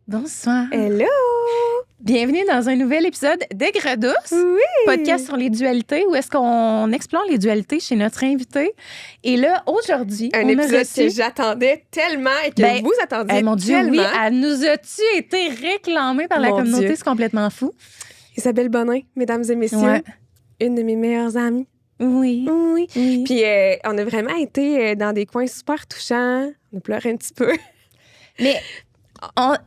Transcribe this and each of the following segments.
Bonsoir. Hello! Bienvenue dans un nouvel épisode d'Aigre douce, Oui! podcast sur les dualités, où est-ce qu'on explore les dualités chez notre invité. Et là, aujourd'hui, Un on a épisode reçu... que j'attendais tellement et que vous attendiez mon Dieu, tellement. oui, elle nous a-tu été réclamée par la Mon communauté? Dieu. C'est complètement fou. Isabelle Bonin, mesdames et messieurs, Ouais. une de mes meilleures amies. Oui. Oui. Oui. Puis on a vraiment été dans des coins super touchants. On a pleuré un petit peu. Mais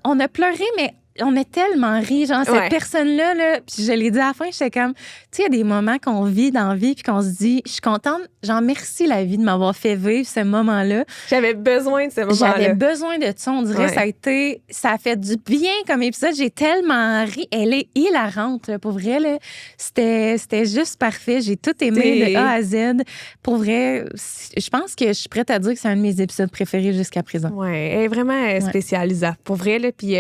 on a pleuré, mais on a tellement ri. Genre, cette Ouais. personne-là, là, puis je l'ai dit à la fin, j'étais comme, tu sais, il y a des moments qu'on vit dans la vie, puis qu'on se dit, je suis contente, genre, merci la vie de m'avoir fait vivre ce moment-là. J'avais besoin de ce moment-là. J'avais besoin de ça, on dirait. Ouais. Ça a fait du bien comme épisode. J'ai tellement ri. Elle est hilarante, là, pour vrai. Là. C'était juste parfait. J'ai tout aimé de A à Z. Pour vrai, je pense que je suis prête à dire que c'est un de mes épisodes préférés jusqu'à présent. Oui, elle est vraiment spécialisée, pour vrai. Là. Puis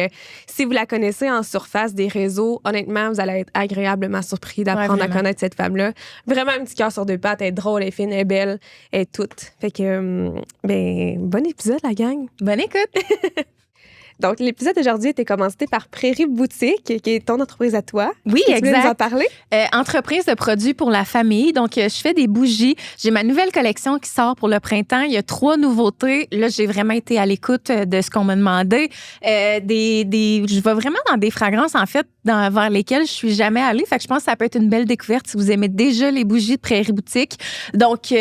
si vous la connaissez en surface des réseaux, honnêtement, vous allez être agréablement surpris d'apprendre à connaître cette femme-là. Vraiment un petit cœur sur deux pattes. Elle est drôle, elle est fine, elle est belle, elle est toute. Fait que, bon épisode, la gang. Bonne écoute! Donc, l'épisode d'aujourd'hui était commencé par Prairie Boutique, qui est ton entreprise à toi. Oui, Tu veux nous en exact. parler? Entreprise de produits pour la famille. Donc, je fais des bougies. J'ai ma nouvelle collection qui sort pour le printemps. Il y a 3 nouveautés. Là, j'ai vraiment été à l'écoute de ce qu'on m'a demandé. Je vais vraiment dans des fragrances, en fait, vers lesquelles je suis jamais allée. Fait que je pense que ça peut être une belle découverte si vous aimez déjà les bougies de Prairie Boutique. Donc, il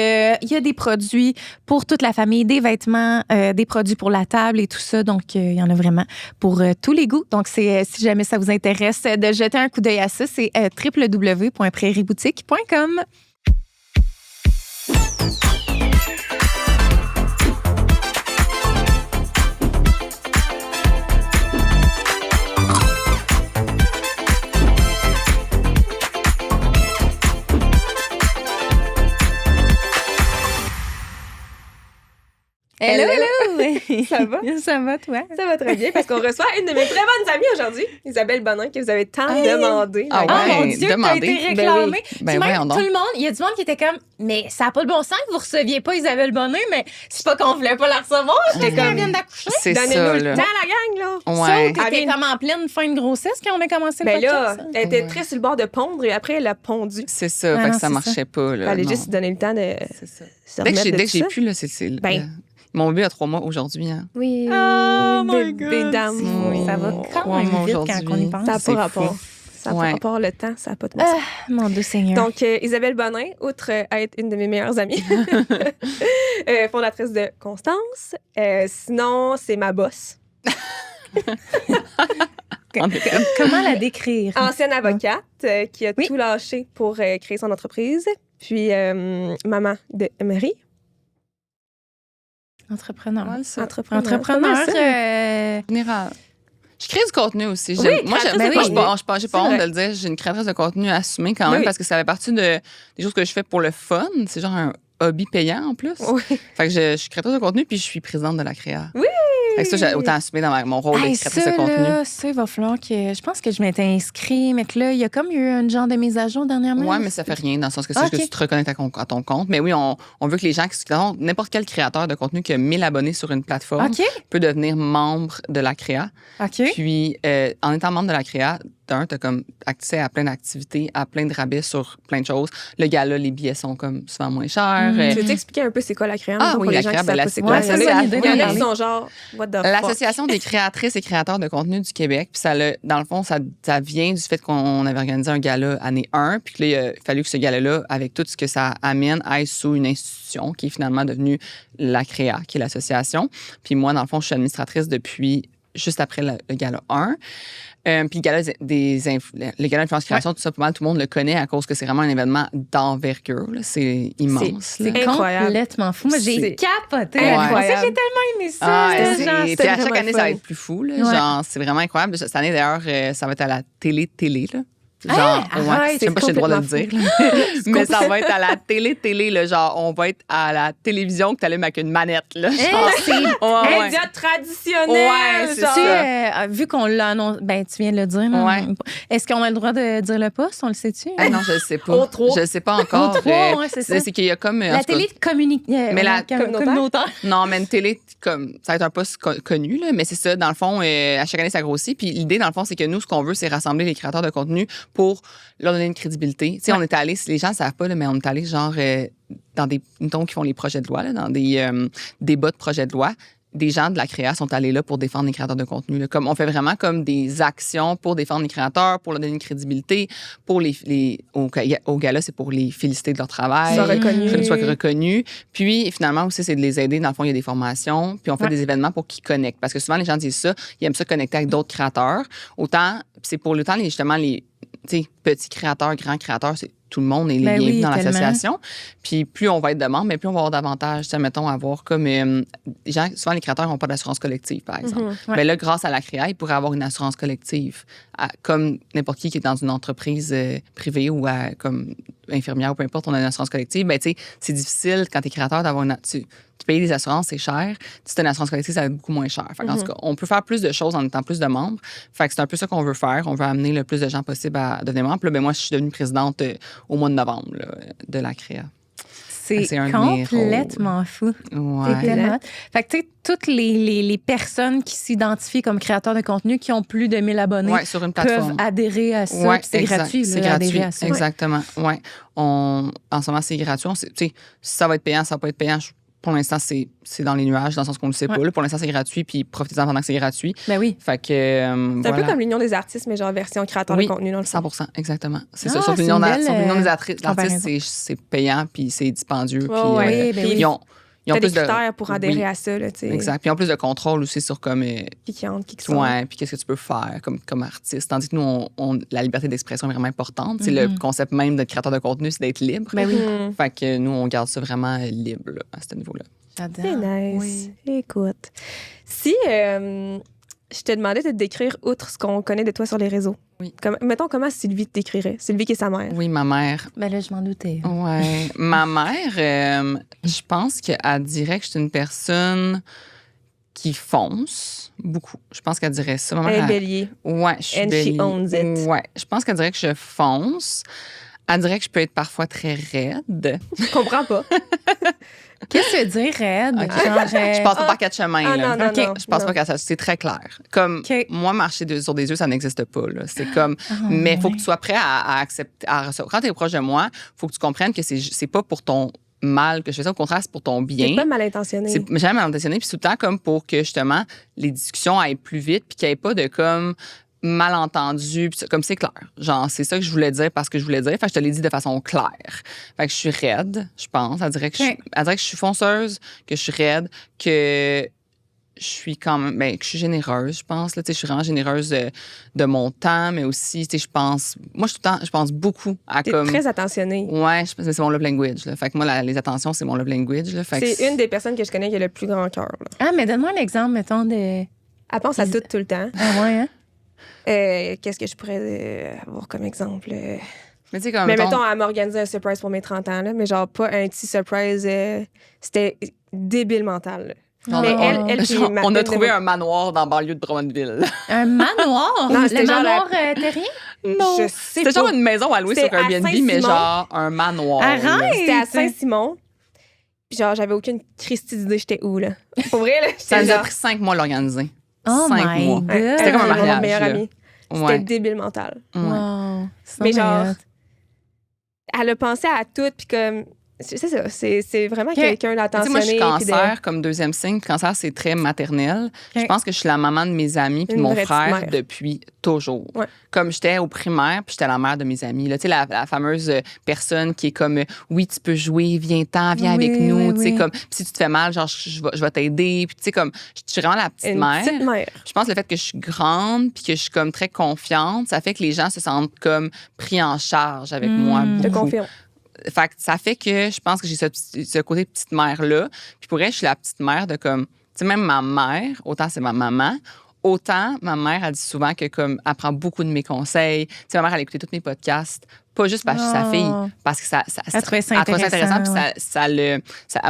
y a des produits pour toute la famille, des vêtements, des produits pour la table et tout ça. Donc, il y en a vraiment pour tous les goûts. Donc, si jamais ça vous intéresse de jeter un coup d'œil à ça, c'est www.prairieboutique.com. Hello, hello! Ça va? Ça va, toi? Ça va très bien parce qu'on reçoit une de mes très bonnes amies aujourd'hui, Isabelle Bonin, que vous avez tant demandé. Ah Ah, ouais, mon Dieu, t'as demandé. été réclamée. Ben Puis Ben même voyons donc. tout le monde, il y a du monde qui était comme, mais ça n'a pas le bon sens que vous receviez pas Isabelle Bonin, mais c'est pas qu'on voulait pas la recevoir, j'étais comme, elle vient d'accoucher. C'est Donnez-nous ça, le là. temps, la gang, là. Ouais. Sauf que t'étais Elle vient- comme en pleine fin de grossesse quand on a commencé le Ben là, podcast. elle était Ouais. très sur le bord de pondre et après, elle a pondu. C'est ça, Ah fait non, que ça c'est marchait pas. Là, Fallait non. juste se donner le temps de C'est ça. se Dès que remettre de j'ai tout pu, là, c'est Ben. mon bébé a 3 mois aujourd'hui. Hein. Oui. Oh my bébé God, d'amour. c'est fou. Ça va quand Trois même mois vite quand aujourd'hui. on y pense. Ça n'a C'est pas rapport. fou. Ça n'a pas Ouais. rapport le temps, ça n'a pas de bon sens. Mon Dieu Seigneur. Donc, Isabelle Bonin, outre être une de mes meilleures amies, fondatrice de Constance, sinon, c'est ma boss. Comment la décrire? Ancienne avocate qui a Oui. tout lâché pour créer son entreprise. Puis, maman de Emery, Entrepreneur. Pas mal ça. entrepreneur. Entrepreneur. Pas mal ça. Général. Je crée du contenu aussi. Oui, Moi, créatrice de j'ai contenu. j'ai C'est pas honte vrai. de le dire. J'ai une créatrice de contenu assumée quand même Oui. parce que ça fait partie des choses que je fais pour le fun. C'est genre un hobby payant en plus. Oui. Fait que je suis créatrice de contenu puis je suis présidente de la créa. Oui! Fait que ça, j'ai autant assumé dans mon rôle Hey, de créatrice ça, de contenu. là, ça, il va falloir que. Je pense que je m'étais inscrit, mais que là, il y a comme eu un genre de mise à jour dernièrement. Oui, mais ça fait rien dans le sens que c'est Ok. juste que tu te reconnectes à ton compte. Mais oui, on veut que les gens, n'importe quel créateur de contenu qui a 1000 abonnés sur une plateforme OK. peut devenir membre de la créa. OK. Puis, en étant membre de la créa, tu as comme accès à plein d'activités, à plein de rabais sur plein de choses. Le gala, les billets sont comme souvent moins chers. Mm. Tu veux t'expliquer un peu c'est quoi la créa? Ah pour oui, les la gens créa, qui ben, savent la- pas c'est ouais, quoi. ça, Il y c'est en a- une idée il y en a d'en qui sont genre, what the fuck? L'Association des créatrices et créateurs de contenu du Québec, puis dans le fond, ça vient du fait qu'on avait organisé un gala année 1, puis que là, il a fallu que ce gala-là, avec tout ce que ça amène, aille sous une institution qui est finalement devenue la créa, qui est l'association. Puis moi, dans le fond, je suis administratrice depuis juste après le gala 1. Puis le gala le gala d'influence création, tout ça, pas mal, tout le monde le connaît à cause que c'est vraiment un événement d'envergure. Là. C'est immense. C'est là. incroyable. complètement fou. Moi, j'ai C'est capoté. Ouais. incroyable. J'ai tellement aimé ça. Ah, C'était c'est- genre- puis c'était à chaque vraiment année, fun. ça va être plus fou. Là. Ouais. Genre, c'est vraiment incroyable. Cette année, d'ailleurs, ça va être à la télé. Là. Genre, arrête, je sais pas si j'ai le droit de le dire. là. Mais ça complètement- va être à la télé, là, genre, on va être à la télévision que t'allumes avec une manette, là. Genre, C'est ouais. Idiot traditionnel! Ouais, c'est genre. ça. vu qu'on l'a annoncé, ben tu viens de le dire. Là, Ouais. Est-ce qu'on a le droit de dire le poste? On le sait-tu? Ah non, je le sais pas. Au trois. Je le sais pas encore. Au trois, ouais, c'est ça. C'est qu'il y a comme... en La tout cas, télé communique. Mais la communautaire? Non, mais une télé, comme, ça va être un poste connu, là, mais c'est ça, dans le fond, à chaque année, ça grossit. Puis l'idée, dans le fond, c'est que nous, ce qu'on veut, c'est rassembler les créateurs de contenu pour leur donner une crédibilité. Tu sais, on est allé, les gens ne savent pas, là, mais on est allé genre dans des, mettons, qui font les projets de loi, là, dans des débats de projets de loi. Des gens de la créa sont allés là pour défendre les créateurs de contenu. Là. Comme, on fait vraiment comme des actions pour défendre les créateurs, pour leur donner une crédibilité. Pour au gala, c'est pour les féliciter de leur travail. Qu'ils soient reconnus. Qu'ils soient reconnus. Puis, finalement, aussi, c'est de les aider. Dans le fond, il y a des formations. Puis, on fait des événements pour qu'ils connectent. Parce que souvent, les gens disent ça. Ils aiment ça connecter avec d'autres créateurs. Autant, c'est pour autant, justement, les petits créateurs, grands créateurs, c'est tout le monde est Ben bienvenu oui, dans tellement. l'association. Puis plus on va être de membres, mais plus on va avoir d'avantages. Tu sais, mettons, avoir comme... les gens, souvent, les créateurs n'ont pas d'assurance collective, par exemple. Ouais. Mais là, grâce à la créa, ils pourraient avoir une assurance collective. Comme n'importe qui est dans une entreprise privée ou comme infirmière ou peu importe, on a une assurance collective. Ben, tu sais, c'est difficile quand tu es créateur d'avoir une... Tu payes des assurances, c'est cher. Si tu as une assurance collective, ça va être beaucoup moins cher. Fait en tout cas, on peut faire plus de choses en étant plus de membres. Fait que c'est un peu ça qu'on veut faire. On veut amener le plus de gens possible à devenir membre. Puis là, ben, moi, je suis devenue présidente au mois de novembre là, de la créa. C'est un de mes complètement fou. Ouais. C'est tellement hot. Fait que, tu sais, toutes les personnes qui s'identifient comme créateurs de contenu qui ont plus de 1000 abonnés Ouais, sur une peuvent plateforme. adhérer à ça. Ouais, Puis c'est exact. gratuit. C'est là, gratuit. adhérer à ça. Exactement. Ouais. En ce moment, c'est gratuit. Tu sais, si ça va être payant, ça va pas être payant. Pour l'instant, c'est dans les nuages, dans le sens qu'on ne le sait pas. Là, pour l'instant, c'est gratuit, puis profitez-en pendant que c'est gratuit. Ben oui. Fait que. C'est un voilà. peu comme l'Union des artistes, mais genre version créateur Oui, de contenu dans le fond. 100 exactement. C'est Ah, ça. Sauf c'est l'Union une belle, des comparaison. artistes, c'est payant, puis c'est dispendieux. Puis, ouais. ben oui. ils ont T'as des plus de. critères pour adhérer Oui, à ça, là, tu sais. exact. Puis ils ont plus de contrôle aussi sur comme. Qui entre, qui sort. Ouais, puis qu'est-ce que tu peux faire comme artiste. Tandis que nous, la liberté d'expression est vraiment importante. C'est le concept même d'être créateur de contenu, c'est d'être libre. Ben oui. Fait que nous, on garde ça vraiment libre là, à ce niveau-là. J'adore. C'est nice. Écoute, si je te demandais de te décrire outre ce qu'on connaît de toi sur les réseaux, mettons comment Sylvie te décrirait. Sylvie qui est sa mère. Oui, ma mère. Ben là, je m'en doutais. Ouais. Ma mère, je pense qu'elle dirait que je suis une personne qui fonce beaucoup. Je pense qu'elle dirait ça. Ma mère, Elle est bélier. Ouais, je suis And bélier. she owns it. Ouais. Je pense qu'elle dirait que je fonce. Elle dirait que je peux être parfois très raide. Je comprends pas. Qu'est-ce que tu veux dire, Red? Ok. Genre, Je passe pas par quatre chemins. Ah, là. non, non, Ok. non. Je pense non. pas qu'à ça. C'est très clair. Comme Ok. moi, marcher sur des œufs, ça n'existe pas. Là. C'est comme. Mais il faut que tu sois prêt à accepter. Quand tu es proche de moi, il faut que tu comprennes que c'est pas pour ton mal que je fais ça. Au contraire, c'est pour ton bien. C'est pas mal intentionné. C'est jamais mal intentionné. Puis tout le temps, comme pour que justement, les discussions aillent plus vite, puis qu'il n'y ait pas de comme malentendu, puis comme c'est clair. Genre, c'est ça que je voulais dire parce que je voulais dire. Fait que je te l'ai dit de façon claire. Fait que je suis raide, je pense. Elle dirait que je suis fonceuse, que je suis raide, que je suis quand même, que je suis généreuse, je pense. Là, je suis vraiment généreuse de mon temps, mais aussi, je pense, moi, je pense beaucoup à T'es comme. très attentionnée. Ouais, c'est mon love language. Là. Fait que moi, les attentions, c'est mon love language. Là. Fait que C'est une des personnes que je connais qui a le plus grand cœur. là. Ah, mais donne-moi un exemple, mettons, de. Elle pense à tout le temps. Ah, ouais, hein? Qu'est-ce que je pourrais avoir comme exemple? Mais tu sais, comme. Mais mettons, elle m'a organisé un surprise pour mes 30 ans, là, mais genre pas un petit surprise. C'était débile mental. Là. On Mais a- elle qui genre, on a m'appelle trouvé de- un manoir dans la banlieue de Drummondville. Un manoir? Non, le c'était genre manoir terrien? Non. Je sais C'était genre pas. une maison à louer sur C'était à Airbnb, mais Saint-Simon. genre un manoir. Arrête! là. C'était à Saint-Simon. Puis genre, j'avais aucune Christie d'idée j'étais où, là. Pour vrai, là, Ça j'étais nous a genre... pris 5 mois à l'organiser. Oh 5 my mois. God. C'était comme un Mon mariage, meilleur là. ami. C'était Ouais. débile mental. Ouais. Wow. C'est Mais vraiment genre, hot. elle a pensé à tout, puis comme... C'est ça, c'est vraiment Ok. quelqu'un Tu sais, moi, d'attentionné. je suis puis de- cancer comme deuxième signe. Puis cancer, c'est très maternel. Ok. Je pense que je suis la maman de mes amis puis de Une mon vraie frère petite mère. depuis toujours. Ouais. Comme j'étais au primaire, puis j'étais la mère de mes amis. Là. Tu sais, la fameuse personne qui est comme oui, tu peux jouer, viens-t'en, viens Oui, avec nous. oui, Tu sais, oui. comme si tu te fais mal, genre, je vais t'aider. Puis tu sais, comme, je suis vraiment la petite Une mère. petite mère. Je pense que le fait que je suis grande puis que je suis comme très confiante, ça fait que les gens se sentent comme pris en charge avec moi. Je te beaucoup. confirme. Fait que ça fait que je pense que j'ai ce côté petite mère-là. Puis pour elle, je suis la petite mère de comme... Tu sais, même ma mère, autant c'est ma maman, autant, ma mère, elle dit souvent que comme elle prend beaucoup de mes conseils. Tu sais, ma mère, elle a écouté tous mes podcasts, pas juste parce que je suis sa fille, parce que elle trouvait ça intéressant. Puis elle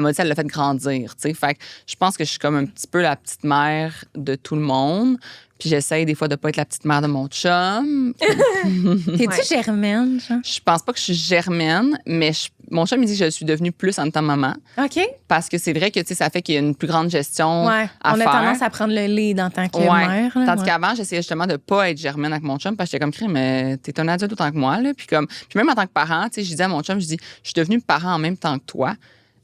m'a dit ça l'a fait grandir, tu sais. Fait que je pense que je suis comme un petit peu la petite mère de tout le monde. Puis j'essaye des fois de pas être la petite mère de mon chum. T'es-tu germaine, genre? Je pense pas que je suis germaine, mais mon chum, il dit que je suis devenue plus en même temps maman. OK. Parce que c'est vrai que, tu sais, ça fait qu'il y a une plus grande gestion à faire. On a tendance à prendre le lead en tant que mère. Là, tandis qu'avant, j'essayais justement de pas être germaine avec mon chum parce que j'étais comme, crime, mais t'es un adulte autant que moi, là. Puis même en tant que parent, tu sais, je disais à mon chum, je dis, je suis devenue parent en même temps que toi.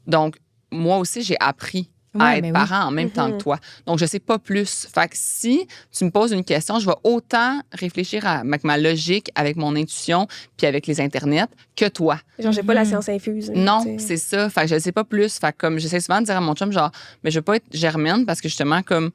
Donc, moi aussi, j'ai appris à être parent en même temps que toi. Donc, je sais pas plus. Fait que si tu me poses une question, je vais autant réfléchir avec ma logique, avec mon intuition, puis avec les internets que toi. Genre, j'ai pas la science infuse. Non, c'est ça. Fait que je sais pas plus. Fait que comme j'essaie souvent de dire à mon chum, genre, mais je veux pas être germaine parce que justement, comme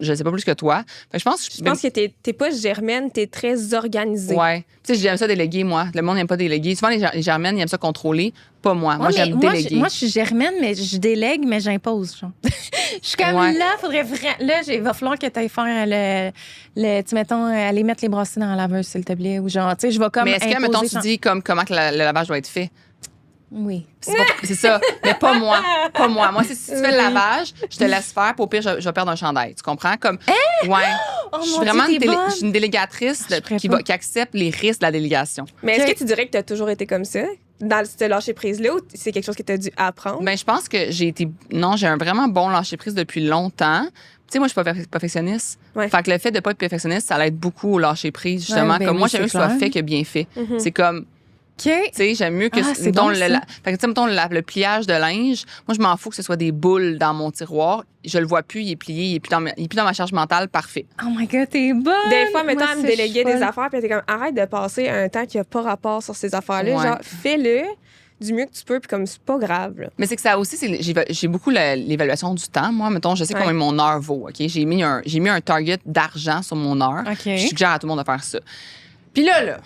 je sais pas plus que toi. Fait que je pense que t'es pas germaine, t'es très organisée. Ouais. Tu sais, j'aime ça déléguer, moi. Le monde n'aime pas déléguer. Souvent, les germaines, ils aiment ça contrôler. Pas moi. Moi, j'aime déléguer. Moi, je suis germaine, mais je délègue, mais j'impose. Genre. Je suis comme là, faudrait vraiment. Là, il va falloir que tu ailles faire tu mettons, aller mettre les brassées dans la laveuse, s'il te plaît. Ou genre, tu sais, je vais comme. Mais est-ce que, mettons, tu dis comment que le lavage doit être fait? Oui. C'est ça. Mais pas moi. Pas moi. Moi, si tu fais le lavage, je te laisse faire. Puis au pire, je vais perdre un chandail. Tu comprends? Comme, ouais. Oh, je suis vraiment une délégatrice qui accepte les risques de la délégation. Mais est-ce que tu dirais que tu as toujours été comme ça? Dans ce lâcher-prise-là, ou c'est quelque chose que tu as dû apprendre? Ben, je pense que j'ai un vraiment bon lâcher-prise depuis longtemps. Tu sais, moi, je suis pas perfectionniste. Ouais. Fait que le fait de pas être perfectionniste, ça l'aide beaucoup au lâcher-prise, justement. Comme moi, j'aime mieux que ce soit fait que bien fait. C'est comme. Tu sais, j'aime mieux que mettons, le pliage de linge. Moi, je m'en fous que ce soit des boules dans mon tiroir. Je le vois plus, il est plié, il est plus dans ma charge mentale, parfait. Oh my God, t'es bonne! Des fois, mettons, à me déléguer des affaires, puis t'es comme, arrête de passer un temps qui a pas rapport sur ces affaires-là. Genre, fais-le du mieux que tu peux, puis comme c'est pas grave. Là. Mais c'est que ça aussi, j'ai beaucoup l'évaluation du temps. Moi, mettons, je sais combien mon heure vaut, OK? J'ai mis un target d'argent sur mon heure. Okay. Je suggère à tout le monde de faire ça. Puis là,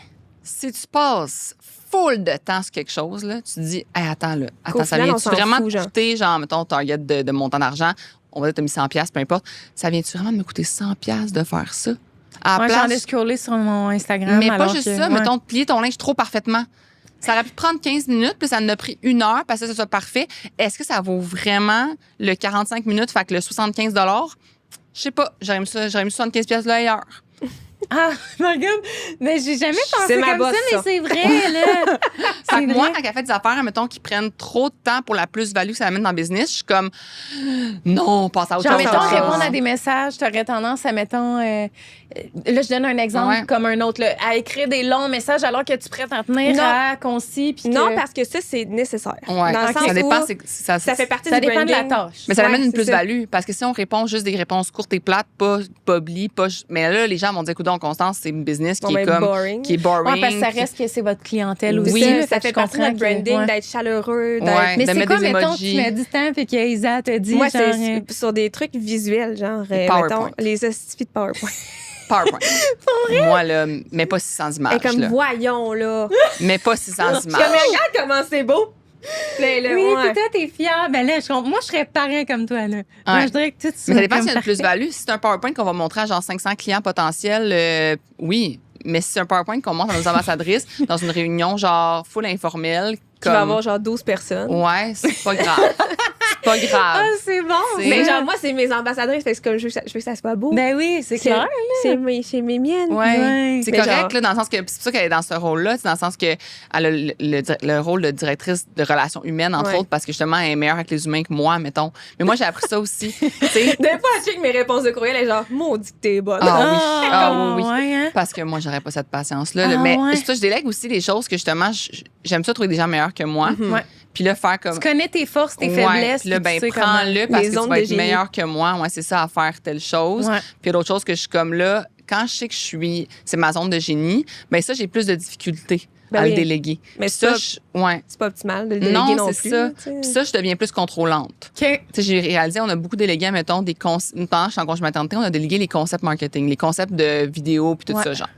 si tu passes full de temps sur quelque chose, là, tu te dis, hey, attends, ça vient-tu vraiment te coûter, genre, mettons, target de montant d'argent, on va dire, t'as mis 100$, peu importe, ça vient-tu vraiment me coûter 100$ de faire ça? Moi, j'en ai scrollé sur mon Instagram. Mais pas juste ça, mettons, de plier ton linge trop parfaitement. Ça aurait pu prendre 15 minutes, puis ça en a pris 1 heure, parce que ça soit parfait. Est-ce que ça vaut vraiment le 45 minutes, fait que le 75$? Je sais pas, j'aurais mis 75$ là ailleurs. Ah, my God! Mais j'ai jamais pensé comme ça, mais c'est vrai, là. Fait que moi, quand elle fait des affaires, mettons, qui prennent trop de temps pour la plus-value que ça amène dans le business, je suis comme, non, passe à autre chose. Genre, mettons, répondre à des messages, t'aurais tendance à, mettons, là, je donne un exemple comme un autre, là, à écrire des longs messages alors que tu prêtes à tenir à concis. Non, parce que ça, c'est nécessaire. Ouais. Dans le sens ça dépend, ça fait partie ça du dépend branding. de la tâche. Mais ça amène une plus-value. Parce que si on répond juste des réponses courtes et plates, pas bli, mais là, les gens vont dire, écoute, Constance, c'est une business qui est comme boring. Qui est boring. Ouais, parce que ça reste que c'est votre clientèle aussi. Oui, ça fait partie de notre branding, d'être chaleureux. Mais c'est quoi, mettons, tu mets du temps et qu'Isa te dit. Moi, c'est sur des trucs visuels, genre, mettons, les hosties de PowerPoint. PowerPoint. Moi, là, mais pas 600 images. Et comme, là. Voyons, là. Mais pas 600 images. Comme, regarde comment c'est beau. Oui, puis toi, t'es fière. Ben là, moi, je serais pareil comme toi, là. Moi, je dirais que tout mais ça dépend s'il y a une plus-value. Si c'est un PowerPoint qu'on va montrer à genre 500 clients potentiels, oui. Mais si c'est un PowerPoint qu'on montre à nos ambassadrices dans une réunion genre full informelle, qui va avoir genre 12 personnes. Ouais, c'est pas grave. C'est pas grave. Ah, c'est bon. Mais genre, moi, c'est mes ambassadrices, fait que comme je veux que ça soit beau. Ben oui, c'est clair. C'est mes miennes. Ouais. C'est correct, là, dans le sens que c'est pour ça qu'elle est dans ce rôle-là. C'est dans le sens qu'elle a le rôle de directrice de relations humaines, entre autres, parce que justement, elle est meilleure avec les humains que moi, mettons. Mais moi, j'ai appris ça aussi. Des fois, je sais que mes réponses de courriel, elle est genre, maudit que t'es bonne. Ah oui. Ouais, hein? Parce que moi, j'aurais pas cette patience-là. Mais ça, je délègue aussi les choses que justement, j'aime ça trouver des gens meilleurs que moi. Puis là, faire comme. Tu connais tes forces, tes faiblesses. Puis là, ben, prends-le parce que tu vas être meilleur que moi. Ouais, c'est ça, à faire telle chose. Ouais. Puis l'autre chose que je suis comme là, quand je sais que c'est ma zone de génie, ben ça, j'ai plus de difficultés à le déléguer. Mais ça, c'est pas optimal de le déléguer non plus. C'est ça. Puis ça, je deviens plus contrôlante. OK. J'ai réalisé, on a beaucoup délégué, mettons, pendant que je suis en congé maternité, on a délégué les concepts marketing, les concepts de vidéo, puis tout ça, genre.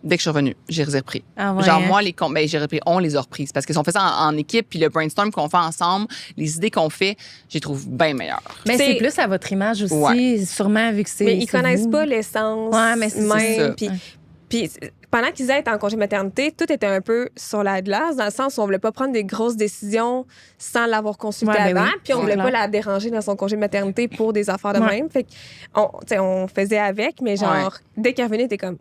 Dès que je suis revenue, j'ai repris. Ah ouais, Genre, hein? moi, j'ai repris, on les a reprises. Parce que si on fait ça en équipe, puis le brainstorm qu'on fait ensemble, les idées qu'on fait, je les trouve bien meilleures. Mais C'est- c'est plus à votre image aussi, Ouais. sûrement, vu que c'est. Mais ils c'est connaissent vous. pas l'essence Ouais, mais c'est même. ça. Puis, Ouais. puis pendant qu'ils étaient en congé maternité, tout était un peu sur la glace, dans le sens où on voulait pas prendre des grosses décisions sans l'avoir consulté Ouais, ben avant. oui, Puis on c'est voulait clair. pas la déranger dans son congé maternité pour des affaires de Ouais. même. Fait on faisait avec, mais genre, dès qu'elle revenait, t'es comme,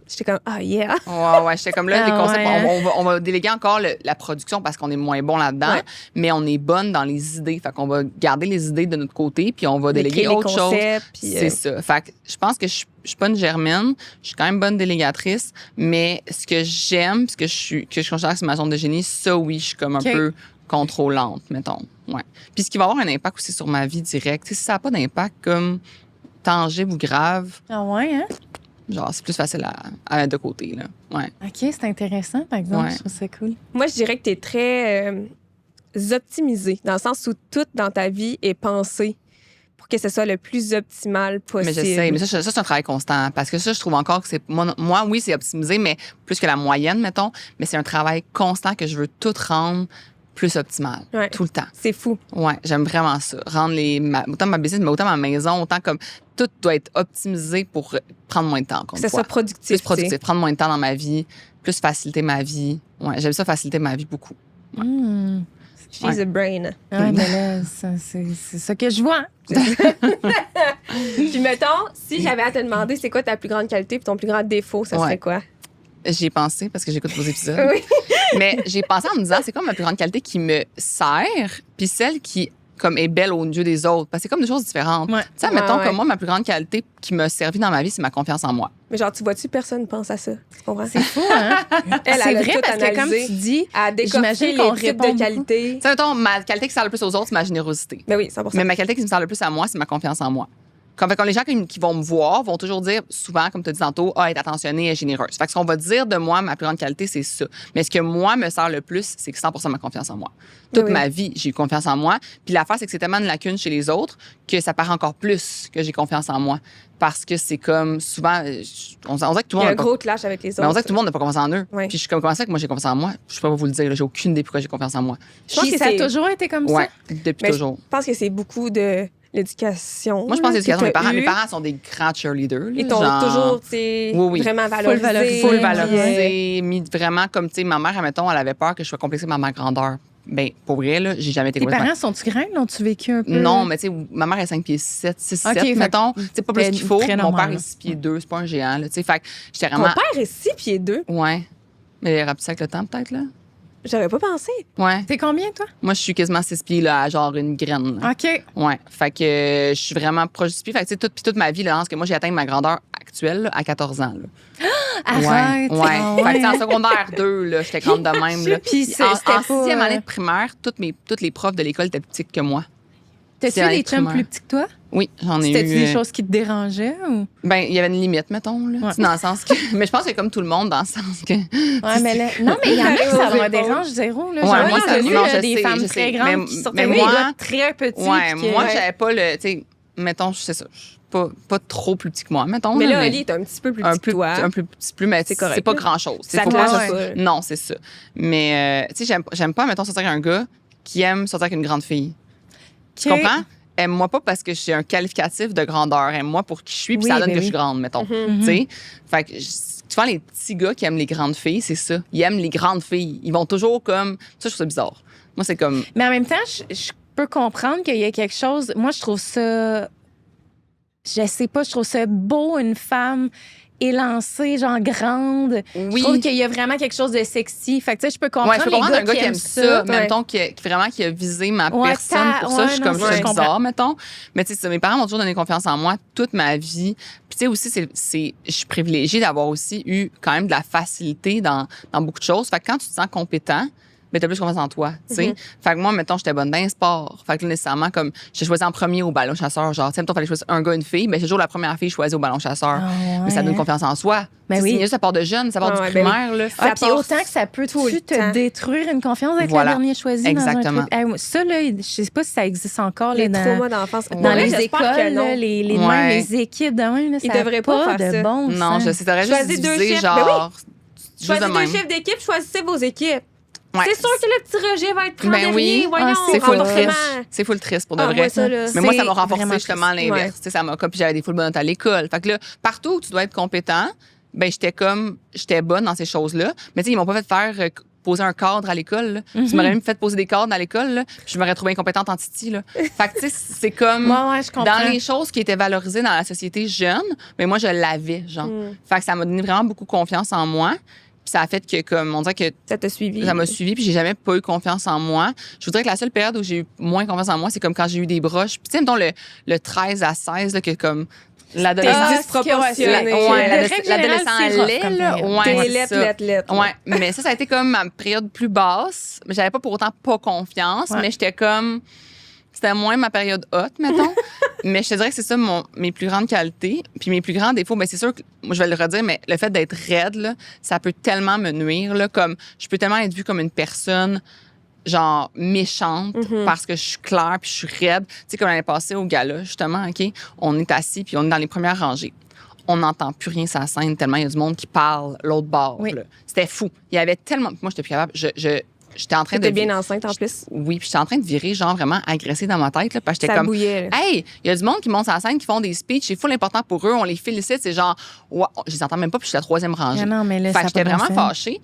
J'étais comme, ah yeah. Ouais, j'étais comme là, les Ah concepts, ouais, on va déléguer encore la production parce qu'on est moins bon là-dedans, Ouais. mais on est bonne dans les idées. Fait qu'on va garder les idées de notre côté, puis on va déléguer Écrire les autre chose. concepts, puis, C'est ça. Fait que je pense que je suis pas une germaine, je suis quand même bonne délégatrice, mais ce que j'aime, ce que je considère que c'est ma zone de génie, ça, oui, je suis comme un OK. peu contrôlante, mettons. Ouais. Puis ce qui va avoir un impact aussi sur ma vie directe, tu sais, si ça n'a pas d'impact comme tangible ou grave, Ah ouais, hein? genre, c'est plus facile à mettre de côté, là. Ouais. OK, c'est intéressant, par exemple. Ouais. Je trouve ça cool. Moi, je dirais que tu es très optimisé, dans le sens où tout dans ta vie est pensé pour que ce soit le plus optimal possible. Mais j'essaie. Mais ça, c'est un travail constant. Parce que ça, je trouve encore que c'est. Moi, oui, c'est optimisé, mais plus que la moyenne, mettons. Mais c'est un travail constant que je veux tout rendre plus optimal. Ouais. Tout le temps. C'est fou. Ouais, j'aime vraiment ça. Rendre autant ma business, mais autant ma maison, autant comme. Tout doit être optimisé pour prendre moins de temps. Que ce soit productif. Plus productif. Prendre moins de temps dans ma vie, plus faciliter ma vie. Ouais, j'aime ça, faciliter ma vie beaucoup. Hmm. She's a brain. Ouais, mais là, c'est ça que je vois. Puis mettons, si j'avais à te demander c'est quoi ta plus grande qualité et ton plus grand défaut, ça serait Ouais. quoi? J'y ai pensé parce que j'écoute vos épisodes. Oui. Mais j'ai pensé en me disant, c'est comme ma plus grande qualité qui me sert, puis celle qui comme est belle aux yeux des autres. Parce que c'est comme des choses différentes. Ouais. Tu sais, Ouais, mettons ouais. que moi, ma plus grande qualité qui m'a servi dans ma vie, c'est ma confiance en moi. Mais genre, tu vois-tu, personne pense à ça. Tu comprends? C'est fou, hein? Elle c'est a vrai tout parce que, comme analysé. tu dis, À décortiquer j'imagine les qu'on types répond de qualité. Tu sais, mettons, ma qualité qui sert le plus aux autres, c'est ma générosité. Mais oui, 100%. Mais ma qualité qui me sert le plus à moi, c'est ma confiance en moi. Quand les gens qui vont me voir vont toujours dire souvent, comme tu as dit tantôt, être attentionnée et généreuse. Fait que ce qu'on va dire de moi, ma plus grande qualité, c'est ça. Mais ce que moi me sert le plus, c'est 100% ma confiance en moi. Toute Oui. ma vie, j'ai eu confiance en moi. Puis l'affaire, c'est que c'est tellement une lacune chez les autres que ça paraît encore plus que j'ai confiance en moi. Parce que c'est comme souvent, on dirait que tout Il y le a monde un n'a pas, gros clash avec les autres. mais on dirait que tout le monde n'a pas confiance en eux. Ouais. Puis je suis comme, comment ça que moi j'ai confiance en moi? Je peux pas vous le dire, là, j'ai aucune idée pourquoi j'ai confiance en moi. Je pense Puis que ça a c'est- toujours été comme Ouais, ça. depuis Mais toujours. Je pense que c'est beaucoup de l'éducation. Moi, je pense que l'éducation, que t'as mes eue. parents sont des grands cheerleaders. là, Ils t'ont genre- toujours, tu sais, Oui, oui. vraiment Full valorisé. valorisé. full Puis, valorisé, mis vraiment comme, tu sais, ma mère, admettons, elle avait peur que je sois complexée par ma grandeur. Ben, pour vrai, là, j'ai jamais été Tes complexée. parents sont-tu grands? L'ont-tu vécu un peu? Non, mais tu sais, ma mère est 5 pieds 7, 6, Ok, 7, fait mettons. que C'est pas plus c'était qu'il faut. très Mon normal, père est là. 6 pieds 2, c'est pas un géant, là, tu sais. Fait que j'étais Ton vraiment. père est 6 pieds 2. Ouais. Mais il est rapetissé avec le temps, peut-être, là. J'aurais pas pensé. Ouais. T'es combien, toi? Moi, je suis quasiment 6 pieds, là, à genre une graine. là. OK. Ouais. Fait que je suis vraiment proche du pied. Fait que, tu sais, toute ma vie, là, parce que moi, j'ai atteint ma grandeur actuelle, là, à 14 ans, là. Arrête. Ouais. Ah Fait que, ouais. tu sais, en secondaire 2, là, j'étais grande de même, là. Puis Puis c'était en pas, 6e année de primaire, toutes les profs de l'école étaient plus petites que moi. T'as-tu c'est eu l'année des de chums primaire. plus petits que toi? Oui, j'en ai eu. C'était-tu des choses qui te dérangeaient? Ou... Ben, il y avait une limite, mettons, là. Ouais. Tu sais, dans le sens que. Mais je pense que comme tout le monde, dans le sens que. Ouais, mais là, non, mais il y en a qui ça leur dérange zéro. Là. Ouais, Genre, moi, ça- j'ai vu non, là, je des sais, femmes je très sais. grandes Mais- qui sortaient mais avec des moi- gars très petits. Ouais, puis que- moi, j'avais pas le. Tu sais, mettons, je sais ça. Je suis pas trop plus petit que moi, mettons. Mais là, mais Oli est un petit peu plus un petit que plus, toi. un plus petit, plus, mais C'est c'est correct, pas là. grand-chose. Ça Faut clash pas- pas. Non, c'est ça. Mais, tu sais, j'aime pas, mettons, sortir avec un gars qui aime sortir avec une grande fille. Tu Ok. comprends? Aime-moi pas parce que j'ai un qualificatif de grandeur. Aime-moi pour qui je suis, puis Oui, ça donne ben que je oui. suis grande, mettons. Mhm. Tu sais? Fait que, souvent, les petits gars qui aiment les grandes filles, c'est ça. Ils aiment les grandes filles. Ils vont toujours comme. Ça, je trouve ça bizarre. Moi, c'est comme. Mais en même temps, je peux comprendre qu'il y a quelque chose. Moi, je trouve ça. Je sais pas, je trouve ça beau, une femme élancée, genre grande. Je Oui. trouve qu'il y a vraiment quelque chose de sexy. Fait que, tu sais, je peux comprendre Ouais, je peux les comprendre un gars qui qui aime ça, Ouais. mettons, qui a visé ma Ouais, personne pour ça. Je suis ouais, comme non, ça, je bizarre, comprends. mettons. Mais tu sais, ça, mes parents m'ont toujours donné confiance en moi toute ma vie. Puis tu sais, aussi, je suis privilégiée d'avoir aussi eu quand même de la facilité dans beaucoup de choses. Fait que quand tu te sens compétent, mais t'as plus confiance en toi, tu sais. Fait que moi, mettons, j'étais bonne dans le sport. Fait que là, nécessairement, comme, j'ai choisi en premier au ballon chasseur. Genre, tu sais, mettons, fallait choisir un gars, une fille. Ben, j'ai toujours la première fille choisie au ballon chasseur. Ah Mais ça ouais, donne hein. confiance en soi. Ben Tu sais, oui. c'est mieux, ça part de jeune, ça part Ah ouais, du ben oui. primaire, là. Ah, Ça puis part autant que ça peut tout le te temps. détruire une confiance d'être Voilà. le dernier choisi Exactement. dans un truc. Ça, là, je sais pas si ça existe encore là, Les dans, traumas d'enfance. dans Pour vrai, les j'espère écoles, que non. là, Ouais. les équipes de même. Là, Ils ça a devraient pas faire de ça. bon Non, sens. je sais, t'aurais juste Choisis deux divisé, chiffres. genre, Choisissez des chefs d'équipe, choisissez vos équipes. Ouais. C'est sûr que le petit rejet va être prend Ben oui. Voyons, c'est full remboursement. triste. C'est full triste pour de vrai. Moi, ça, là, mais moi, ça m'a c'est renforcé vraiment justement triste. l'inverse. Tu sais, ça m'a comme puis j'avais des full bonnes notes à l'école. Fait que là, partout où tu dois être compétent, ben j'étais bonne dans ces choses-là. Mais tu sais, ils m'ont pas fait faire poser un cadre à l'école. Là. Tu m'aurais même fait poser des cadres à l'école. Là, puis je m'aurais trouvée incompétente en titi. Là. Fait que tu sais, c'est comme je comprends. dans les choses qui étaient valorisées dans la société jeune, mais moi je l'avais, genre. Fait que ça m'a donné vraiment beaucoup confiance en moi. Puis ça a fait que, comme, on dirait que Ça t'a suivi. ça m'a suivi, puis j'ai jamais pas eu confiance en moi. Je voudrais que la seule période où j'ai eu moins confiance en moi, c'est comme quand j'ai eu des broches. Puis, tu sais, mettons, le 13 à 16, là, que comme l'adolescence. Disproportionné. L'adolescent laid, là. T'es lettre. Ouais, mais ça a été comme ma période plus basse. Mais j'avais pas pour autant pas confiance, mais j'étais comme. C'était moins ma période haute, mettons. Mais je te dirais que c'est ça mes plus grandes qualités. Puis mes plus grands défauts, bien, c'est sûr que, moi, je vais le redire, mais le fait d'être raide, là, ça peut tellement me nuire. Là, comme, je peux tellement être vue comme une personne, genre, méchante parce que je suis claire puis je suis raide. Tu sais, comme l'année passée au gala, justement, OK, on est assis puis on est dans les premières rangées. On n'entend plus rien sur la scène tellement il y a du monde qui parle l'autre bord. Oui. Là. C'était fou. Il y avait tellement... Moi, j'étais plus capable. J'étais en train de... T'étais bien enceinte, en plus. Oui, puis j'étais en train de virer, genre, vraiment agressée dans ma tête. Là, parce que j'étais Ça comme... bouillait. Hey, il y a du monde qui monte sur la scène, qui font des speeches. C'est full important pour eux. On les félicite. C'est genre... Ouais, je les entends même pas, puis je suis la troisième rangée. Non, mais là, fait ça que j'étais a pas de vraiment bon sens. fâchée.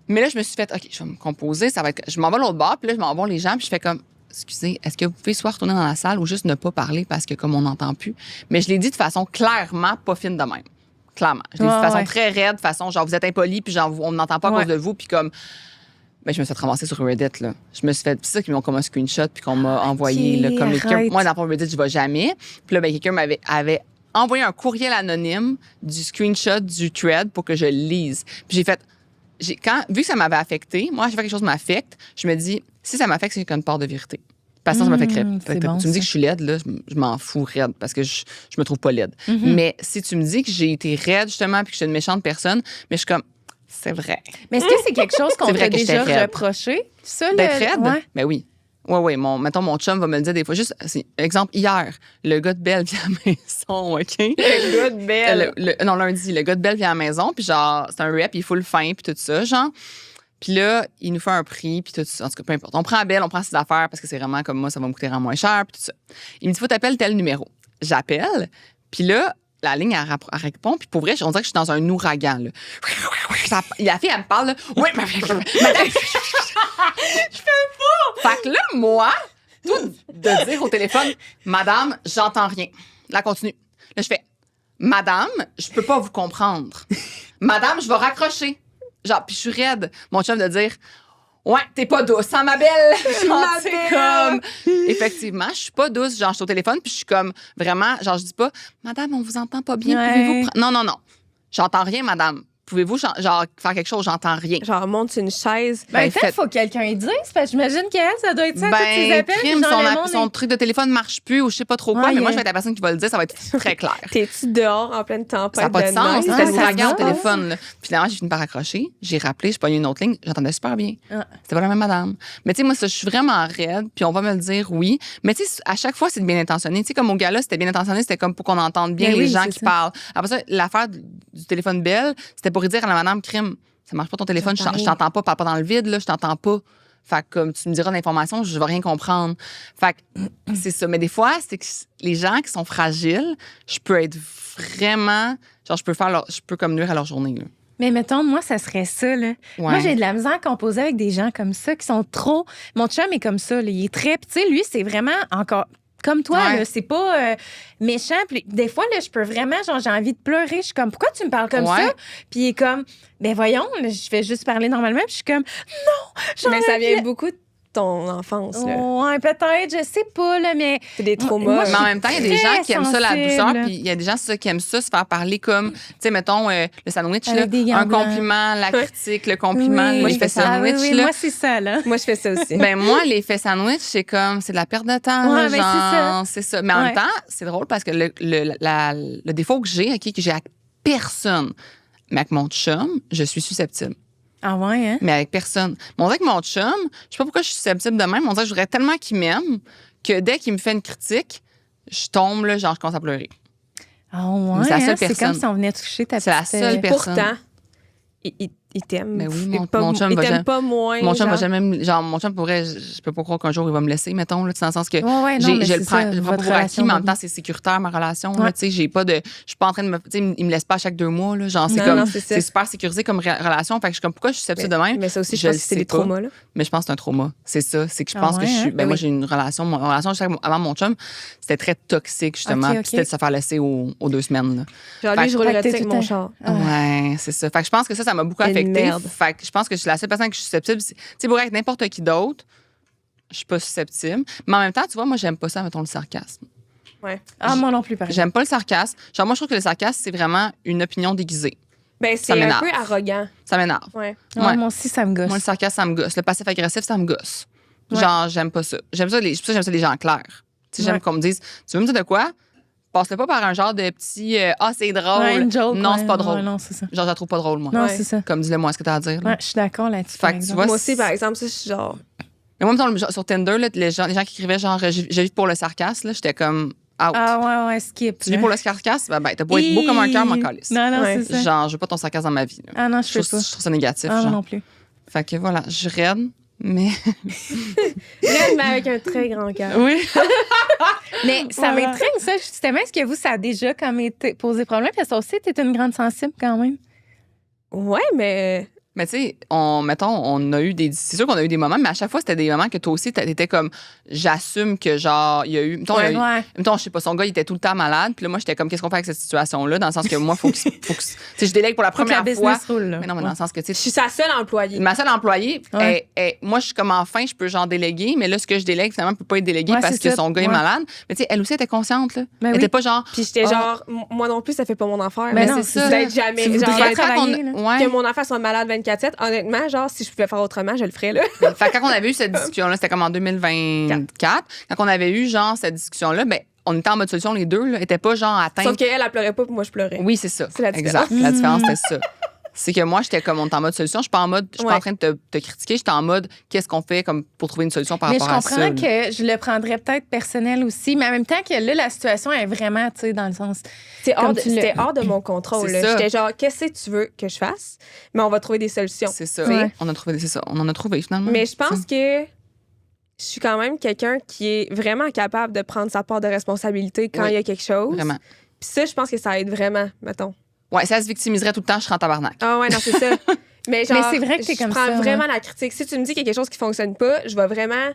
Mais là, je me suis fait, OK, je vais me composer. Ça va être... Je m'en vais à l'autre bord, puis là, je m'en vais voir les gens, puis je fais comme... Excusez, est-ce que vous pouvez soit retourner dans la salle ou juste ne pas parler parce que comme on n'entend plus? Mais je l'ai dit de façon clairement pas fine de même. Clairement. Je l'ai dit de façon très raide, de façon genre vous êtes impoli, puis genre on n'entend pas à cause de vous, puis comme... Ben, je me suis fait ramasser sur Reddit, là. Je me suis fait... C'est ça qu'ils m'ont comme un screenshot puis qu'on m'a envoyé, là, comme quelqu'un... Moi, dans le Reddit, je vais jamais. Puis là, ben, quelqu'un avait envoyé un courriel anonyme du screenshot du thread pour que je le lise. Puis j'ai fait... Vu que ça m'avait affecté, moi, à chaque fois que quelque chose m'affecte, je me dis, si ça m'affecte, c'est qu'il y a une part de vérité. Parce que ça m'a fait crêpe. Bon, tu me dis que je suis laide, là, je m'en fous raide parce que je me trouve pas laide. Mais si tu me dis que j'ai été raide, justement, puis que je suis une méchante personne, mais je suis comme... C'est vrai. Mais est-ce que c'est quelque chose qu'on C'est vrai t'a que j'étais déjà raide. reproché? Ça, D'être raide? Ouais. Ben oui. Oui. Mettons, mon chum va me le dire des fois. Juste, exemple, hier, le gars de Belle vient à la maison, OK? Le gars de Belle. Non, lundi, le gars de Belle vient à la maison, puis genre, c'est un rap, il est full fin, puis tout ça, genre. Puis là, il nous fait un prix, puis tout ça. En tout cas, peu importe. On prend Belle, on prend ses affaires, parce que c'est vraiment comme moi, ça va me coûter vraiment moins cher, puis tout ça. Il me dit, faut t'appeler tel numéro. J'appelle, puis là, la ligne, elle répond, puis pour vrai, on dirait que je suis dans un ouragan, là. La fille, elle me parle, là. Oui, madame. Je fais pas. Fait que là, moi, tout de dire au téléphone, madame, j'entends rien. Là, continue. Là, je fais, madame, je peux pas vous comprendre. Madame, je vais raccrocher. Genre, puis je suis raide. Mon chum de dire, ouais, t'es pas douce, hein, ma belle? Genre, c'est comme... Effectivement, je suis pas douce. Genre, je suis au téléphone, puis je suis comme, vraiment, genre, je dis pas, madame, on vous entend pas bien, pouvez-vous... Non. J'entends rien, madame. Pouvez-vous, genre, faire quelque chose? J'entends rien. Genre, monte sur une chaise. Ben, peut-être qu'il faut que quelqu'un y dise, parce que j'imagine qu'elle, ça doit être ça, tous ses appels. Crime, genre, le monde son truc de téléphone marche plus ou je sais pas trop quoi, Ouais, mais moi, je vais être la personne qui va le dire, ça va être très clair. T'es-tu dehors en pleine tempête? Ça n'a pas de sens. neige? C'était ça l'ouragan se au passe. téléphone. Là. Puis finalement, j'ai fini par accrocher. J'ai rappelé, j'ai pogné une autre ligne. J'entendais super bien. Ah. C'était pas la même madame. Mais tu sais, moi, ça, je suis vraiment raide. Puis on va me le dire, oui. Mais tu sais, à chaque fois, c'est bien intentionné. Tu sais, comme au gala, c'était bien intentionné. C'était comme pour qu'on entende bien Mais les oui, gens c'est qui ça. parlent. Après ça, l'affaire du téléphone Belle, c'était pour dire à la madame crime. Ça marche pas ton téléphone. J'entends Je t'entends pas. Parle pas dans le vide, là. Je t'entends pas. Fait que comme tu me diras l'information, je vais rien comprendre. Fait que c'est ça. Mais des fois, c'est que les gens qui sont fragiles, je peux être vraiment... Genre, je peux comme nuire à leur journée, là. Mais mettons, moi, ça serait ça, là. Moi, j'ai de la misère à composer avec des gens comme ça, qui sont trop... Mon chum est comme ça, là. Il est très... Tu sais, lui, c'est vraiment encore... Comme toi, Ouais. là, c'est pas méchant. Puis des fois, là, je peux vraiment, genre, j'ai envie de pleurer. Je suis comme, pourquoi tu me parles comme Ouais. ça? Puis il est comme, ben voyons, là, je fais juste parler normalement. Puis je suis comme, non, j'en Mais ça ai vient beaucoup de ton enfance, là. Ouais, peut-être, je sais pas, là, mais... C'est des Moi, traumas. Mais en même temps, il y a des gens qui aiment ça, la sensible. douceur, puis il y a des gens c'est ça, qui aiment ça, se faire parler comme, tu sais, mettons, le sandwich, là, Avec des gants un blancs. compliment, la critique, le compliment, Oui. l'effet sandwich, oui, là. moi, c'est ça, là. Moi, je fais ça aussi. Ben moi, l'effet sandwich, c'est comme, c'est de la perte de temps, Ouais, là, ben, genre, c'est ça. Mais en Ouais. même temps, c'est drôle parce que le défaut que j'ai, OK, que j'ai avec personne, mais avec mon chum, je suis susceptible. Ah ouais, hein? Mais avec personne. Mais on dirait que mon chum, je sais pas pourquoi je suis susceptible de même, on dirait que je voudrais tellement qu'il m'aime que dès qu'il me fait une critique, je tombe, là, genre, je commence à pleurer. Ah ouais, C'est la seule hein? C'est personne. comme si on venait toucher ta C'est la petite, seule personne. Pourtant, il t'aime. Ben oui, mon chum, il t'aime pas moins. Mon chum va jamais. Genre, mon chum pourrait. Je peux pas croire qu'un jour il va me laisser, mettons, là, dans le sens que je le prends pour acquis, mais en même temps, c'est sécuritaire, ma relation. Tu sais, j'ai pas de. Je suis pas en train de me. Tu sais, il me laisse pas à chaque 2 mois, là. Genre, c'est comme. C'est super sécurisé comme relation. Fait que je suis comme, pourquoi je suis susceptible de même? Mais ça aussi, je pense que c'est des traumas, là. Mais je pense que c'est un trauma. C'est ça. C'est que je pense que je suis. Ben, moi, j'ai une relation. Mon relation avant mon chum, c'était très toxique, justement. Puis c'était de se faire laisser aux 2 semaines, là. Genre, lui, je roulerais avec mon char. Ouais, c'est ça. Fait que je pense que ça m'a beaucoup affectée. Fait que je pense que je suis la seule personne que je suis susceptible. Tu sais, pour être n'importe qui d'autre, je suis pas susceptible. Mais en même temps, tu vois, moi, j'aime pas ça, mettons, le sarcasme. Ouais. Moi non plus, pareil. J'aime pas le sarcasme. Genre, moi, je trouve que le sarcasme, c'est vraiment une opinion déguisée. Ben, c'est un peu arrogant. Ça m'énerve. Ouais. Moi aussi, ça me gosse. Moi, le sarcasme, ça me gosse. Le passif-agressif, ça me gosse. Genre, j'aime pas ça. J'aime ça les gens clairs. Tu sais, j'aime qu'on me dise, tu veux me dire de quoi? Passe-le pas par un genre de petit c'est drôle. Ouais, une joke, non, c'est pas drôle. Ouais, non, c'est ça. Genre, je la trouve pas drôle, moi. Non, c'est ça. Comme dis-le moi, ce que t'as à dire. Ouais, je suis d'accord là-dessus. Fait que tu vois, moi aussi, par exemple, ça, je suis genre. Mais moi, sur Tinder, là, les gens qui écrivaient genre, je vis pour le sarcasme, là, j'étais comme, out. Ah ouais, skip. Tu vis pour le sarcasme? Ben, t'as beau être beau comme un cœur, m'en calisse. Non, c'est ça. Genre, je veux pas ton sarcasme dans ma vie. Là. Ah non, je trouve Ah genre. non plus. Fait que voilà, je raide, mais. Raide, mais avec un très grand cœur. Oui. Mais ça m'intrigue, ça, justement. Est-ce que vous, ça a déjà comme été posé problème? Parce que ça aussi, t'es une grande sensible quand même. Ouais, mais. Mais tu sais, on a eu des. C'est sûr qu'on a eu des moments, mais à chaque fois, c'était des moments que toi aussi, t'étais comme. J'assume que, genre, il y a eu. Mettons, je sais pas, son gars, il était tout le temps malade. Puis là, moi, j'étais comme, qu'est-ce qu'on fait avec cette situation-là? Dans le sens que moi, faut que. Tu sais, je délègue pour la première fois. Roule, mais non, mais dans le sens que, tu sais. Je suis sa seule employée. Ma seule employée, moi, je suis comme enfin, je peux, genre, déléguer. Mais là, ce que je délègue, finalement, peut pas être délégué parce que son gars est malade. Mais tu sais, elle aussi, elle était consciente, là. Elle était pas genre. Puis j'étais genre, moi non plus, ça fait pas mon affaire. Mais non, c'est ça. D'être jamais. Genre, que mon enfant soit malade 24/7, honnêtement, genre, si je pouvais faire autrement, je le ferais, là. Fait que quand on avait eu cette discussion-là, c'était comme en 2024. Quand on avait eu, genre, cette discussion-là, ben, on était en mode solution, les deux, là, étaient pas, genre, atteints. Sauf qu'elle, elle pleurait pas, puis moi, je pleurais. Oui, c'est ça. C'est la différence. Exact. La différence, c'était ça. C'est que moi, j'étais comme, on est en mode solution. Je suis pas en mode, je suis pas en train de te critiquer. J'étais en mode, qu'est-ce qu'on fait comme pour trouver une solution par rapport à ça. Mais je comprends que je le prendrais peut-être personnel aussi, mais en même temps que là, la situation est vraiment, tu sais, dans le sens. C'était hors de mon contrôle. J'étais genre, qu'est-ce que tu veux que je fasse? Mais on va trouver des solutions. C'est ça. On a trouvé, c'est ça. On en a trouvé finalement. Mais je pense que je suis quand même quelqu'un qui est vraiment capable de prendre sa part de responsabilité quand il y a quelque chose. Vraiment. Puis ça, je pense que ça aide vraiment, mettons. Ouais, ça se victimiserait tout le temps, je serais en tabarnak. Ah ouais, non, c'est ça. Mais genre, c'est vrai que t'es comme ça. Je prends vraiment la critique. Si tu me dis qu'il y a quelque chose qui fonctionne pas, je vais vraiment.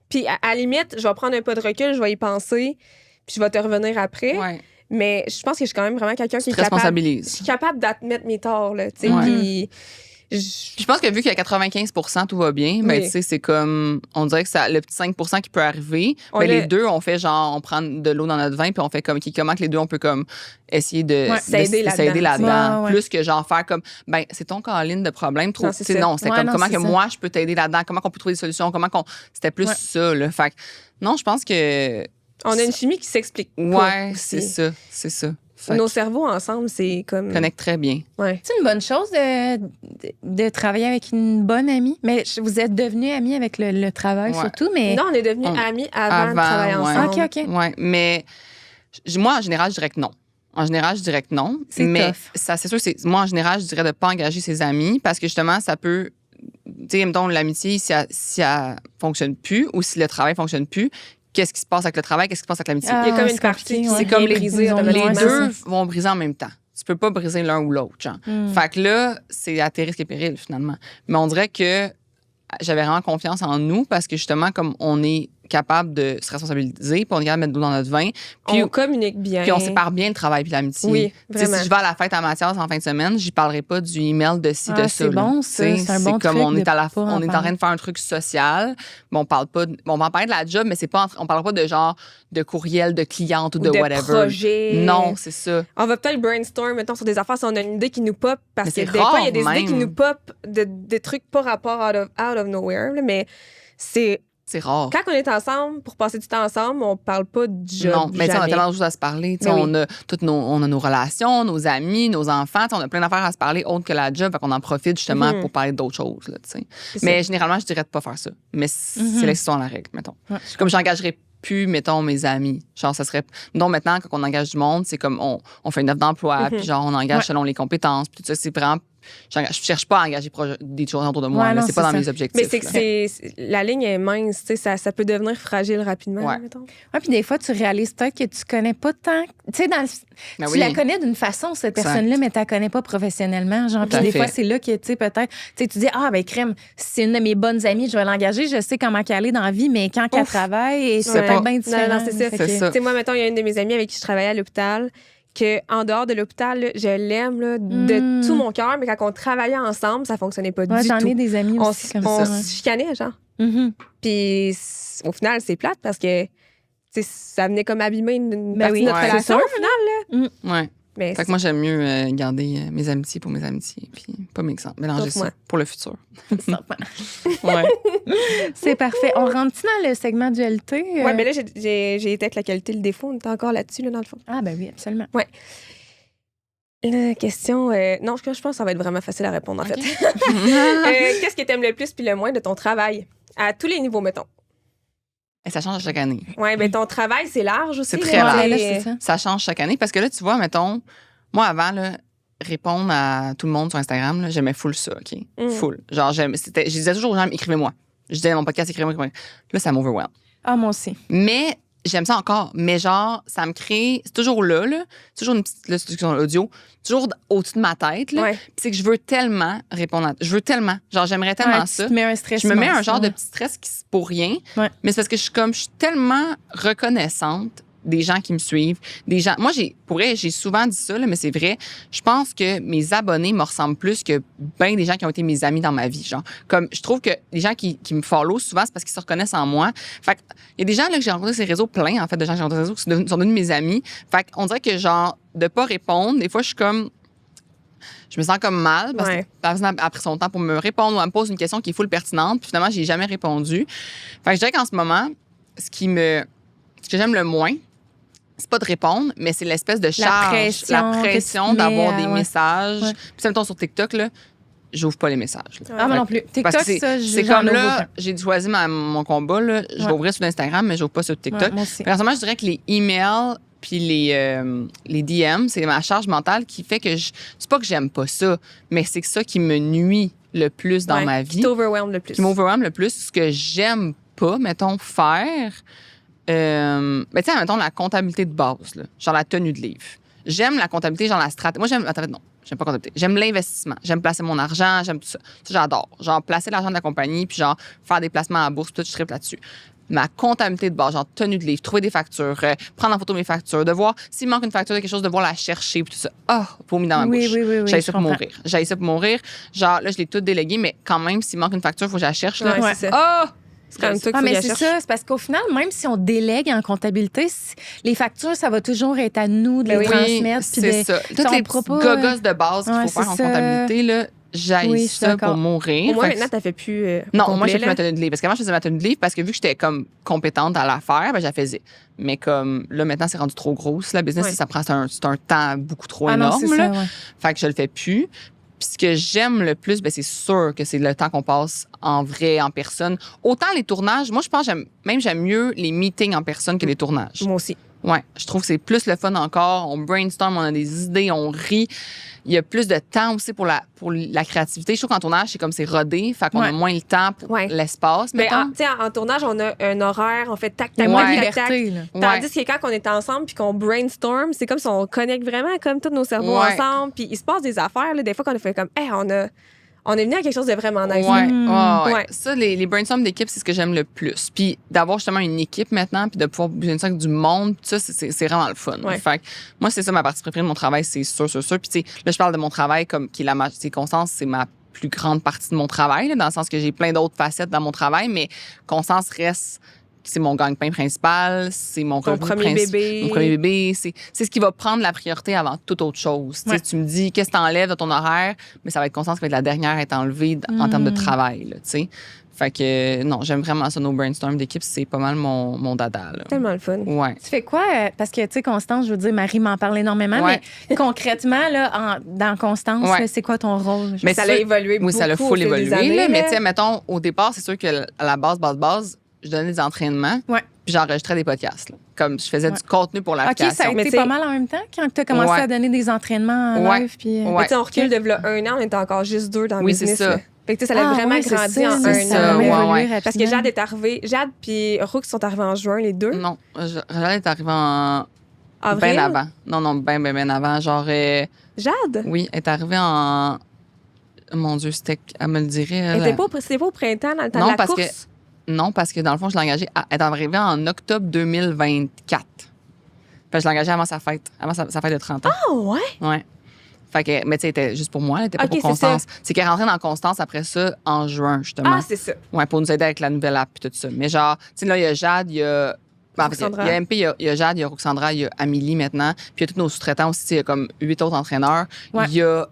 Puis à la limite, je vais prendre un pas de recul, je vais y penser, puis je vais te revenir après. Ouais. Mais je pense que je suis quand même vraiment quelqu'un qui est capable. Je suis capable d'admettre mes torts, là. Tu sais, puis. Je pense que vu qu'il y a 95 tout va bien, mais tu sais, c'est comme, on dirait que ça, le petit 5 qui peut arriver, mais les deux, on fait genre, on prend de l'eau dans notre vin, puis on fait comme, comment que les deux, on peut comme essayer de s'aider là-dedans. Plus que genre faire comme, ben, c'est ton Caroline de problème. Trop, c'était comme, comment que moi, je peux t'aider là-dedans, comment qu'on peut trouver des solutions, c'était plus ça, là. Fait que, non, je pense que. On a une chimie qui s'explique. Ouais, c'est ça. Nos cerveaux ensemble, c'est comme. Connectent très bien. Ouais. C'est une bonne chose de travailler avec une bonne amie. Mais vous êtes devenus amis avec le travail surtout. Mais... Non, on est devenus amis avant de travailler ensemble. OK. Ouais, mais moi, en général, je dirais que non. En général, je dirais que non. Mais ça, c'est sûr, moi, en général, je dirais de ne pas engager ses amis parce que justement, ça peut. Tu sais, mettons, l'amitié, si elle fonctionne plus ou si le travail fonctionne plus, qu'est-ce qui se passe avec le travail, qu'est-ce qui se passe avec l'amitié? Il y a comme une partie c'est comme les deux vont briser en même temps. Tu peux pas briser l'un ou l'autre, genre. Fait que là, c'est à tes risques et périls, finalement. Mais on dirait que j'avais vraiment confiance en nous parce que justement, comme on est capable de se responsabiliser, puis on est capable de mettre de l'eau dans notre vin. Puis on communique bien. Puis on sépare bien le travail puis l'amitié. Oui, vraiment. Si je vais à la fête à Mathias en fin de semaine, j'y parlerai pas du email de ci, de ça. C'est bon, ça. C'est un bon comme truc on est on est en train de faire un truc social, mais on parle pas. On va en parler de la job, mais c'est pas. On parle pas de genre de courriel de cliente ou de whatever. Projet. Non, c'est ça. On va peut-être brainstorm, mettons, sur des affaires si on a une idée qui nous pop. Parce que des fois, il y a des idées qui nous pop des trucs pas rapport out of nowhere. Là, mais c'est rare. Quand on est ensemble, pour passer du temps ensemble, on parle pas de job. Non, mais on a tellement de choses à se parler. On a nos relations, nos amis, nos enfants. On a plein d'affaires à se parler autres que la job. Fait qu'on en profite justement pour parler d'autres choses. Là, mais généralement, je dirais de pas faire ça. Mais c'est l'exception à la règle, mettons. Ouais, comme j'engagerais plus, mettons, mes amis. Genre, ça serait. Donc, maintenant, quand on engage du monde, c'est comme on fait une offre d'emploi, puis genre, on engage selon les compétences. Puis tout ça, c'est vraiment. je cherche pas à engager des choses autour de moi. Ouais, c'est pas dans ça. mes objectifs. Mais c'est que la ligne est mince, tu sais, ça peut devenir fragile rapidement, Ouais. mettons. Ouais, puis des fois, tu réalises peut-être que tu connais pas tant. Tu sais, Ben tu oui. la connais d'une façon, cette Exact. personne-là, mais tu la connais pas professionnellement. Genre, Tout puis à des fait. fois, c'est là que, tu sais, peut-être, tu sais, tu dis, ah, ben, crème, c'est une de mes bonnes amies, je vais l'engager, je sais comment qu'elle est dans la vie, mais quand elle travaille, c'est Ouais. peut-être bien Non, différent. non, c'est ça. Fait C'est que- ça. Tu sais, moi, mettons, il y a une de mes amies avec qui je travaillais à l'hôpital, qu'en dehors de l'hôpital, là, je l'aime là, de tout mon cœur, mais quand on travaillait ensemble, ça fonctionnait pas Ouais, du j'en tout. ai des amis On, aussi comme on ça. ouais. se chicanait, genre. Mhm. Puis au final, c'est plate parce que tu sais, ça venait comme abîmer une Ben partie oui. de notre Ouais. relation C'est au final. Ouais. Mais Fait que moi, j'aime mieux garder mes amitiés pour mes amitiés, puis pas mélanger Sauf ça moi. pour le futur. Ça. Ouais. C'est parfait. On rentre-tu dans le segment dualité? Ouais, mais là, j'ai été avec la qualité, le défaut. On est encore là-dessus, là, dans le fond. Ah, ben oui, absolument. La question. Non, je pense que ça va être vraiment facile à répondre, en Ok. fait. Qu'est-ce que tu aimes le plus puis le moins de ton travail? À tous les niveaux, mettons. Et ça change à chaque année. Ouais, mais ton travail, c'est large aussi. C'est là. très large. Ouais, là, c'est ça. Ça change chaque année parce que là, tu vois, mettons, moi, avant, là, répondre à tout le monde sur Instagram, là, j'aimais full ça, OK? Full. Genre, je disais toujours aux gens, écrivez-moi. Je disais, mon podcast, écrivez-moi. Là, ça m'overwhelm. Ah, moi aussi. Mais j'aime ça encore. Mais genre, ça me crée. C'est toujours là. C'est toujours une petite discussion audio. Toujours au-dessus de ma tête. Là. Ouais. Puis c'est que je veux tellement répondre à. Je veux tellement. Genre, j'aimerais tellement Ouais, ça. Tu te mets un stress. Je me mets un immense, genre de ouais. petit stress qui c'est pour rien. Ouais. Mais c'est parce que je suis tellement reconnaissante des gens qui me suivent, des gens. Moi, j'ai souvent dit ça, là, mais c'est vrai. Je pense que mes abonnés me ressemblent plus que bien des gens qui ont été mes amis dans ma vie. Genre, comme je trouve que les gens qui me follow souvent, c'est parce qu'ils se reconnaissent en moi. Fait que, il y a des gens là, que j'ai rencontrés sur les réseaux, plein en fait de gens que j'ai rencontrés sur les réseaux qui sont devenus mes amis. Fait qu'on dirait que genre de pas répondre, des fois je suis comme je me sens comme mal parce Ouais. que la personne a pris son temps pour me répondre ou elle me pose une question qui est full pertinente. Puis finalement, j'ai jamais répondu. Fait que je dirais qu'en ce moment, ce que j'aime le moins, c'est pas de répondre, mais c'est l'espèce de charge, la pression que tu d'avoir mets, des ouais. messages. Ouais. Puis mettons sur TikTok, là, j'ouvre pas les messages. là. Ah, moi Fait non que- plus. Parce TikTok, que ça, c'est j'en comme ouvre là, aucun. j'ai choisi mon combat. Là, je vais Ouais. ouvrir sur Instagram, mais j'ouvre pas sur TikTok. Ouais, moi aussi. Fait qu'en ce moment, je dirais que les emails puis les DM, c'est ma charge mentale qui fait que c'est pas que j'aime pas ça, mais c'est ça qui me nuit le plus dans Ouais, ma Qui vie, t'overwhelm le plus. qui m'overwhelm le plus, ce que j'aime pas, mettons, faire. Mais tu sais, mettons, la comptabilité de base, là, genre la tenue de livre. J'aime la comptabilité, genre la stratégie. Moi, j'aime. Attends, non, j'aime pas la comptabilité. J'aime l'investissement. J'aime placer mon argent. J'aime tout ça. Ça, j'adore. Genre, placer l'argent de la compagnie, puis genre, faire des placements à bourse, tout, je tripe là-dessus. Ma comptabilité de base, genre tenue de livre, trouver des factures, prendre en photo mes factures, de voir s'il manque une facture de quelque chose, de voir la chercher, puis tout ça. Ah, vomi dans ma Oui, bouche. oui, oui, oui, J'aille je ça pour comprends. mourir. J'aille ça pour mourir. Genre, là, je l'ai tout délégué, mais quand même, s'il manque une facture, il faut que je la cherche. Là. Ouais, c'est ça. Ah! C'est quand même toi Ah, qu'il faut mais la c'est chercher. ça, c'est parce qu'au final, même si on délègue en comptabilité, les factures, ça va toujours être à nous de les Oui, transmettre. puis c'est de- ça. on Toutes les pourra petites pas, gogosses de base qu'il ouais, faut faire en c'est ça. comptabilité, là, j'aille Oui, je suis ça d'accord. pour mourir. Au moins, Fait que maintenant, t'as fait plus. non, complet, moi, je fais là. plus ma tenue de livre. Parce qu'avant, je faisais ma tenue de livre parce que vu que j'étais comme compétente à la faire, ben, je la faisais. Mais comme là, maintenant, c'est rendu trop gros. La business, Ouais. ça prend, c'est un temps beaucoup trop Ah non, énorme. c'est là. ça, ouais. Fait que je le fais plus. Puis ce que j'aime le plus, ben, c'est sûr que c'est le temps qu'on passe en vrai, en personne. Autant les tournages, moi, je pense que j'aime mieux les meetings en personne que les tournages. Moi aussi. Ouais, je trouve que c'est plus le fun encore. On brainstorm, on a des idées, on rit. Il y a plus de temps aussi pour la créativité. Je trouve qu'en tournage, c'est rodé. Fait qu'on a Ouais. moins le temps pour Ouais. l'espace, Mais mettons. tu sais, en tournage, on a un horaire, on fait tac, Il y tac, a moins de tac, tac, tac. liberté, là. Ouais. Tandis que quand on est ensemble puis qu'on brainstorm, c'est comme si on connecte vraiment comme tous nos cerveaux Ouais. ensemble. Puis il se passe des affaires, là, des fois qu'on a fait comme, hey, on est venu à quelque chose de vraiment nice. Ouais, Mm. ouais. Ouais. Ça, les brainstorms d'équipe, c'est ce que j'aime le plus. Puis d'avoir justement une équipe maintenant, puis de pouvoir bouger ça avec du monde, tout ça, c'est vraiment le fun. Ouais. Fait que moi, c'est ça ma partie préférée de mon travail, c'est sûr. Puis tu sais, là, je parle de mon travail comme qui est Constance, c'est ma plus grande partie de mon travail, là, dans le sens que j'ai plein d'autres facettes dans mon travail, mais Constance reste, c'est mon gagne-pain principal, c'est mon Ton revenu premier bébé. Mon premier bébé, c'est ce qui va prendre la priorité avant toute autre chose. Tu sais, Ouais. tu me dis, qu'est-ce que t'enlèves de ton horaire? Mais ça va être Constance qui va être la dernière à être enlevée en termes de travail, là, tu sais. Fait que, non, j'aime vraiment ça, nos brainstorms d'équipe, c'est pas mal mon dada, là. Tellement le fun. Ouais. Tu fais quoi? Parce que, tu sais, Constance, je veux dire, Marie m'en parle énormément, Ouais. mais concrètement, là, dans Constance, Ouais. là, c'est quoi ton rôle? Mais ça ça- a évolué beaucoup. Oui, ça l'a au full fil des évolué, années, là. Mais là. tu sais, mettons, au départ, c'est sûr que à la base, je donnais des entraînements. Ouais. Puis j'enregistrais des podcasts, là. comme je faisais du contenu pour l'application. OK, ça a été pas mal en même temps quand tu as commencé à donner des entraînements en live. Puis... Mais tu sais, on recule de là 1 an, on était encore juste 2 dans le business. C'est ça. Là. Fait que ça a vraiment grandi en 1 an. Parce que Jade est arrivée. Jade puis Roux sont arrivés en juin, les deux. Non, Jade est arrivée en... Avril? Ben avant. Non, ben avant. Genre... Jade? Oui, elle est arrivée en... Mon Dieu, elle me le dirait. C'était pas au printemps, dans le temps de la course? Non, parce que dans le fond, je l'ai engagée. Elle est arrivée en octobre 2024. Fait que je l'ai engagée avant sa fête. Avant sa fête de 30 ans. Ah, ouais? Ouais. Fait que, mais tu sais, elle était juste pour moi, elle était pas pour Constance. C'est qu'elle est rentrée dans Constance après ça en juin, justement. Ah, c'est ça. Ouais, pour nous aider avec la nouvelle app et tout ça. Mais genre, tu sais, là, il y a Jade, il y a. En fait, il y a MP, il y a Jade, il y a Roxandra, il y a Amélie maintenant. Puis il y a tous nos sous-traitants aussi. Il y a comme 8 autres entraîneurs. Il y a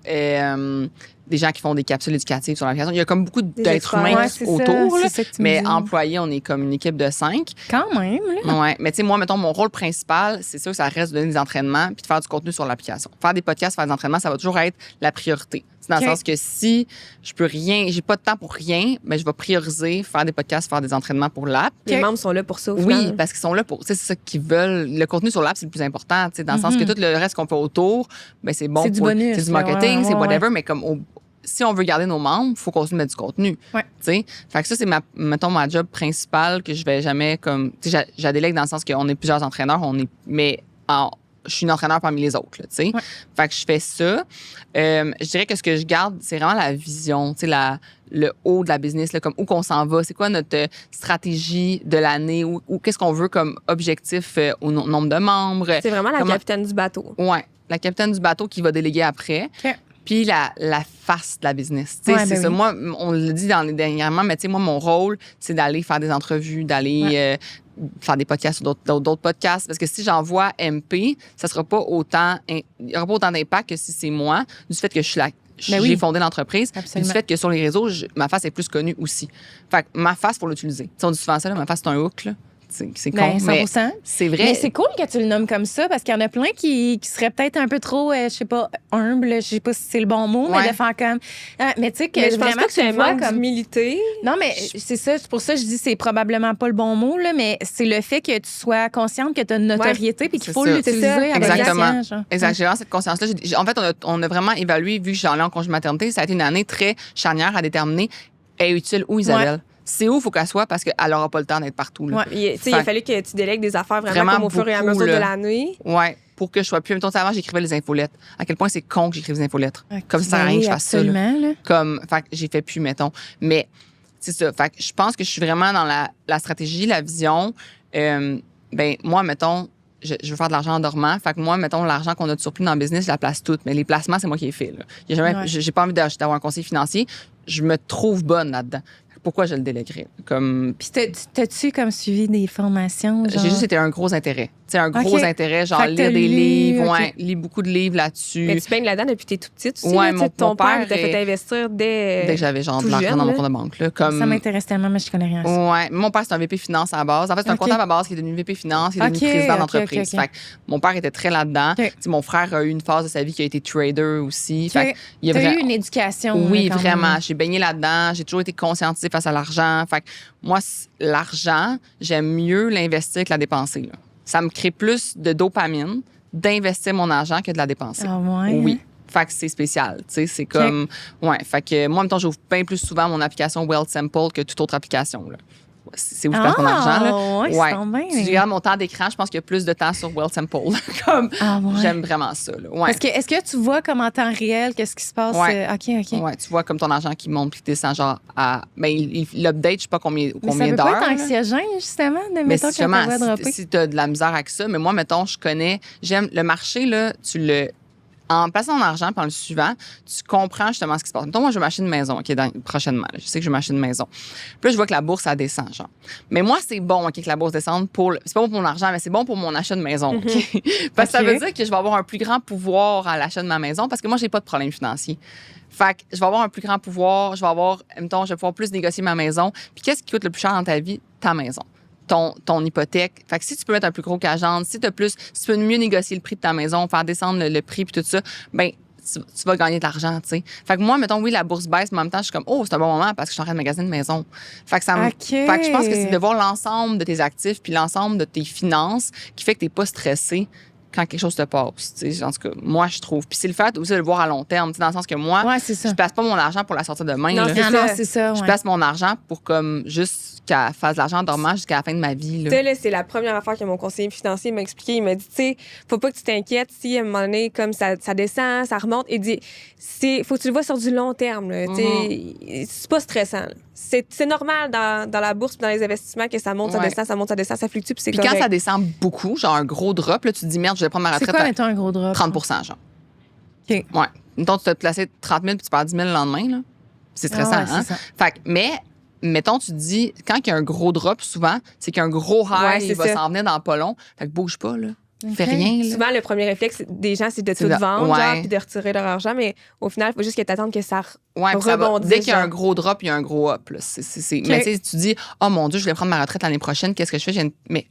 des gens qui font des capsules éducatives sur l'application. Il y a comme beaucoup d'êtres humains autour. Là, mais employés, on est comme une équipe de 5. Quand même. Là. Ouais. Mais tu sais, moi, mettons, mon rôle principal, c'est sûr que ça reste de donner des entraînements puis de faire du contenu sur l'application. Faire des podcasts, faire des entraînements, ça va toujours être la priorité. C'est dans le sens que si je peux rien, j'ai pas de temps pour rien, mais je vais prioriser faire des podcasts, faire des entraînements pour l'app. Les membres sont là pour ça, au final. Oui, parce qu'ils sont là pour, c'est ça qu'ils veulent. Le contenu sur l'app, c'est le plus important, dans le sens que tout le reste qu'on fait autour, ben c'est bon. C'est du bonus. C'est du marketing, c'est whatever, mais comme si on veut garder nos membres, il faut qu'on se mette du contenu. Fait que ça, c'est ma job principale que je vais jamais comme. Je la délègue dans le sens qu'on est plusieurs entraîneurs, mais je suis une entraîneur parmi les autres. Fait que je fais ça. Je dirais que ce que je garde, c'est vraiment la vision, le haut de la business, là, comme où qu'on s'en va. C'est quoi notre stratégie de l'année? Ou qu'est-ce qu'on veut comme objectif au nombre de membres? C'est vraiment la capitaine du bateau. Oui, la capitaine du bateau qui va déléguer après. Puis la face de la business. C'est ça. Moi, on le dit dernièrement, mais moi, mon rôle, c'est d'aller faire des entrevues, d'aller faire des podcasts sur d'autres podcasts. Parce que si j'envoie MP, ça sera pas autant, il n'y aura pas autant d'impact que si c'est moi, du fait que je suis là. J'ai fondé l'entreprise. Du fait que sur les réseaux, ma face est plus connue aussi. Fait que ma face, pour l'utiliser. On dit souvent ça, là, ma face, c'est un hook. Là. C'est con, mais c'est vrai. Mais c'est cool que tu le nommes comme ça parce qu'il y en a plein qui seraient peut-être un peu trop, je sais pas, humbles, je sais pas si c'est le bon mot, mais de faire comme. Mais tu sais, que je pense vraiment pas que tu vois comme humilité. Non, mais c'est ça. C'est pour ça que je dis c'est probablement pas le bon mot, là, mais c'est le fait que tu sois consciente que tu as une notoriété puis qu'il faut l'utiliser avec exactement. Exactement. J'ai vraiment cette conscience-là. En fait, on a vraiment évalué, vu que j'en ai en congé maternité, ça a été une année très charnière à déterminer est utile où Isabelle. C'est où il faut qu'elle soit parce qu'elle n'aura pas le temps d'être partout. Là. Il a fallu que tu délègues des affaires vraiment comme au fur et à mesure de l'année. Oui, pour que je sois plus. Mettons, avant, j'écrivais les infolettes. À quel point c'est con que j'écrive les infolettes. Comme ça sert à rien que je fasse ça. Là. Comme, fait que j'ai fait plus, mettons. Mais c'est ça. Fait que je pense que je suis vraiment dans la stratégie, la vision. Moi, mettons, je veux faire de l'argent en dormant. Fait que moi, mettons, l'argent qu'on a de surplus dans le business, je la place toute. Mais les placements, c'est moi qui les fais. J'ai pas envie d'avoir un conseiller financier. Je me trouve bonne là-dedans. Pourquoi je le délèguerais? Puis t'as-tu comme suivi des formations? Genre... J'ai juste été un gros intérêt. C'est un gros intérêt, genre lire des livres, lire beaucoup de livres là-dessus. Mais tu baignes là-dedans depuis que t'es toute petite aussi. Ton père t'a fait investir dès que j'avais genre de l'argent dans mon compte de banque. Là, comme... Ça m'intéresse tellement, mais je connais rien à ça. Ouais, mon père, c'est un VP Finance à la base. En fait, c'est un comptable à base qui est devenu VP Finance, qui est devenu président d'entreprise. Fait que mon père était très là-dedans. Mon frère a eu une phase de sa vie qui a été trader aussi. T'as eu une éducation. Oui, vraiment. J'ai baigné là-dedans. J'ai toujours été conscientisée face à l'argent. Fait que moi, l'argent, j'aime mieux l'investir que la dépenser. Là. Ça me crée plus de dopamine d'investir mon argent que de la dépenser. Ah ouais? Oui. Fait que c'est spécial. Tu sais, c'est comme. Ouais. Fait que moi, en même temps, j'ouvre bien plus souvent mon application Wealth Simple que toute autre application. Là. C'est où je perds mon argent. Là. Si je regarde mon temps d'écran, je pense qu'il y a plus de temps sur Wealth Simple. Comme, j'aime vraiment ça. Là. Ouais. Parce que est-ce que tu vois comme en temps réel qu'est-ce qui se passe? OK. Ouais, tu vois comme ton argent qui monte puis qui descend genre à. Ben, il update, je sais pas combien d'heures. Ça peut pas être anxiogène, justement, de mettons si tu as de la misère avec ça. Mais moi, mettons, j'aime le marché, là, en plaçant ton argent puis en le suivant, tu comprends justement ce qui se passe. Mettons, moi, je vais m'acheter une maison prochainement. Là. Je sais que je vais m'acheter une maison. Puis là, je vois que la bourse, ça descend, genre. Mais moi, c'est bon que la bourse descende c'est pas bon pour mon argent, mais c'est bon pour mon achat de maison. Parce que ça veut dire que je vais avoir un plus grand pouvoir à l'achat de ma maison parce que moi, j'ai pas de problème financier. Fait que je vais avoir un plus grand pouvoir, je vais pouvoir plus négocier ma maison. Puis qu'est-ce qui coûte le plus cher dans ta vie? Ta maison. Ton hypothèque. Fait que si tu peux mettre un plus gros qu'agent, si tu peux mieux négocier le prix de ta maison, faire descendre le prix puis tout ça, ben tu vas gagner de l'argent, tu sais. Fait que moi, mettons, oui, la bourse baisse, mais en même temps, je suis comme, oh, c'est un bon moment parce que je suis en train de magasiner une maison. Fait que fait que je pense que c'est de voir l'ensemble de tes actifs puis l'ensemble de tes finances qui fait que t'es pas stressé quand quelque chose te passe. T'sais. En tout cas, moi, je trouve. Puis c'est le fait aussi de le voir à long terme, dans le sens que moi, je place pas mon argent pour la sortir demain. Non, c'est ça. Je place mon argent pour comme juste qu'elle fasse de l'argent en dormant jusqu'à la fin de ma vie. Tu sais, là, c'est la première affaire que mon conseiller financier m'a expliqué. Il m'a dit, tu sais, faut pas que tu t'inquiètes si à un moment donné, comme ça descend, ça remonte. Il dit, faut que tu le vois sur du long terme. Là, c'est pas stressant. Là. C'est normal dans la bourse, dans les investissements, que ça monte, ça descend, ça monte, ça descend, ça fluctue. Puis quand ça descend beaucoup, genre un gros drop, là, tu te dis, merde, je vais prendre ma retraite. C'est quoi, mettons, un gros drop? 30 genre. OK. Ouais. Mettons, tu t'as placé 30 000 puis tu perds 10 000 le lendemain. Là. C'est stressant, hein? Ça. Fait que, mais, mettons, tu te dis, quand il y a un gros drop, souvent, c'est qu'il y a un gros high, il va s'en venir dans pas long. Fait que bouge pas, là. Fais rien. Là. Souvent, le premier réflexe des gens, c'est de tout vendre puis de retirer leur argent. Mais au final, il faut juste que tu attendes que ça rebondisse. Dès qu'il y a un gros drop, il y a un gros up. Là. Mais tu sais, tu dis, oh mon Dieu, je vais prendre ma retraite l'année prochaine, qu'est-ce que je fais? Mais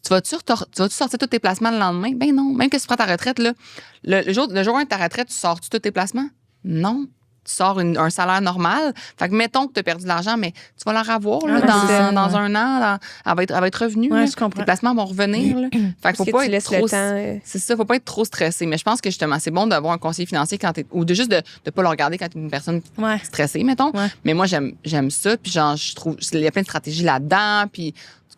tu vas-tu sortir tous tes placements le lendemain? Ben non. Même que tu prends ta retraite, là, le jour 1 de ta retraite, tu sors-tu tous tes placements? Non. Tu sors un salaire normal. Fait que mettons que tu as perdu de l'argent, mais tu vas la revoir là, dans un an. Elle va être revenue. Ouais, je comprends. Tes placements vont revenir. Là. Fait qu'il faut pas être trop... C'est ça, faut pas être trop stressé. Mais je pense que justement, c'est bon d'avoir un conseiller financier ou de juste de pas le regarder quand tu es une personne stressée, mettons. Ouais. Mais moi, j'aime ça. Puis genre, je trouve... Il y a plein de stratégies là-dedans. Puis...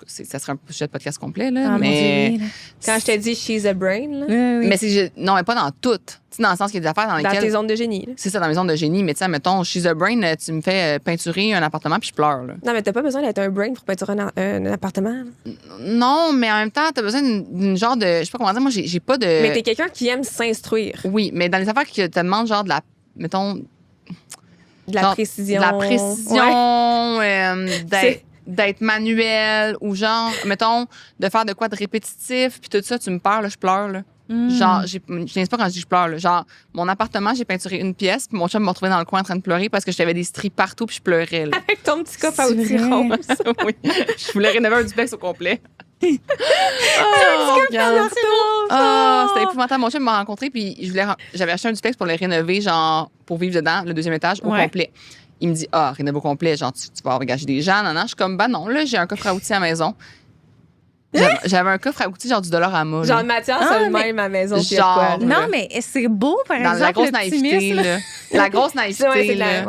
Ça serait un sujet de podcast complet, là. Mais Dieu, quand je te dis she's a brain, là. Oui. Mais non, mais pas dans toutes. T'sais, dans le sens qu'il y a des affaires dans lesquelles. Dans tes zones de génie. Là. C'est ça, dans mes zones de génie. Mais tu sais, mettons, she's a brain, tu me fais peinturer un appartement puis je pleure, là. Non, mais t'as pas besoin d'être un brain pour peinturer un appartement. Là. Non, mais en même temps, t'as besoin d'une genre de. Je sais pas comment dire, moi, j'ai pas de. Mais t'es quelqu'un qui aime s'instruire. Oui, mais dans les affaires qui te demandent, genre, de la. Mettons. De la précision. De la précision, d'être manuel ou genre, mettons, de faire de quoi de répétitif, puis tout ça, tu me parles, là, je pleure, là. Genre, je viens pas quand je dis je pleure, là. Genre, mon appartement, j'ai peinturé une pièce, puis mon chum m'a retrouvé dans le coin en train de pleurer parce que j'avais des stries partout, puis je pleurais, là. Avec ton petit coffre à outils rose. Oui. Je voulais rénover un duplex au complet. C'était épouvantable. Mon chum m'a rencontré, puis j'avais acheté un duplex pour le rénover, genre, pour vivre dedans, le 2e étage, au complet. Il me dit, rénove au complet, genre, tu vas engager des gens, non. Je suis comme, non, là, j'ai un coffre à outils à la maison. J'avais un coffre à outils, genre du $Ama. Genre, Mathias, c'est le même à la maison. Genre, non, mais c'est beau, par exemple. La grosse naïveté, là. La grosse naïveté, là.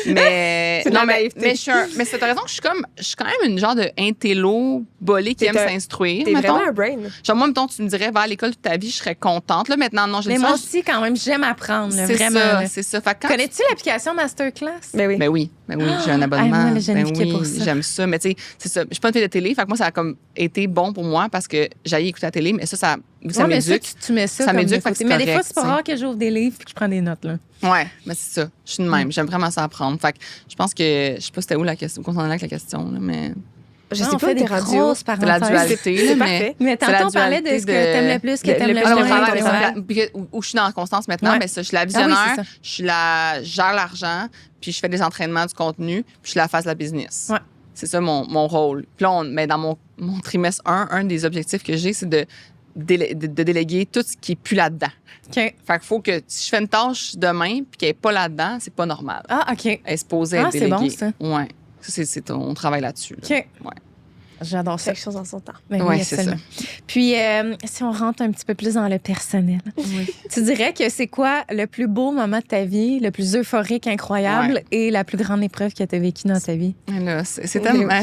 Mais, c'est de la naïveté. Mais t'as raison que je suis quand même une genre de intello bolée qui aime s'instruire. T'es vraiment un brain. Genre, moi, mettons, tu me dirais, va à l'école toute ta vie, je serais contente. Là, maintenant, non, mais moi aussi, quand même, j'aime apprendre, là, vraiment. C'est ça. Connais-tu l'application Masterclass? Ben oui, j'ai un abonnement. Moi, pour ça. J'aime ça. Mais tu sais, c'est ça. Je suis pas une fille de télé, fait que moi, ça a comme été bon pour moi parce que j'allais écouter la télé, mais ça m'éduque. Tu mets ça m'éduque, mais des fois, c'est pas rare que j'ouvre des livres et que je prends des notes, là. Ouais, mais c'est ça. Je suis de même. J'aime vraiment ça apprendre. Fait que je pense que, je sais pas c'était où la question, où on en est avec la question, là, mais. Je sais pas, des grosses c'est la dualité, mais tantôt, on parlait de ce que t'aimes le plus, ce que t'aimes le moins. Où je suis dans la constance maintenant, mais ça, je suis la visionnaire, je gère l'argent, puis je fais des entraînements du contenu, puis je suis la face de la business. Ouais. C'est ça mon rôle. Puis là, mais dans mon trimestre 1, un des objectifs que j'ai, c'est de déléguer tout ce qui est plus là-dedans. OK. Fait qu'il faut que si je fais une tâche demain puis qu'elle n'est pas là-dedans, c'est pas normal. Ah, OK. Elle est supposée être déléguée. C'est bon, ça. Ouais. Ça, on travaille là-dessus. Là. OK. Ouais. J'adore ça. Quelque chose en son temps. Oui, c'est ça. Puis, si on rentre un petit peu plus dans le personnel, tu dirais que c'est quoi le plus beau moment de ta vie, le plus euphorique, incroyable et la plus grande épreuve que tu as vécue dans ta vie? Là, c'est tellement...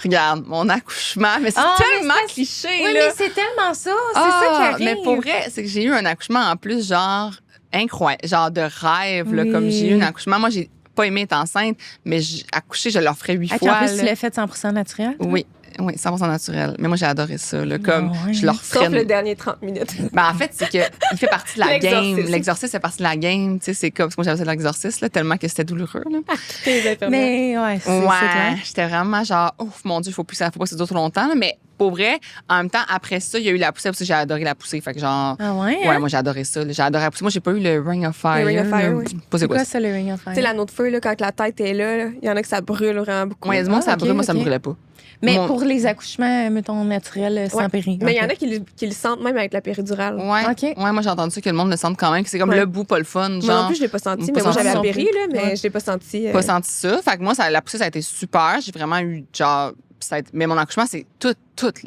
Regarde, mon accouchement, mais c'est tellement cliché. Oui, mais c'est tellement ça. C'est ça qui arrive. Mais pour vrai, c'est que j'ai eu un accouchement en plus, genre, incroyable, genre de rêve, là, comme j'ai eu un accouchement. Moi, j'ai pas aimé être enceinte, mais accoucher, je leur ferais 8 fois. En plus, tu l'as fait 100% naturel? Oui, 100% naturel. Mais moi, j'ai adoré ça. Là, comme je leur ferais... Sauf le dernier 30 minutes. En fait, c'est qu'il fait partie de la game. L'exorcisme fait partie de la game. C'est comme... Parce que moi, j'avais fait l'exorcisme, là, tellement que c'était douloureux. Là. Mais c'est clair. J'étais vraiment genre, ouf, mon Dieu, faut pas que ça dure trop longtemps. Là, mais pour vrai, en même temps, après ça, il y a eu la poussée parce que j'ai adoré la poussée. Fait que genre. Ah ouais? Ouais, moi, j'ai adoré ça. J'ai adoré la poussée. Moi, j'ai pas eu le Ring of Fire. Le Ring of Fire, oui. C'est quoi ça, le Ring of Fire? Tu sais, l'anneau de feu, là, quand la tête est là, il y en a que ça brûle vraiment beaucoup. Ouais, il y a du monde, ça brûle. Moi, ça me brûlait pas. Mais pour les accouchements, mettons, naturels, sans péri. Mais il y en a qui le sentent même avec la péridurale. Ouais. OK. Ouais, moi, j'ai entendu ça que le monde le sente quand même, que c'est comme le bout, pas le fun. Genre, Moi non plus, je l'ai pas senti. Mais moi, j'avais la péri, là, mais je l'ai pas senti. Pas senti ça. Fait que moi, la poussée, ça a été super. J'ai vraiment eu, genre, mais mon accouchement, c'est tout,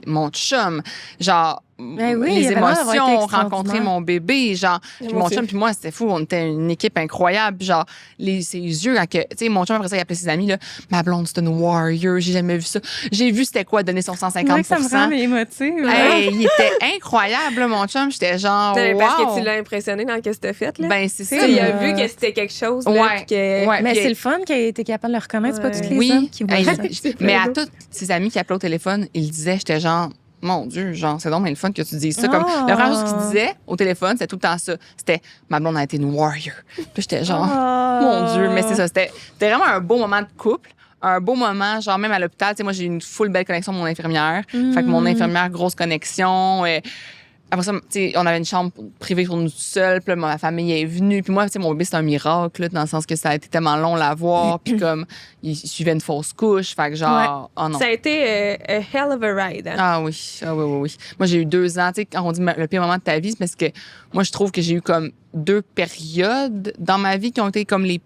mon chum. Genre, les émotions, rencontrer mon bébé, genre, puis mon chum puis moi, c'était fou, on était une équipe incroyable, puis genre, ses yeux, quand tu sais, mon chum, après ça, il appelait ses amis, là, ma blonde, c'est une warrior, j'ai jamais vu ça. J'ai vu c'était quoi donner son 150%. Ouais, ça me rend émotive. Hey, il était incroyable, là, mon chum, j'étais genre, wow. Parce que tu l'as impressionné dans ce que tu fait, là. Ben, c'est ça. Il a vu que c'était quelque chose, là, mais c'est le fun qu'il ait été capable de le reconnaître, c'est pas tous les hommes qui voient ça. Mais à tous ses amis qui appelaient au téléphone, il disait, j'étais genre, mon Dieu, genre, c'est donc le fun que tu dises ça. Comme, la première chose qu'il disait au téléphone, c'était tout le temps ça. C'était, ma blonde a été une warrior. Puis j'étais genre, mon Dieu, mais c'est ça. C'était vraiment un beau moment de couple. Un beau moment, genre, même à l'hôpital. Tu sais, moi, j'ai une full belle connexion avec mon infirmière. Fait que mon infirmière, grosse connexion. Après ça, tu sais, on avait une chambre privée pour nous tout seuls. Puis là, ma famille est venue. Puis moi, tu sais, mon bébé, c'est un miracle, là, dans le sens que ça a été tellement long à l'avoir. Puis comme, il suivait une fausse couche. Fait que genre, oh non. Ça a été a hell of a ride. Hein? Ah oui. Moi, j'ai eu 2 ans. Tu sais, quand on dit le pire moment de ta vie, c'est parce que moi, je trouve que j'ai eu comme 2 périodes dans ma vie qui ont été comme les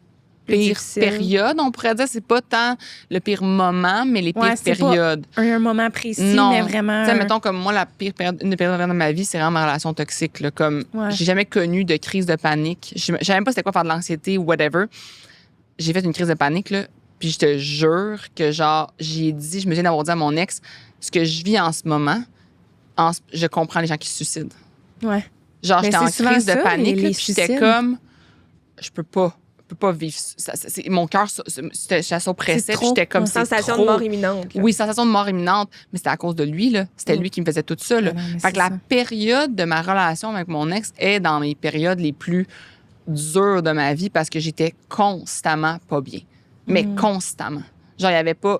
pires périodes, on pourrait dire. C'est pas tant le pire moment, mais les pires périodes. Pas un moment précis, mais vraiment. Tu sais, mettons, comme moi, une des périodes de ma vie, c'est vraiment ma relation toxique. Là, comme, j'ai jamais connu de crise de panique. Je savais même pas c'était quoi faire de l'anxiété ou whatever. J'ai fait une crise de panique, là. Puis je te jure que, genre, je me viens d'avoir dit à mon ex, ce que je vis en ce moment, je comprends les gens qui se suicident. Ouais. Genre, j'étais en crise de panique, puis j'étais comme, je peux pas vivre. Mon cœur s'oppressait, puis j'étais comme, c'est sensation de mort imminente. Là. Oui, sensation de mort imminente, mais c'était à cause de lui, là. C'était lui qui me faisait tout ça, là. Fait que la période de ma relation avec mon ex est dans mes périodes les plus dures de ma vie parce que j'étais constamment pas bien. Mais constamment. Genre, il n'y avait pas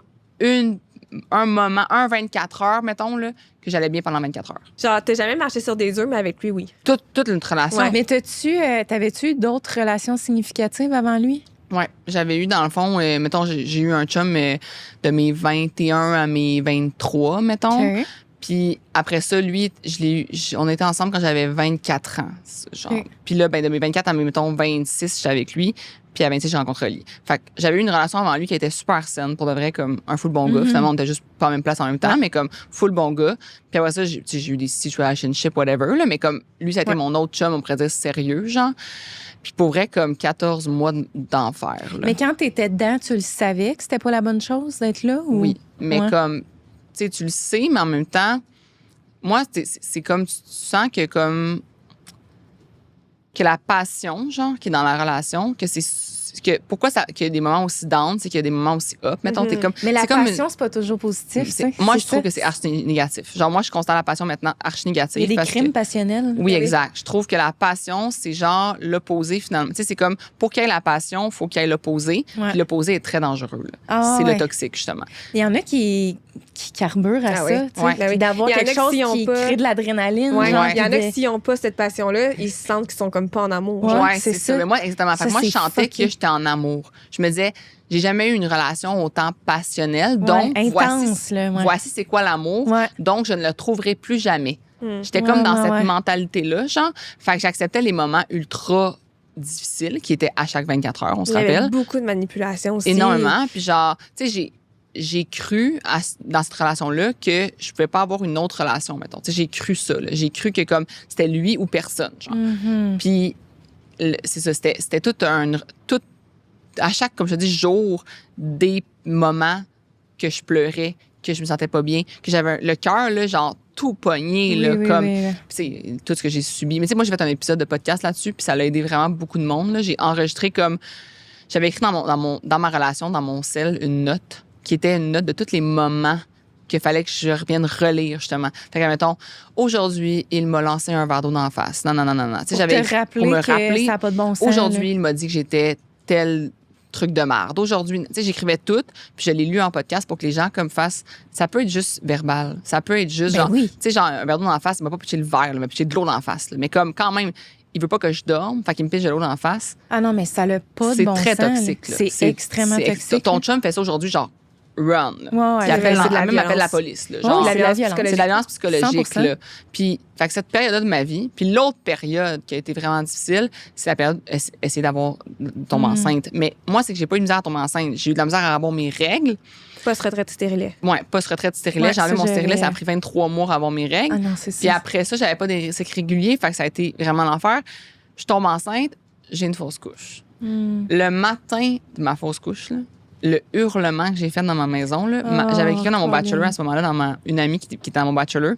un moment, 24 heures, mettons, là, que j'allais bien pendant 24 heures. Genre, t'as jamais marché sur des œufs, mais avec lui, oui. Toute notre relation. Ouais. Mais t'avais-tu eu d'autres relations significatives avant lui? Oui, j'avais eu, dans le fond, mettons, j'ai eu un chum de mes 21 à mes 23, mettons. Okay. Puis après ça, lui, on était ensemble quand j'avais 24 ans. Genre. Okay. Puis là, ben, de mes 24 à mes, mettons, 26, j'étais avec lui. Puis à 26, j'ai rencontré Oli. Fait que j'avais eu une relation avant lui qui était super saine, pour de vrai, comme un full bon gars. Finalement, on était juste pas en même place en même temps, mais comme full bon gars. Puis après ça, j'ai eu des situationships, whatever, là, mais comme lui, ça a été mon autre chum, on pourrait dire sérieux, genre. Puis pour vrai, comme 14 mois d'enfer. Là. Mais quand t'étais dedans, tu le savais que c'était pas la bonne chose d'être là? Ou? Oui, mais comme, tu sais, tu le sais, mais en même temps, moi, c'est comme, tu sens que comme, que la passion, genre, qui est dans la relation, que c'est pourquoi qu'il y a des moments aussi down, c'est qu'il y a des moments aussi up. Mettons, t'es comme, mais la passion, c'est pas toujours positif. Moi, je trouve que c'est archi négatif. Genre, moi, je constate la passion maintenant archi négative. Il y a des crimes passionnels. Oui, exact. Je trouve que la passion, c'est genre l'opposé, finalement. Tu sais, c'est comme, pour qu'il y ait la passion, il faut qu'il y ait l'opposé. Puis l'opposé est très dangereux. C'est le toxique, justement. Il y en a qui carburent à ça. D'avoir quelque chose qui crée de l'adrénaline. Il y en a qui, s'ils n'ont pas cette passion-là, ils se sentent qu'ils sont comme pas en amour. Oui, c'est ça. Mais moi, exactement. Fait que moi, je sentais que j'étais en amour. Je me disais, j'ai jamais eu une relation autant passionnelle. Donc, voici c'est quoi l'amour. Donc, je ne le trouverai plus jamais. J'étais comme dans cette mentalité-là, genre. Fait que j'acceptais les moments ultra difficiles qui étaient à chaque 24 heures, on se rappelle. Il y avait beaucoup de manipulation aussi. Énormément. Puis genre, tu sais, j'ai cru dans cette relation-là que je pouvais pas avoir une autre relation, mettons. Tu sais, j'ai cru ça. Là. J'ai cru que comme c'était lui ou personne, genre. Puis c'est ça, c'était tout à chaque, comme je te dis, jour, des moments que je pleurais, que je me sentais pas bien, que j'avais le cœur, là, genre, tout pogné, là, comme... C'est tout ce que j'ai subi. Mais tu sais, moi, j'ai fait un épisode de podcast là-dessus, puis ça a aidé vraiment beaucoup de monde, là. J'ai enregistré comme... J'avais écrit dans ma relation, dans mon cell, une note, qui était une note de tous les moments qu'il fallait que je revienne relire, justement. Fait que, mettons, aujourd'hui, il m'a lancé un verre d'eau d'en face. Non. Tu sais, pour me rappeler que ça n'a pas de bon sens. Aujourd'hui, il m'a dit que j'étais tel truc de merde. Aujourd'hui, tu sais, j'écrivais tout, puis je l'ai lu en podcast pour que les gens comme fassent... Ça peut être juste verbal. Ça peut être juste genre... Tu sais, genre, un verre d'eau d'en face, il m'a pas pitché le verre, il m'a pitché de l'eau d'en face. Là. Mais comme, quand même, il veut pas que je dorme, fait qu'il me pitche de l'eau d'en face. Ah non, mais ça n'a pas de bon sens. C'est très toxique. C'est extrêmement toxique. Ton chum fait ça aujourd'hui, genre, run. Ouais, Puis appelle c'est de la même appelle la violence. police. Là, Oui, genre, c'est de la violence. c'est de la violence psychologique. 100%. Là. Puis, fait que cette période-là de ma vie, puis l'autre période qui a été vraiment difficile, c'est la période essayer d'avoir tomber enceinte. Mais moi, c'est que j'ai pas eu de misère à tomber enceinte. J'ai eu de la misère à avoir mes règles. Post-retraite stérilet. Ouais, post-retraite stérilet. Ouais, J'ai enlevé ça, mon stérilet, j'avais- ça a pris 23 mois à avoir mes règles. Ah non, c'est ça. Puis après ça, j'avais pas des cycles réguliers, fait que ça a été vraiment l'enfer. Je tombe enceinte, j'ai une fausse couche. Le matin de ma fausse couche, là, le hurlement que j'ai fait dans ma maison, là, j'avais quelqu'un dans mon bachelor à ce moment-là, une amie qui était dans mon bachelor.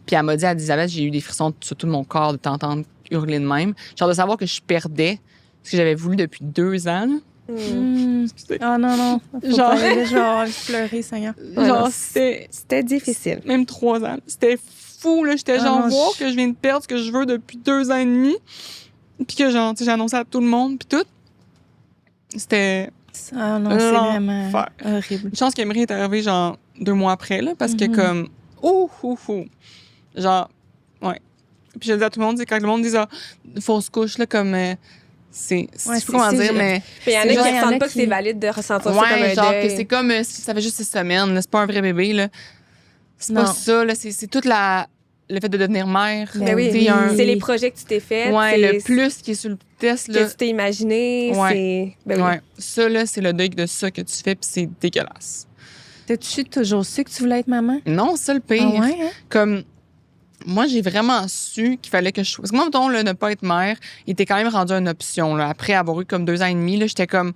Puis elle m'a dit à Elisabeth, j'ai eu des frissons sur tout mon corps de t'entendre hurler de même. Genre de savoir que je perdais ce que j'avais voulu depuis 2 ans. Là. Ah non. Faut Genre- pas y aller, je vais avoir envie de pleurer, Seigneur. Genre, non, c'était difficile. même 3 ans. C'était fou, là. J'étais Ah genre, non, voir que je viens de perdre ce que je veux depuis 2 ans et demi. Puis que, genre, tu sais, j'ai annoncé à tout le monde, puis tout. C'était Ah non, c'est vraiment l'enfer. horrible. Une chance qu'Emery est arrivé, genre, 2 mois après, là, parce que, comme, genre, ouais. Puis je dis à tout le monde, quand le monde dit, fausse couche, là, comme, c'est, je sais pas comment c'est- dire, mais. Puis il y en a C'est qui genre, il y en ressentent a pas que qui- c'est valide de ressentir ça comme Ouais, un genre, deuil. que c'est comme si ça fait juste 6 semaines, là, c'est pas un vrai bébé, là. C'est Non. pas ça, là, c'est toute le fait de devenir mère. Ben oui, Tu sais, c'est les projets que tu t'es fait. Ouais, c'est le plus qui est sur le test, là. que tu t'es imaginé. Ouais. C'est... Ben oui. Ouais. Ça, là, c'est le deuil de ça que tu fais, puis c'est dégueulasse. T'as-tu toujours su que tu voulais être maman? Non, ça, le pire. Ah ouais, hein? Comme, moi, j'ai vraiment su qu'il fallait que je... Parce que moi, mettons, là, ne pas être mère, il était quand même rendu une option, là. Après avoir eu comme 2 ans et demi, là, j'étais comme,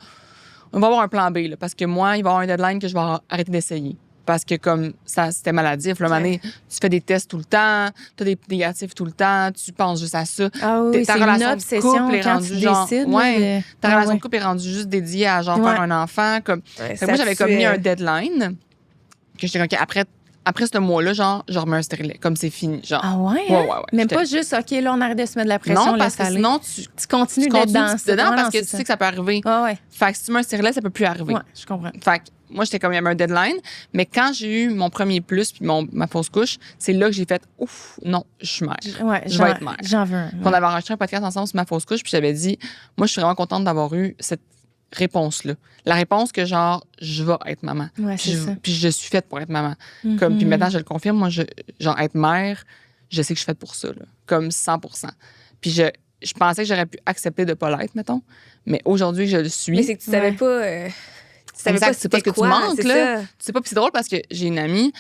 on va avoir un plan B, là, parce que moi, il va y avoir un deadline que je vais arrêter d'essayer. Parce que comme ça, c'était maladif. Là, Ouais. tu fais des tests tout le temps, tu as des négatifs tout le temps, tu penses juste à ça. Ah oui, Ta c'est relation une de obsession couple est quand rendue tu genre- décides. ouais, Ta relation ouais. de couple est rendue juste dédiée à genre Ouais. faire un enfant. Comme... Ouais, Fait que moi, ça j'avais comme mis tuait. un deadline que j'étais comme, OK, après ce mois-là, genre, je remets un stérilet. Comme c'est fini. Genre. Ah ouais? Ouais, hein? ouais, ouais. Même J'étais- pas juste, OK, là, on arrête de se mettre de la pression, Non, parce laisse que aller. sinon, Tu continues tu d'être continues dans ça. dedans Ouais, parce non, que c'est tu ça. sais que ça peut arriver. Ouais, ouais. Fait que si tu mets un stérilet, ça peut plus arriver. Ouais, je comprends. Fait que moi, j'étais comme, il y avait un deadline. Mais quand j'ai eu mon premier plus puis ma fausse couche, c'est là que j'ai fait, ouf, non, je suis mère. Ouais, Je vais être mère. J'en veux un. Puis on avait enregistré un podcast ensemble sur ma fausse couche, puis j'avais dit, moi, je suis vraiment contente d'avoir eu cette réponse-là. La réponse que, genre, je vais être maman. Ouais, c'est ça. Puis je suis faite pour être maman. Comme, puis maintenant, je le confirme, moi, genre, être mère, je sais que je suis faite pour ça, là. Comme 100%. Puis je pensais que j'aurais pu accepter de ne pas l'être, mettons. Mais aujourd'hui, je le suis. Mais c'est que tu savais Ouais. pas... tu savais Exact, pas c'est pas ce que tu quoi, manques, c'est là. ça. Tu sais pas, puis c'est drôle parce que j'ai une amie,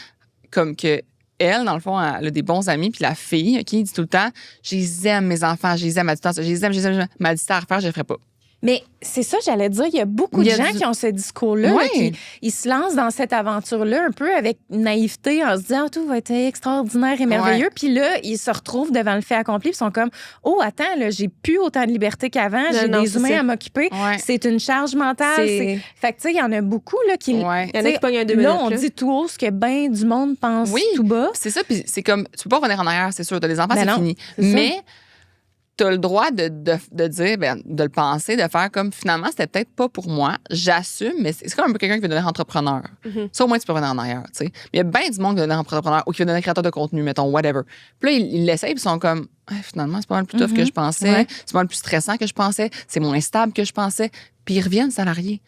comme que elle, dans le fond, elle a des bons amis, puis la fille, qui dit tout le temps, je les aime, mes enfants, je les aime, elle dit tout le temps ça, je les aime, elle m'a dit ça à refaire, je le ferai pas. Mais c'est ça, j'allais dire, il y a beaucoup de Il y a gens du- qui ont ce discours-là, là, Ouais. qui ils se lancent dans cette aventure-là un peu avec naïveté en se disant tout va être extraordinaire et merveilleux. Puis là, ils se retrouvent devant le fait accompli, puis ils sont comme oh attends, là, j'ai plus autant de liberté qu'avant, j'ai non, des c'est humains ça. à m'occuper. Ouais. C'est une charge mentale. C'est- Fait que tu sais, il y en a beaucoup là qui. Ouais. Il y en a qui pognent un 2 minutes. Là, on dit tout haut ce que bien du monde pense Oui. tout bas. C'est ça, puis c'est comme, tu peux pas revenir en arrière, c'est sûr, t'as des enfants, Ben c'est non, fini. c'est ça. Mais t'as le droit de dire, ben, de le penser, de faire comme, finalement, c'était peut-être pas pour moi, j'assume, mais c'est comme un peu quelqu'un qui veut devenir entrepreneur. Mhm. Ça, au moins, tu peux revenir en arrière, tu sais. Mais il y a bien du monde qui veut devenir entrepreneur ou qui veut devenir créateur de contenu, mettons, whatever. Puis là, ils l'essayent, puis ils sont comme, ah, finalement, c'est pas mal plus tough que je pensais, Ouais. c'est pas mal plus stressant que je pensais, c'est moins stable que je pensais. Puis ils reviennent salariés.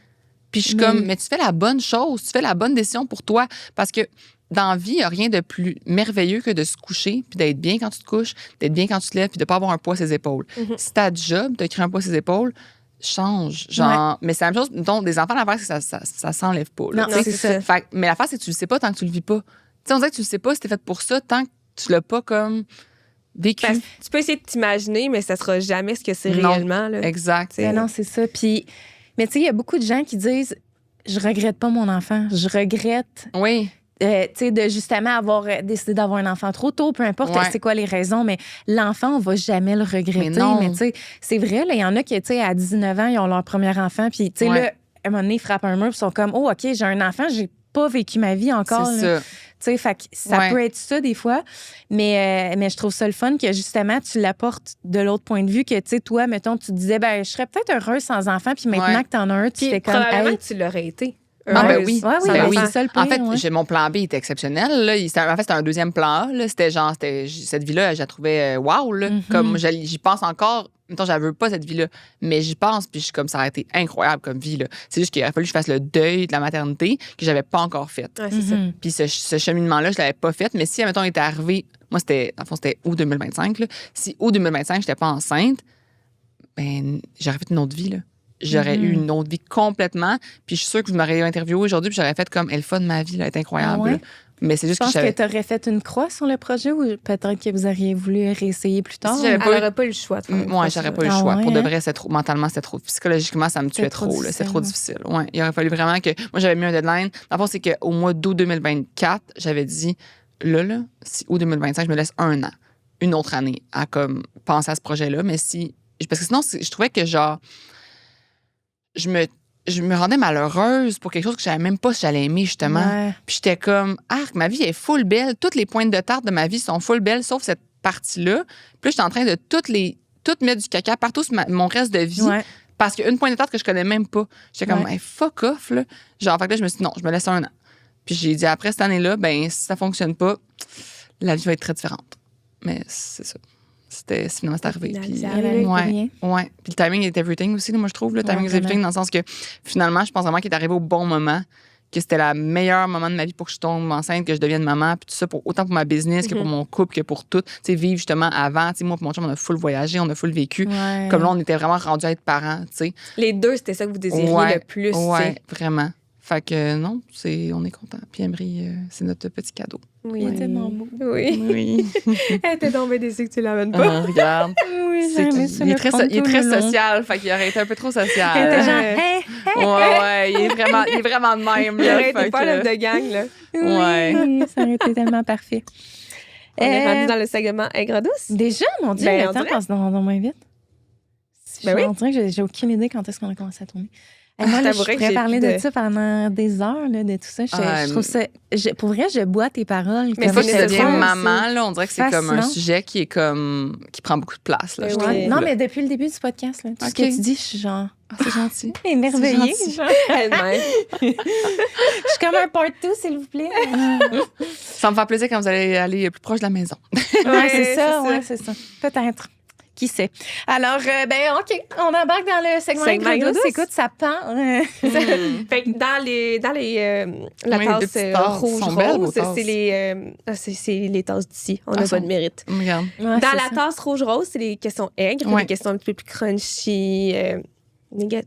Puis je suis Mais- comme, mais tu fais la bonne chose, tu fais la bonne décision pour toi. Parce que dans la vie, il n'y a rien de plus merveilleux que de se coucher, puis d'être bien quand tu te couches, d'être bien quand tu te lèves, puis de ne pas avoir un poids à ses épaules. Si tu as du job, de créer un poids à ses épaules, change. Genre, mais c'est la même chose, mettons, des enfants, l'affaire, c'est que ça s'enlève pas. Là, Non, tu sais. c'est ça. Fait que- mais l'affaire, c'est que tu le sais pas tant que tu le vis pas. Tu sais, on dirait que tu le sais pas si t'es fait pour ça tant que tu l'as pas comme vécu. Parce que tu peux essayer de t'imaginer, mais ça sera jamais ce que c'est Non. réellement. Là. Exact. C'est- Ben non, c'est ça. Puis, mais tu sais, il y a beaucoup de gens qui disent je regrette pas mon enfant, je regrette Oui. tu sais, de justement avoir décidé d'avoir un enfant trop tôt, peu importe Ouais. c'est quoi les raisons, mais l'enfant, on va jamais le regretter. Mais non. Mais tu sais, c'est vrai, là, il y en a qui, tu sais, à 19 ans, ils ont leur premier enfant, puis tu sais, Ouais. là, à un moment donné, ils frappent un mur, puis ils sont comme, oh, OK, j'ai un enfant, j'ai pas vécu ma vie encore. C'est là. ça. Tu sais, fait que ça Ouais. peut être ça des fois, mais je trouve ça le fun que justement, tu l'apportes de l'autre point de vue, que, tu sais, toi, mettons, tu te disais, ben je serais peut-être heureuse sans enfant, puis maintenant Ouais. que t'en as un, tu Puis fais comme, probablement hey, que tu l'aurais été. Ah, ben oui. Ouais, oui, Ben oui. c'est ça le pire, En fait, ouais. mon plan B était exceptionnel. Là. En fait, c'était un deuxième plan A. Là. C'était genre, cette vie-là, je la trouvais wow. Là. Comme j'y pense encore. Mettons, je veux pas cette vie-là, mais j'y pense, puis je suis comme ça a été incroyable comme vie. Là. C'est juste qu'il a fallu que je fasse le deuil de la maternité que j'avais pas encore fait. Ouais, c'est ça. Puis ce cheminement-là, je l'avais pas fait. Mais si, mettons, il était arrivé, moi, c'était août 2025. Là. Si août 2025, j'étais pas enceinte, ben, j'aurais fait une autre vie. Là. J'aurais eu une autre vie complètement. Puis je suis sûre que vous m'auriez interviewé aujourd'hui, puis j'aurais fait comme, elle fun de ma vie, là, elle est incroyable. Ah ouais? Là. Mais c'est juste Je pense que que tu aurais fait une croix sur le projet ou peut-être que vous auriez voulu réessayer plus tard. Si j'avais Elle n'aurait pas eu le choix de faire une Moi, croix, j'aurais ça. pas eu le Ah choix. ouais, Pour de hein? vrai, c'était trop. Mentalement, c'était trop. Psychologiquement, ça me tuait C'était trop trop. Là. C'était trop difficile, difficile. Ouais. Il aurait fallu vraiment que. Moi, j'avais mis un deadline. Dans le fond, c'est qu'au mois d'août 2024, j'avais dit là, si août 2025, je me laisse un an, une autre année à comme penser à ce projet-là. Mais si. Parce que sinon, je trouvais que genre. Je me rendais malheureuse pour quelque chose que je savais même pas si j'allais aimer, justement. Ouais. Puis j'étais comme, ma vie est full belle. Toutes les pointes de tarte de ma vie sont full belles, sauf cette partie-là. Puis là, j'étais en train de toutes mettre du caca partout sur mon reste de vie. Ouais. Parce qu'il y a une pointe de tarte que je connais même pas. J'étais comme, Ouais. hey, fuck off, là. Genre, fait que là, je me suis dit, non, je me laisse un an. Puis j'ai dit, après cette année-là, ben, si ça fonctionne pas, la vie va être très différente. Mais c'est ça. Finalement, c'est arrivé. Finalement, Puis, c'est arrivé pour rien. ouais. Puis le timing est everything aussi, là, moi, je trouve. Le timing Ouais, is everything, vraiment. dans le sens que finalement, je pense vraiment qu'il est arrivé au bon moment, que c'était le meilleur moment de ma vie pour que je tombe enceinte, que je devienne maman, puis tout ça, autant pour ma business que pour mon couple, que pour tout. Tu sais, vivre justement avant. Tu sais, moi et mon chum, on a full voyagé, on a full vécu. Ouais. Comme là, on était vraiment rendus à être parents, tu sais. Les deux, c'était ça que vous désiriez Ouais, le plus. tu ouais, sais. vraiment. Fait que non, on est content. Puis Emery, c'est notre petit cadeau. Oui. Il est tellement beau. Oui. Oui. Elle était tombée déçue que tu l'amènes pas. Regarde. Oui, C'est j'aimais qu'il- ça il est le très, prendre il est tout très le long. social. Fait qu'il aurait été un peu trop social. Elle était genre, Ouais. hey, Ouais, il est vraiment de même. Il Là, aurait été fait pas que- l'homme de gang, là. Ouais. ça aurait été tellement parfait. On est Euh, rendu dans le segment Aigre douce. Déjà, mon Dieu, Ben, le on temps dirait. passe dans moins vite. Ben oui. On dirait que j'ai aucune idée quand est-ce qu'on a commencé à tourner. Moi, Je là, je t'avouerais que pourrais j'ai parler plus de de- ça pendant des heures, là, de tout ça. Je trouve ça... pour vrai, je bois tes paroles. Mais Une comme fois que c'est tu nécessaire deviens aussi. maman, là, on dirait que c'est comme un Fascinant. sujet qui est comme qui prend beaucoup de place. Là, Ben je oui. trouve, Non, là. mais depuis le début du podcast, là, tout ce Ok. que tu dis, je suis genre Ah, c'est gentil. émerveillée. C'est gentil. genre. Elle-même. Je suis comme un part 2, s'il vous plaît. Ça me fait plaisir quand vous allez aller plus proche de la maison. Ouais, c'est ça, c'est ouais, c'est ça. Peut-être. Qui sait? Alors, OK, on embarque dans le segment Segment Aigre douce. Aigre douce. Écoute, ça pend. Fait que dans la Oui, les tasse deux petites tasses rouge sont belles, vos rose, tasses. c'est les tasses d'ici. On Ah, a pas sont- de mérite. Regarde. Ouais, Dans c'est la ça. tasse rouge rose, c'est les questions aigres, Ouais. des questions un petit peu plus crunchy,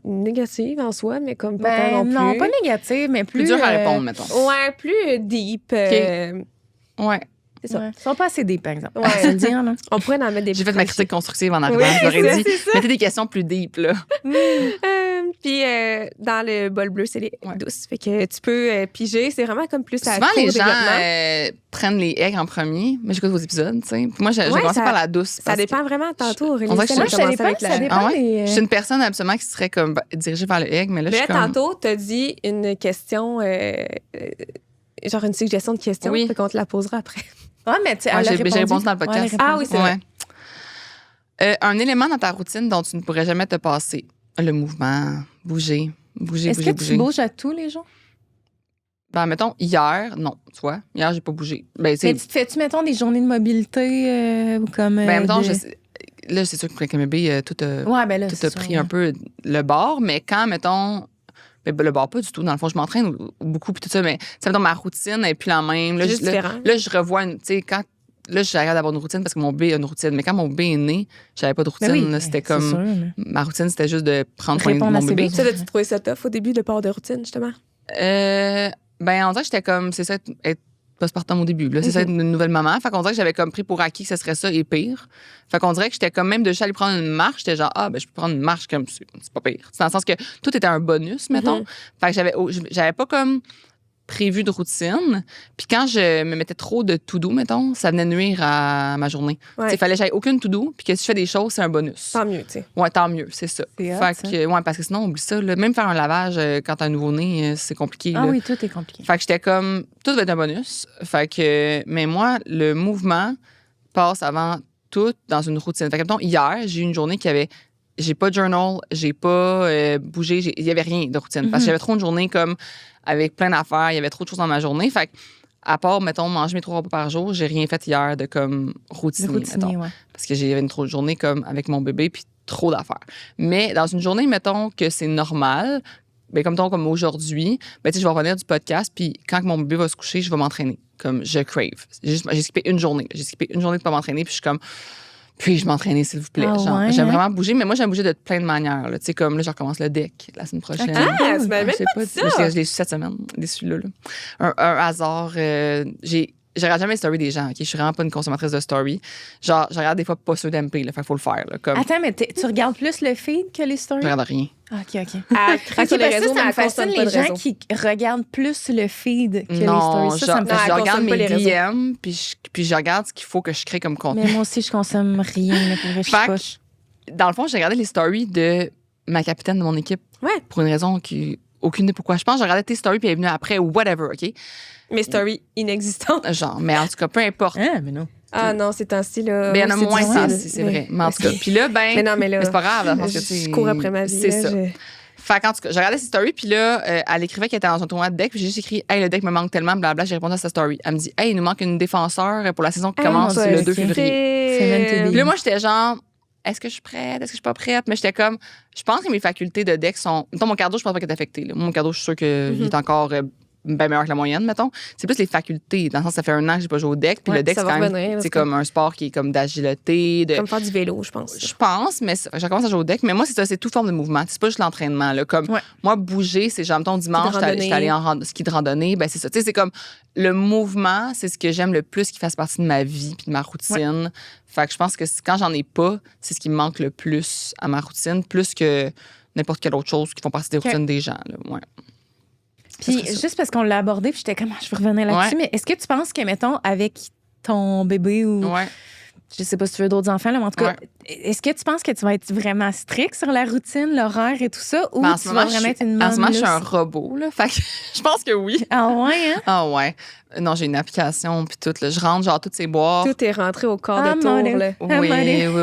négatives en soi, mais comme pas tant Ben, non plus. non, pas négative, mais plus... Plus dur à répondre, mettons. Ouais, plus deep. Ouais. C'est ça. Ouais. Ils sont pas assez deep, par exemple. Ouais. Je vais le dire, là. On pourrait en mettre des J'ai plus fait ma crunchy. critique constructive en arrivant. Oui, je leur ai c'est dit, ça. mettez des questions plus deep, là. Puis dans le bol bleu, c'est les Ouais. douces. Fait que tu peux piger. C'est vraiment comme plus à Souvent, court les gens développement. prennent les aigres en premier, mais j'écoute vos épisodes, tu sais. Puis moi, j'ai Ouais, commencé ça- par la douce. Ça parce que dépend vraiment. Tantôt, Aurélie, on dirait que elle a je- Ça commencé dépend, avec la... ça dépend Ah ouais? des... Je suis une personne absolument qui serait comme dirigée vers le aigle, mais là, je Mais suis là, comme... tantôt, tu as dit une question, genre une suggestion de question, Oui. fait qu'on te la posera après. Ouais, mais tu sais, Ouais, elle a j'ai répondu dans le Ouais, podcast. elle a Ah répondu. oui, c'est vrai. Un élément dans ta routine dont tu ne pourrais jamais te passer. Le mouvement, bouger, Est-ce bouger, que bouger. tu bouges à tous les jours? Ben, mettons, hier, non, tu vois. Hier, j'ai pas bougé. Ben, tu Mais sais, tu te fais-tu, mettons, des journées de mobilité ou comme... ben, mettons, de- là, c'est sûr que avec le bébé, tout a, Ouais, ben là, tout c'est a sûr, pris ouais. un peu le bord, mais quand, mettons... Ben, le bord, pas du tout. Dans le fond, je m'entraîne beaucoup, puis tout ça, mais, ça mettons, ma routine n'est plus la même. Là, Juste là, différent. là, je revois, tu sais, quand... Là, j'arrête d'avoir une routine parce que mon bébé a une routine. Mais quand mon bébé est né, j'avais pas de routine. Ben oui, là. C'était c'est comme... sûr, là. Ma routine, c'était juste de prendre soin de Répondre à mon ses bébé. besoins. Ça, as-tu trouvé ça tough au début, le port de routine, justement? Ben, on dirait que j'étais comme, c'est ça, être postpartum au début. Là, c'est ça, être une nouvelle maman. Fait qu'on dirait que j'avais comme pris pour acquis que ce serait ça et pire. Fait qu'on dirait que j'étais comme même de juste aller prendre une marche, j'étais genre, ah, ben, je peux prendre une marche comme c'est pas pire. C'est dans le sens que tout était un bonus, mettons. Fait que j'avais pas comme prévu de routine. Puis quand je me mettais trop de to-do, mettons, ça venait nuire à ma journée. Ouais. Il fallait que j'aille aucune to-do, puis que si je fais des choses, c'est un bonus. Tant mieux, tu sais. Ouais, tant mieux, c'est ça. C'est hot, Fait ça. que, ouais, parce que sinon, oublie ça. Là. Même faire un lavage quand t'as un nouveau-né, c'est compliqué. Ah là. oui, tout est compliqué. Fait que j'étais comme, tout va être un bonus. Fait que, mais moi, le mouvement passe avant tout dans une routine. Fait que, mettons, hier, j'ai eu une journée qui avait j'ai pas de journal, j'ai pas bougé, il y avait rien de routine. Parce que j'avais trop une journée comme avec plein d'affaires, il y avait trop de choses dans ma journée. Fait que, à part, mettons, manger mes 3 repas par jour, j'ai rien fait hier de comme routinier, mettons. Ouais. Parce que j'avais une trop de journée comme avec mon bébé, puis trop d'affaires. Mais dans une journée, mettons que c'est normal, ben comme aujourd'hui, ben, je vais revenir du podcast, puis quand mon bébé va se coucher, je vais m'entraîner. Comme je crave. J'ai skippé une journée. J'ai skippé une journée de pas m'entraîner, puis je suis comme, puis-je m'entraîner, s'il vous plaît. J'aime vraiment bouger, mais moi, j'aime bouger de plein de manières. Tu sais, comme là, je recommence le deck la semaine prochaine. Ah, tu m'avais pas dit ça. Je l'ai su cette semaine, celui-là. Un hasard. Je regarde jamais les stories des gens, OK? Je suis vraiment pas une consommatrice de stories. Genre, je regarde des fois pas ceux d'MP, là. Fait qu'il faut le faire, là. Comme... Attends, mais tu regardes plus le feed que les stories? Je regarde rien. OK. Okay, sur les réseaux, ça me fascine les gens réseau. Qui regardent plus le feed que non, les stories. Ça me fait je regarde mes les DM, puis je regarde ce qu'il faut que je crée comme contenu. Mais moi aussi, je consomme rien. Là, pour vrai, je suis poche. Dans le fond, j'ai regardé les stories de ma capitaine de mon équipe. Ouais. Pour une raison qui... Aucune idée pourquoi. Je pense que j'ai regardé tes stories puis elle est venue après ou whatever, OK? Mes stories inexistantes. Genre, mais en tout cas, peu importe. Mais non. Ah non, c'est ainsi là. Mais il y en a moins ça, difficile. c'est vrai. Mais en tout cas, puis là, ben. Mais non, mais là. c'est pas grave, parce que je cours après ma vie. C'est là, ça. Fait qu'en tout cas, j'ai regardé ses stories, puis là, elle écrivait qu'elle était dans un tournoi de deck, puis j'ai juste écrit, hey, le deck me manque tellement, blablabla. J'ai répondu à sa story. Elle me dit, hey, il nous manque une défenseur pour la saison qui commence mon le Dieu, 2 ok. février. C'est meant to be. Puis là, moi, j'étais genre, est-ce que je suis prête? Est-ce que je suis pas prête? Mais j'étais comme, je pense que mes facultés de deck sont. Mettons, mon cardio, je pense pas qu'il est affecté. Là. Mon cardio, je suis sûre qu'il est encore bien meilleur que la moyenne, mettons. C'est plus les facultés. Dans le sens, ça fait 1 an que j'ai pas joué au deck. Puis le deck, c'est quand même. C'est comme un sport qui est comme d'agilité. Comme faire du vélo, je pense. Je pense, mais je commence à jouer au deck. Mais moi, c'est ça, c'est toute forme de mouvement. C'est pas juste l'entraînement. Là. Comme moi, bouger, c'est genre, mettons, dimanche, j'étais allée en ski de randonnée. Ben, c'est ça. Tu sais, c'est comme le mouvement, c'est ce que j'aime le plus qui fasse partie de ma vie puis de ma routine. Ouais. Fait que je pense que quand j'en ai pas, c'est ce qui me manque le plus à ma routine, plus que n'importe quelle autre chose qui font partie des routines des gens. Là. Ouais. Puis juste parce qu'on l'a abordé, puis j'étais comme, je veux revenir là-dessus, mais est-ce que tu penses que, mettons, avec ton bébé ou... Je sais pas si tu veux d'autres enfants, là, mais en tout cas, est-ce que tu penses que tu vas être vraiment strict sur la routine, l'horaire et tout ça, ou tu vas vraiment être une maman? En ce moment, je suis un robot, là. Fait que je pense que oui. Ah ouais, hein? Ah ouais. Non, j'ai une application, puis tout. Là. Je rentre, genre, toutes ces boîtes. Tout est rentré au corps de tour, là. Oui.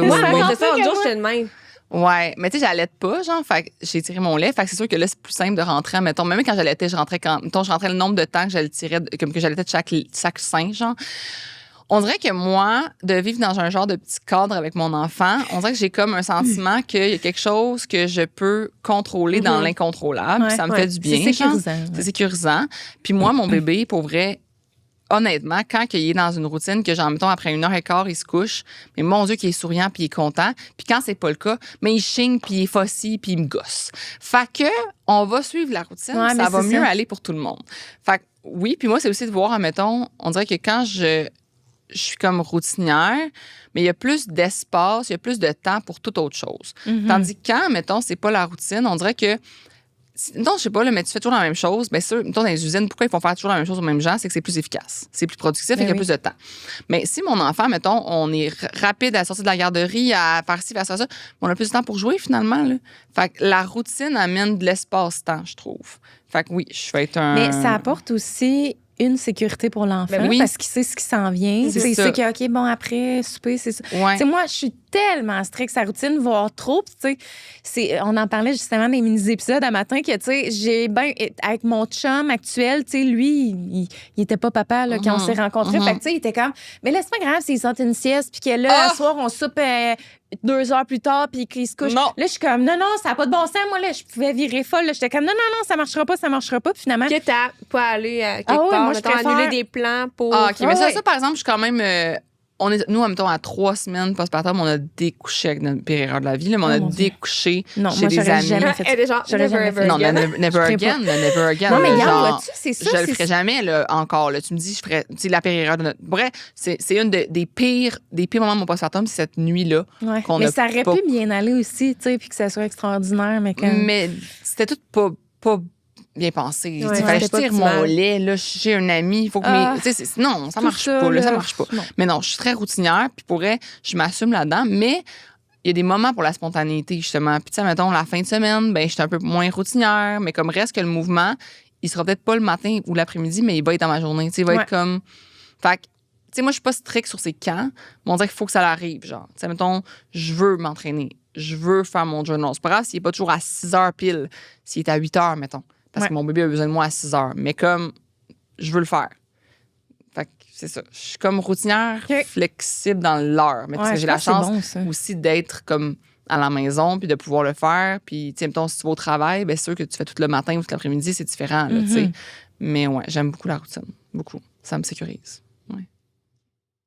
Moi, c'est ça, un jour, je suis de même. Ouais, mais tu sais, j'allaite pas, genre, fait que j'ai tiré mon lait, fait que c'est sûr que là, c'est plus simple de rentrer, mettons, même quand j'allaitais, je rentrais le nombre de temps que j'allais tirer, comme que j'allaitais de chaque sein, genre. On dirait que moi, de vivre dans un genre de petit cadre avec mon enfant, on dirait que j'ai comme un sentiment qu'il y a quelque chose que je peux contrôler dans l'incontrôlable, puis ça me fait du bien. C'est sécurisant. C'est sécurisant. Puis moi, mon bébé, pour vrai, honnêtement, quand il est dans une routine que, genre, mettons, après 1h15, il se couche, mais mon Dieu, qu'il est souriant puis il est content. Puis quand c'est pas le cas, mais il chigne puis il est fossile puis il me gosse. Fait que, on va suivre la routine, ça va mieux aller pour tout le monde. Fait que, oui, puis moi, c'est aussi de voir, admettons, on dirait que quand je suis comme routinière, mais il y a plus d'espace, il y a plus de temps pour toute autre chose. Tandis que quand, mettons, c'est pas la routine, on dirait que non, je sais pas, là, mais tu fais toujours la même chose. Bien sûr, mettons, dans les usines, pourquoi ils font faire toujours la même chose aux mêmes gens? C'est que c'est plus efficace. C'est plus productif et qu'il y a plus de temps. Mais si mon enfant, mettons, on est rapide à sortir de la garderie, à faire ci, faire ça, on a plus de temps pour jouer finalement. Là. Fait que la routine amène de l'espace-temps, je trouve. Fait que oui, je vais être un. Mais ça apporte aussi une sécurité pour l'enfant parce qu'il sait ce qui s'en vient. Il sait que, OK, bon, après, souper, c'est ça. Ouais. Tu sais, moi, je suis tellement stricte sa routine, voire trop. Tu sais, on en parlait justement des mini-épisodes à matin que, tu sais, j'ai bien... Avec mon chum actuel, tu sais, lui, il était pas papa là, quand on s'est rencontrés. Fait que, tu sais, il était comme... Mais là, c'est pas grave s'il sort une sieste puis que là, le soir, on soupe 2 heures plus tard puis qu'il se couche. Non. Là, je suis comme, non, ça n'a pas de bon sens. Moi, là, je pouvais virer folle. Là. J'étais comme, non, ça marchera pas. Puis finalement... Que t'as pas aller à quelque part, moi, je préfère annuler des plans pour... Ah, OK, mais ça, par exemple, je suis quand même... nous, en même temps, à 3 semaines postpartum, on a découché avec notre pire erreur de la vie, là, mais on a découché chez des amis. Jamais fait ça. Elle est genre, never again. Non, mais regarde, vois-tu, c'est ça. Je le ferais jamais, là, encore. Là. Tu me dis, je ferais la pire erreur de notre... Bref, c'est une des pires moments de mon postpartum, c'est cette nuit-là. Ouais. Mais ça aurait pu bien aller aussi, tu sais, puis que ça soit extraordinaire, mais quand... Mais c'était tout pas bien pensé. Il fallait que je tire mon lait. Là, j'ai un ami. Il faut que non, ça marche pas. Là, ça marche pas. Non. Mais non, je suis très routinière. Puis pour vrai, je m'assume là-dedans. Mais il y a des moments pour la spontanéité, justement. Puis tu sais, mettons, la fin de semaine, ben, je suis un peu moins routinière. Mais comme reste que le mouvement, il sera peut-être pas le matin ou l'après-midi, mais il va être dans ma journée. Il va être comme... Fait que, tu sais, moi, je suis pas stricte sur ces camps. Mais on dirait qu'il faut que ça arrive, genre. Tu sais, mettons, je veux m'entraîner. je veux faire mon journal. C'est pas grave s'il n'est pas toujours à 6 heures pile, s'il est à 8 heures, mettons. Parce que mon bébé a besoin de moi à 6 heures. Mais comme, je veux le faire. Fait que c'est ça. Je suis comme routinière, flexible dans l'heure. Mais parce que j'ai la chance aussi d'être comme à la maison puis de pouvoir le faire. Puis, tu sais, mettons, si tu vas au travail, bien sûr que tu fais tout le matin ou tout l'après-midi, c'est différent, là, tu sais. Mais ouais, j'aime beaucoup la routine. Beaucoup. Ça me sécurise. Ouais.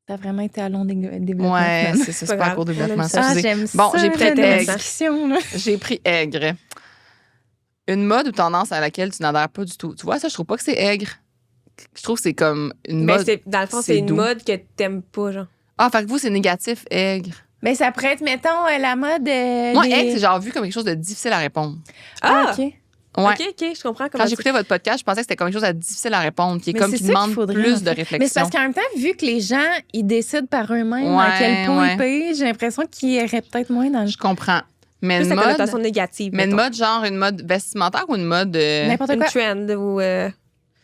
Ça a vraiment été à long développement. Ouais, c'est ça. C'est pas court développement. J'aime ça. Bon, j'ai pris aigre. Là. J'ai pris aigre. Une mode ou tendance à laquelle tu n'adhères pas du tout. Tu vois, ça, je trouve pas que c'est aigre. Je trouve que c'est comme une mode. Dans le fond, c'est une mode que t'aimes pas, genre. Ah, fait que vous, c'est négatif, aigre. Mais ça pourrait être, mettons, la mode. Moi, aigre, c'est genre vu comme quelque chose de difficile à répondre. Ah, OK. Ouais. OK, je comprends. Quand j'écoutais votre podcast, je pensais que c'était comme quelque chose de difficile à répondre, qui est comme qui demande plus de réflexion. Mais c'est parce qu'en même temps, vu que les gens, ils décident par eux-mêmes à quel point ils payent, j'ai l'impression qu'ils iraient peut-être moins dans le... Je comprends. Mais plus une mode... connotation négative. Mais une mode, genre une mode vestimentaire ou une mode... N'importe quoi. Une trend ou...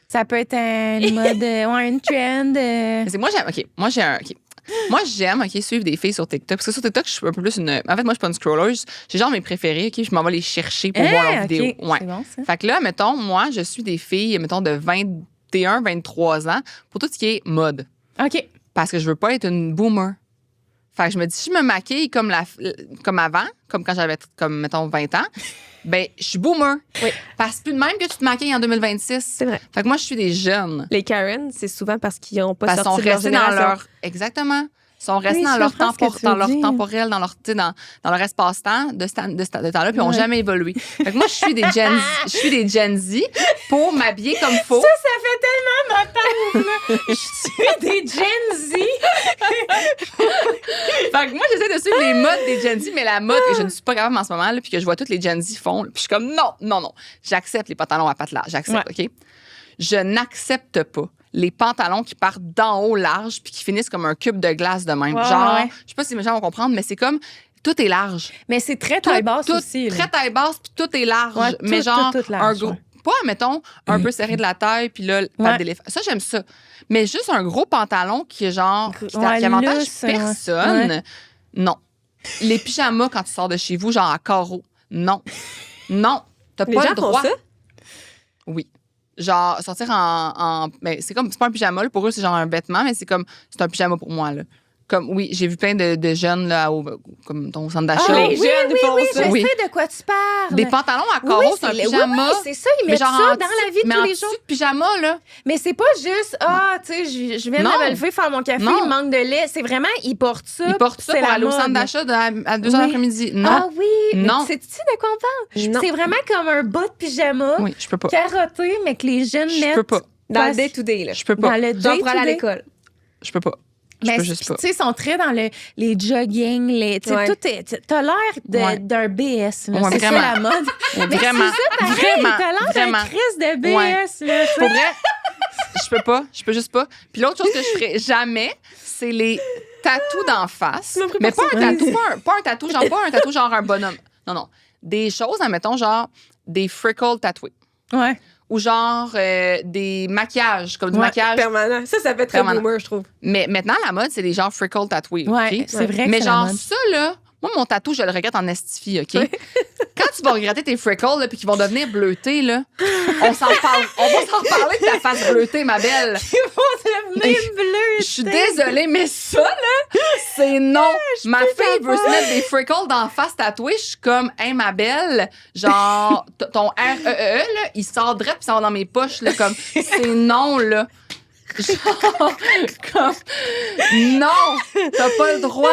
Ça peut être une mode... une trend. Moi, j'aime... OK, moi, j'ai un... OK. Moi, j'aime suivre des filles sur TikTok. Parce que sur TikTok, je suis un peu plus une... En fait, moi, je suis pas une scroller. J'ai genre mes préférés. OK, je m'en vais les chercher pour voir leurs vidéos. Ouais. C'est bon, ça. Fait que là, mettons, moi, je suis des filles, mettons, de 21, 23 ans pour tout ce qui est mode. OK. Parce que je veux pas être une boomer. Fait que je me dis, si je me maquille comme avant, comme quand j'avais, comme, mettons, 20 ans, ben je suis boomer. Oui. Parce que plus de même que tu te maquilles en 2026. C'est vrai. Fait que moi, je suis des jeunes. Les Karen, c'est souvent parce qu'ils n'ont pas sorti sont de leur restés dans génération. leur... Exactement. Ils sont restés dans leur temporel, dans leur espace-temps de ce temps-là, puis ils n'ont jamais évolué. Fait que moi, je suis des Gen Z pour m'habiller comme faut. Ça fait tellement ma tante, là. Je suis des Gen Z. Fait que moi, j'essaie de suivre les modes des Gen Z, mais la mode que je ne suis pas capable en ce moment, là, puis que je vois toutes les Gen Z font, puis je suis comme non. J'accepte les pantalons à pattes larges. J'accepte, OK? Je n'accepte pas les pantalons qui partent d'en haut large puis qui finissent comme un cube de glace de même. Genre, je sais pas si les gens vont comprendre, mais c'est comme tout est large. Mais c'est très taille basse aussi. Très taille basse puis tout est large. Mais genre, un gros... Pas, mettons, un peu serré de la taille puis là, patte d'éléphant. Ça, j'aime ça. Mais juste un gros pantalon qui est genre... qui avantage personne. Ouais. Non. Les pyjamas quand tu sors de chez vous, genre à carreaux. Non. T'as pas le droit. Font ça? Oui. Genre, sortir mais c'est comme, c'est pas un pyjama, là, pour eux, c'est genre un vêtement, mais c'est un pyjama pour moi, là. Comme, oui, j'ai vu plein de jeunes, là, comme au centre d'achat. Les jeunes font ça. Je sais de quoi tu parles. Des pantalons à carreaux, c'est un pyjama. Oui, c'est ça, ils mettent ça dans la vie de tous les jours. Mais pyjama, là. Mais c'est pas juste, tu sais, je viens de me lever faire mon café, il manque de lait. C'est vraiment, ils portent ça. Ils portent ça pour aller au centre d'achat à 2 heures l'après-midi. Non. Ah oui, non. Sais-tu de quoi on parle? C'est vraiment comme un bas de pyjama. Oui, je peux pas. Carotté, mais que les jeunes mettent. Je peux pas. Dans le day-to-day, là. Je peux pas. Dans le day-to-day. Genre pour aller à l'école. Je peux pas. Mais tu sais, ils sont très dans les jogging, t'as l'air d'un BS, là. C'est ça la mode. Mais vraiment, c'est ça, t'as l'air d'un Christ de BS, là. Pour vrai, je peux juste pas. Puis l'autre chose que je ferais jamais, c'est les tatous d'en face. Mais pas un tatou, pas un tatou genre un bonhomme. Non. Des choses, admettons, genre des freckles tatoués. Ouais. Ou genre des maquillages, comme du maquillage. Permanent. Ça fait très boomer, je trouve. Mais maintenant, la mode, c'est les genres freckles tatoués. Ouais, okay? c'est vrai que mais c'est genre, la mode. ça, là, moi, mon tatou, je le regrette en estifie, OK? Quand tu vas regretter tes freckles, là, puis qu'ils vont devenir bleutés, là, on va s'en reparler de ta face bleutée, ma belle. Ils vont devenir bleutés. Je suis désolée, mais ça, là, c'est non. Ma fille veut se mettre des freckles d'en face tatoués. Je suis comme, hey, ma belle, genre, ton REE, là, il sort direct puis ça va dans mes poches, là, comme, c'est non, là. Genre, comme, non, t'as pas le droit.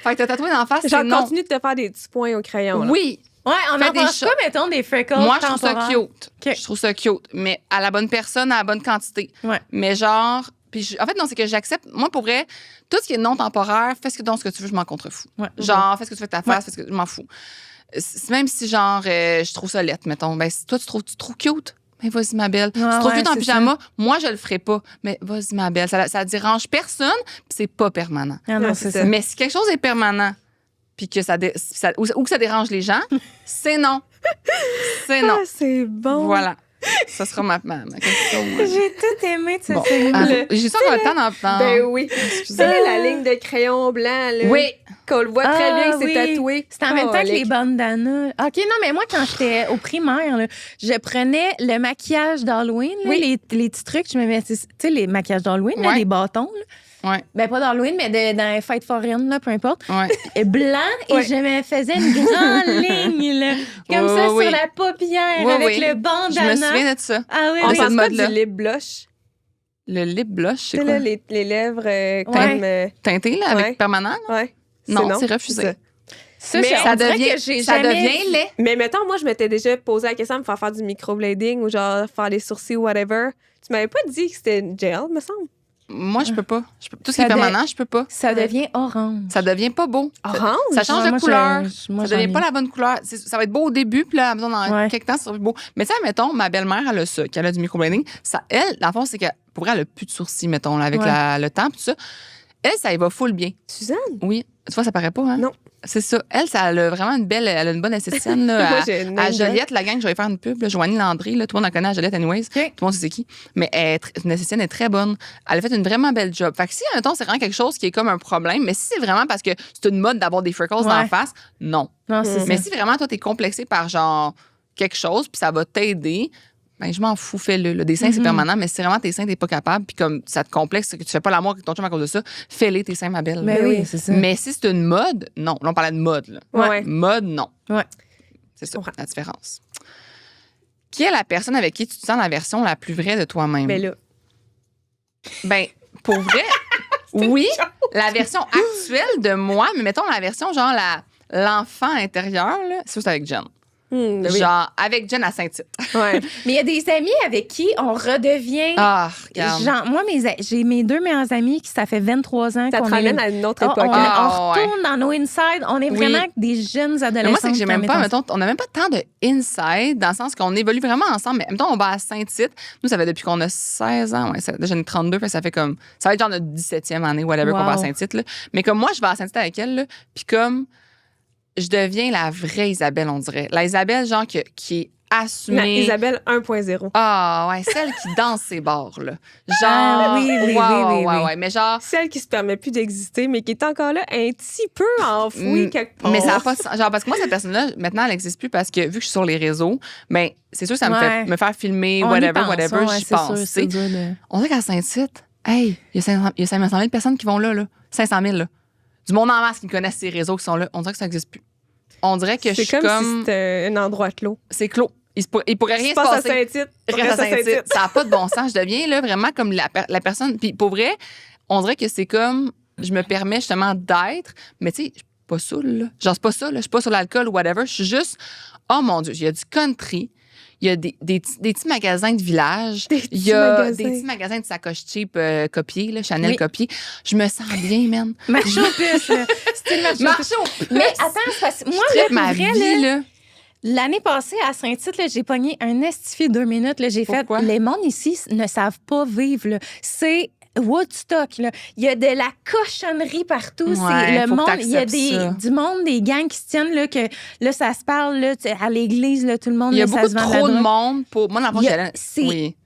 Fait que t'as tatoué d'en face, c'est non. Continue de te faire des petits points au crayon. Là. Oui. Ouais, on en pense pas, mettons, des freckles. Moi, je trouve ça cute. Okay. Je trouve ça cute. Mais à la bonne personne, à la bonne quantité. Ouais. Mais genre... Puis en fait, non, c'est que j'accepte... Moi, pour vrai, tout ce qui est non temporaire, fais ce que tu veux, je m'en contrefous. Ouais. Genre, fais ce que tu fais avec ta face, fais ce que... Je m'en fous. Même si, genre, je trouve ça lettre, mettons. Ben, si toi, tu trouves cute... Mais vas-y, ma belle. Tu trouves cute en pyjama? Moi, je le ferai pas. Mais vas-y, ma belle. Ça dérange personne, puis c'est pas permanent. Ah non, c'est ça. Mais si quelque chose est permanent, puis que ou que ça dérange les gens, c'est non. C'est non. Ah, c'est bon. Voilà. Ça sera ma question. J'ai tout aimé de ce Bon, segment. j'ai ça encore le temps dans... Ben oui. Tu sais, la ligne de crayon blanc, là. Oui. Qu'on le voit très bien que c'est tatoué. C'était en même temps que les Colique. bandanas. OK, non, mais moi, quand j'étais au primaire, là, je prenais le maquillage d'Halloween, là, Oui. les petits trucs, je me mettais, tu sais, les maquillages d'Halloween, là, Ouais. les bâtons, là. Ouais. Ben, pas d'Halloween, mais dans les fêtes foraines, là, peu importe. Ouais. Et blanc, et Ouais. je me faisais une grande ligne, là, comme Oui, ça, oui. sur la paupière, Oui, avec oui. le Je bandana. me souviens de ça. Ah oui, On oui. cette pense pas mode-là. du lip blush. Le lip blush, Tu c'est sais, quoi? là, les lèvres comme... Teinté, là, avec Ouais. permanent? Là? ouais. Non, c'est refusé. ça. Ça, Mais on Ça dirait devient, que j'ai ça jamais devient vu. laid. Mais mettons, moi, je m'étais déjà posé la question de me faire du microblading ou genre faire les sourcils ou whatever. Tu m'avais pas dit que c'était gel, me semble. Moi, je peux pas. Tout ce qui Ça est permanent, je peux pas. Ça devient orange. Ça devient pas beau. Orange? Ça change Moi, de je- couleur. moi, Ça devient j'en pas ai. la bonne couleur. Ça va être beau au début, puis là, dans Ouais. quelques temps, ça va être beau. Mais ça, mettons, ma belle-mère, elle a ça, qu'elle a du microblading. Ça, elle, dans le fond, c'est que pour elle, elle a plus de sourcils, mettons, là, avec Ouais. le temps, puis tout ça. Elle, ça y va full bien. Suzanne? Oui. Tu vois, ça paraît pas, hein? Non. C'est ça. Elle, ça elle a vraiment elle a une bonne esthéticienne, là. Moi, à, j'ai une à name Joliette, la gang, je vais faire une pub, là, Joanie Landry, là, tout le monde la connaît à Joliette, anyways. Tout le monde sait c'est qui. Mais elle est une esthéticienne, elle est très bonne. Elle a fait une vraiment belle job. Fait que si, mettons, c'est vraiment quelque chose qui est comme un problème, mais si c'est vraiment parce que c'est une mode d'avoir des freckles dans la Ouais. face, non. Non, c'est Mais ça. si vraiment, toi, t'es complexé par genre quelque chose, puis ça va t'aider, ben, je m'en fous, fais-le. Le dessin, c'est permanent, mais si vraiment tes seins, t'es pas capable, puis comme ça te complexe, que tu fais pas l'amour avec ton chum à cause de ça, fais-les tes seins, ma belle. Mais Ben oui, oui. c'est ça. Mais si c'est une mode, non. Là, on parlait de mode, là. Ouais. Mode, non. Ouais. C'est ça, comprends. la différence. Qui est la personne avec qui tu te sens la version la plus vraie de toi-même? Mais là, Ben, pour vrai, oui, la version actuelle de moi, mais mettons la version genre l'enfant intérieur, là, c'est juste avec Jen. ben oui. Genre, avec Jen à Saint-Tite. Ouais. Mais il y a des amis avec qui on redevient. Ah, regarde. Genre, moi, j'ai mes deux meilleurs amis qui, ça fait 23 ans Ça te qu'on ramène est. à une autre On, époque. on- hein? Ah, on retourne dans nos inside. On est Oui. vraiment des jeunes adolescents. Mais moi, c'est que j'ai même pas, mettons, on n'a même pas tant de inside, dans le sens qu'on évolue vraiment ensemble. Mais mettons, on va à Saint-Tite. Nous, ça fait depuis qu'on a 16 ans. Ouais, j'en ai 32, fait que ça fait comme. Ça va être genre notre 17e année, whatever, qu'on va à Wow. Saint-Tite. Là. Mais comme moi, je vais à Saint-Tite avec elle, là, puis comme je deviens la vraie Isabelle, on dirait. La Isabelle, genre, qui est La assumée. Isabelle 1.0. Ah, ouais, celle qui danse ses bars, là. Genre. Ah, oui, oui, oui, oui. ouais. Mais genre. Celle qui se permet plus d'exister, mais qui est encore là un petit peu enfouie quelque part. Mais ça a pas de sens. Genre, parce que moi, cette personne-là, maintenant, elle n'existe plus parce que vu que je suis sur les réseaux, ben, c'est sûr que ça me Ouais. fait me faire filmer, On y whatever, pense, whatever, ouais, j'y c'est pense. sûr, tu c'est sais. dur de- On dirait qu'à Saint-Tite, hey, il y a 500 000 personnes qui vont là. 500 000, là. Du monde en masse qui connaissent ces réseaux qui sont là. On dirait que ça n'existe plus. On dirait que je C'est suis comme, comme. si c'était un endroit clos. C'est clos. Il pourrait rien Tu se passes à passer. Saint-Tite. Reste à Saint-Tite. Ça n'a pas de bon sens. Je deviens là, vraiment comme la personne. Puis pour vrai, on dirait que c'est comme. Je me permets justement d'être. Mais tu sais, je suis pas saoule, là. Genre, c'est pas ça, là. Je suis pas sur l'alcool ou whatever. Je suis juste. Oh mon Dieu, il y a du country. Il y a des petits magasins de village. Des petits Il y a magasins. des petits magasins de sacoches cheap copiées, là, Chanel Oui. copiées. Je me sens bien, man. Marché aux puces, là. C'était le marché aux puces. Marche au plus. Mais attends, c'est parce que moi, Je là, tripe pour ma vrai, vie, là, là. l'année passée, à Saint-Tite, là, j'ai pogné un estifié 2 minutes. Là, j'ai fait. Pourquoi? Les mondes ici ne savent pas vivre. Là. C'est Woodstock. Là. Il y a de la cochonnerie partout. Ouais, C'est le faut que monde. Il y a t'acceptes ça. du monde, des gangs qui se tiennent, là, que là, ça se parle là, tu sais, à l'église, là, tout le monde. Il y a là, ça beaucoup se vend trop de la drogue. monde pour. Moi, dans le fond, Il y a- j'allais. c'est- Oui.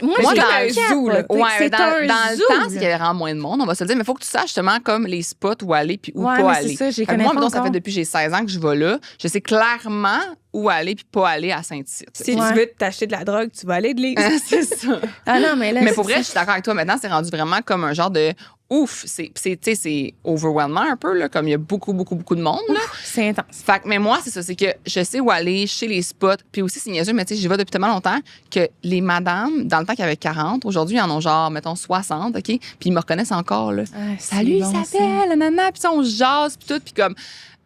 Moi, Moi, j'ai dans un le zoo, là. Ouais, C'est dans un le zoo, temps, là. c'est qu'il y avait vraiment moins de monde, on va se le dire. Mais il faut que tu saches justement comme les spots où aller puis où Ouais, pas mais c'est aller. ça, j'y Fait que connais moi, pas mettons, ça encore. fait depuis que j'ai 16 ans que je vais là. Je sais clairement où aller puis pas aller à Saint-Tite. Si Ouais. tu veux t'acheter de la drogue, tu vas aller de l'église. c'est ça. Ah non, mais là. Mais pour c'est- vrai, je suis d'accord avec toi. Maintenant, c'est rendu vraiment comme un genre de ouf. C'est overwhelming un peu, là, comme il y a beaucoup de monde. Là. C'est intense. Fait que, mais moi, c'est ça, c'est que je sais où aller, chez les spots. Puis aussi, c'est niaiseux, mais tu sais, j'y vais depuis tellement longtemps que les madames, dans le temps qu'il y avait 40, aujourd'hui, ils en ont genre, mettons, 60, OK? Puis ils me reconnaissent encore, là. Ah, c'est Salut bon, ça. Isabelle, nanana. Puis ça, on jase, puis tout. Puis comme.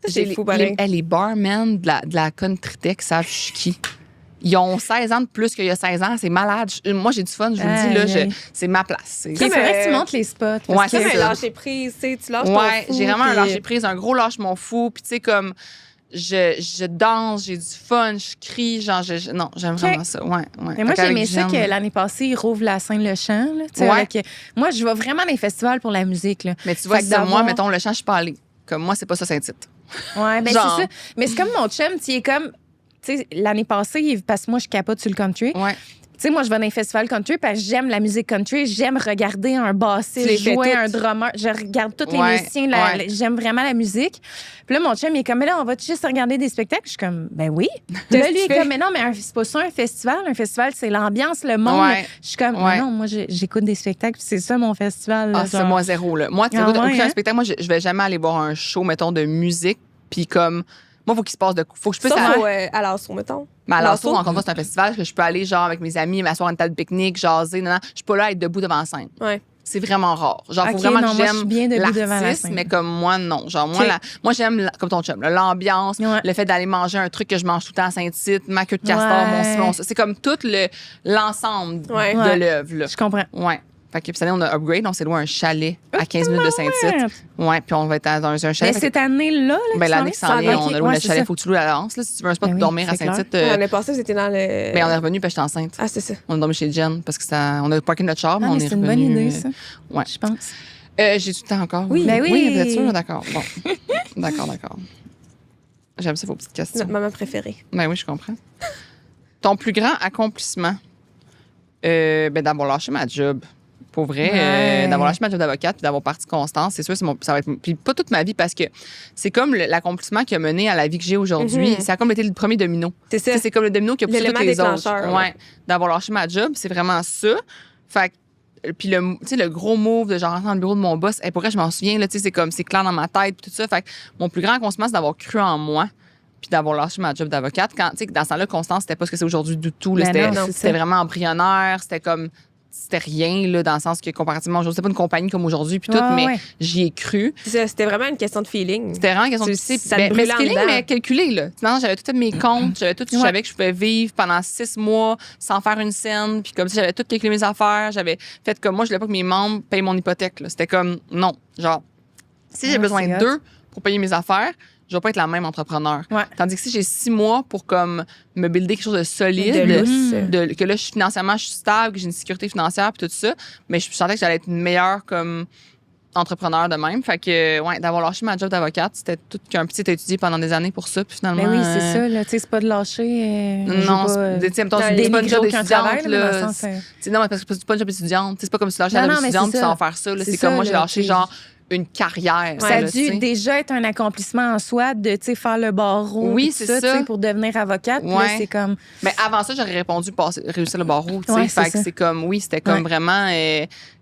C'est fou, pareil. Les barmen de la country tech savent je suis qui. Ils ont 16 ans de plus qu'il y a 16 ans. C'est malade. Moi, j'ai du fun. Je vous le dis, là, Aïe, aïe. c'est ma place. C'est- Il faudrait que tu montes les spots. parce Ouais, que- c'est Comme un ça. lâcher prise, tu sais, tu lâches ton Ouais, fou, j'ai vraiment un puis- lâcher prise, un gros lâche mon fou. Puis tu sais, comme, je danse, j'ai du fun, je crie. Genre, non, j'aime vraiment ça. Ouais. Mais moi, Fait j'ai aimé qu'avec ça Jen- que l'année passée, ils rouvrent la Saint-Le-Champ. Là, tu sais, Ouais. avec- moi, je vais vraiment dans les festivals pour la musique. Là. Mais tu vois, Fait que c'est ça, moi, d'avoir- mettons, le chant, je suis pas allée. Comme moi, c'est pas ça, Saint-Tite. Ouais, ben Genre. c'est ça. Mais c'est comme mon chum, tu es comme. Tu tu sais, l'année passée, parce que moi, je capote sur le country. Ouais. Tu sais, moi, je vais dans les festivals country parce que j'aime la musique country. J'aime regarder un bassiste jouer, un drummer. Je regarde tous les musiciens. J'aime vraiment la musique. Puis là, mon chum, il est comme, mais là, on va juste regarder des spectacles. Je suis comme, ben oui. Puis là, lui, il est comme, mais non, mais c'est pas ça un festival. Un festival, c'est l'ambiance, le monde. Ouais. Je suis comme, non, moi, j'écoute des spectacles. C'est ça, mon festival. Là, c'est moi zéro. Là. Moi, tu sais, un spectacle, moi, je vais jamais aller voir un show, mettons, de musique. Puis comme, moi, il faut qu'il se passe de coups. Faut que je puisse à l'assaut, mettons. Mais à l'assaut, encore une fois, c'est un festival que je peux aller, genre, avec mes amis, m'asseoir à une table de pique-nique, jaser. Non, je suis pas là à être debout devant la scène. Ouais. C'est vraiment rare. Genre, faut vraiment que j'aime l'artiste, mais comme moi, non. Genre, moi j'aime, comme ton chum, l'ambiance, le fait d'aller manger un truc que je mange tout le temps à Saint-Tite, ma queue de castor, mon c'est comme tout l'ensemble de l'œuvre. Là. Je comprends. Ouais. Fait que cette année, on a upgrade, on s'est loué un chalet à 15 minutes de Saint-Tite. Ouais, puis on va être dans un chalet. Mais cette année-là, l'année qui s'en est, on a loué le chalet. Faut que tu loues à l'avance, là, si tu veux un spot pour dormir à Saint-Tite. L'année passée, c'était dans le. Ben, on est revenu, puis j'étais enceinte. Ah, c'est ça. On a dormi chez Jen, parce que on a parké notre char, mais on est revenu. C'est une bonne idée, ça. Ouais. Je pense. J'ai tout le temps encore. Oui, ben oui. Oui, vous êtes sûr? D'accord. Bon. D'accord. J'aime ça, vos petites questions. Notre maman préférée. Ben oui, je comprends. Ton plus grand accomplissement? D'avoir lâché ma job. Pour vrai, d'avoir lâché ma job d'avocate puis d'avoir parti Constance, c'est sûr, ça va être. Puis pas toute ma vie parce que c'est comme l'accomplissement qui a mené à la vie que j'ai aujourd'hui. Ça a comme été le premier domino. C'est ça. C'est comme le domino qui a poussé tous les autres. Ouais. D'avoir lâché ma job, c'est vraiment ça. Fait que, puis le gros move de genre rentrer dans le bureau de mon boss, pour vrai, je m'en souviens, là, c'est comme, c'est clair dans ma tête, puis tout ça. Fait que mon plus grand accomplissement, c'est d'avoir cru en moi puis d'avoir lâché ma job d'avocate. Dans ce temps-là, Constance, c'était pas ce que c'est aujourd'hui du tout. Là, c'était vraiment embryonnaire, c'était comme. C'était rien, là, dans le sens que comparativement aujourd'hui, c'était pas une compagnie comme aujourd'hui, puis tout, mais j'y ai cru. C'était vraiment une question de feeling. C'était vraiment une question de feeling. Mais feeling, mais calculé, là. Non, j'avais tous mes comptes, je savais que je pouvais vivre pendant 6 mois sans faire une scène, puis comme ça, j'avais tout calculé mes affaires, j'avais fait comme moi, je voulais pas que mes membres payent mon hypothèque, là. C'était comme, non, genre, si j'ai besoin d'eux pour payer mes affaires, je vais pas être la même entrepreneur. Tandis que si j'ai 6 mois pour comme me builder quelque chose de solide, que là, financièrement, je suis stable, que j'ai une sécurité financière puis tout ça, mais je sentais que j'allais être une meilleure comme entrepreneur de même. Fait que, d'avoir lâché ma job d'avocate, c'était tout qu'un petit étudié pendant des années pour ça. Puis finalement. Mais oui, c'est ça, là. Tu sais, c'est pas de lâcher. Non, c'est pas une job d'étudiante, là. Non, mais parce que c'est pas une job d'étudiante. C'est pas comme si tu lâchais la job d'étudiante puis sans faire ça. C'est comme moi, j'ai lâché genre une carrière. Ça a dû déjà être un accomplissement en soi de faire le barreau. Oui, c'est ça. Pour devenir avocate. Là, c'est comme. Mais avant ça, j'aurais répondu réussir le barreau. Fait que c'est comme, oui, c'était comme vraiment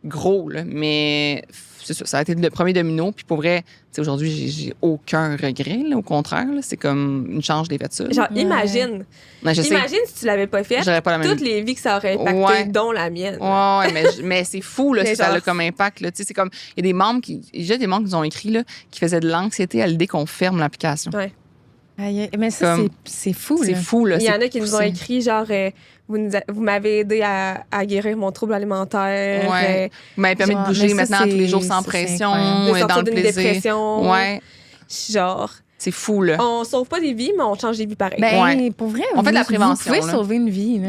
gros. Là, mais c'est ça, ça a été le premier domino. Puis pour vrai, aujourd'hui, j'ai aucun regret. Là, au contraire, là, c'est comme une chance, je l'ai fait ça. Genre, imagine. Imagine si tu l'avais pas fait, toutes les vies que ça aurait impacté, dont la mienne. Mais c'est fou, là, ça a comme impact. Là. C'est comme, il y a des membres qui nous ont écrit là, qui faisaient de l'anxiété à l'idée qu'on ferme l'application. Ouais. Mais ça, c'est fou. C'est fou, là. Il y en a qui nous ont écrit, genre, vous m'avez aidé à guérir mon trouble alimentaire. Vous m'avez permis de bouger maintenant tous les jours sans pression, dans le plaisir. Dépression. Genre. C'est fou, là. On sauve pas des vies, mais on change des vies pareil. Pour vrai, on fait de la prévention. Vous pouvez sauver une vie.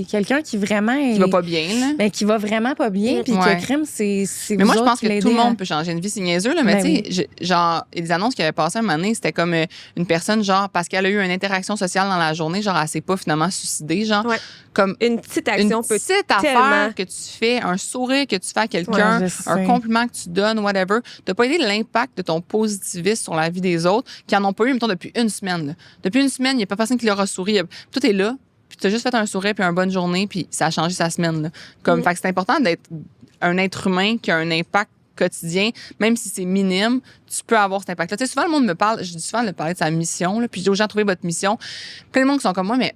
Quelqu'un qui vraiment. Qui va pas bien, là. Qui va vraiment pas bien, puis que crème, c'est mais moi, je pense que tout le monde peut changer une vie. C'est niaiseux, là. Mais tu sais, genre, il y a des annonces qui avaient passé un moment donné, c'était comme une personne, genre, parce qu'elle a eu une interaction sociale dans la journée, genre, elle s'est pas finalement suicidée, genre. Comme une petite action une petite affaire que tu fais, un sourire que tu fais à quelqu'un, un compliment que tu donnes, whatever. T'as pas aidé l'impact de ton positivisme sur la vie des autres qui en ont pas eu, mettons, depuis une semaine. Là. Depuis une semaine, il n'y a pas personne qui leur a souri. Tout est là, puis tu as juste fait un sourire puis une bonne journée, puis ça a changé sa semaine. Là. Comme, fait que c'est important d'être un être humain qui a un impact quotidien, même si c'est minime, tu peux avoir cet impact-là. Tu sais, souvent, le monde me parle, je dis souvent de parler de sa mission, là, puis je dis aux gens, trouvez votre mission. Plein de monde qui sont comme moi, mais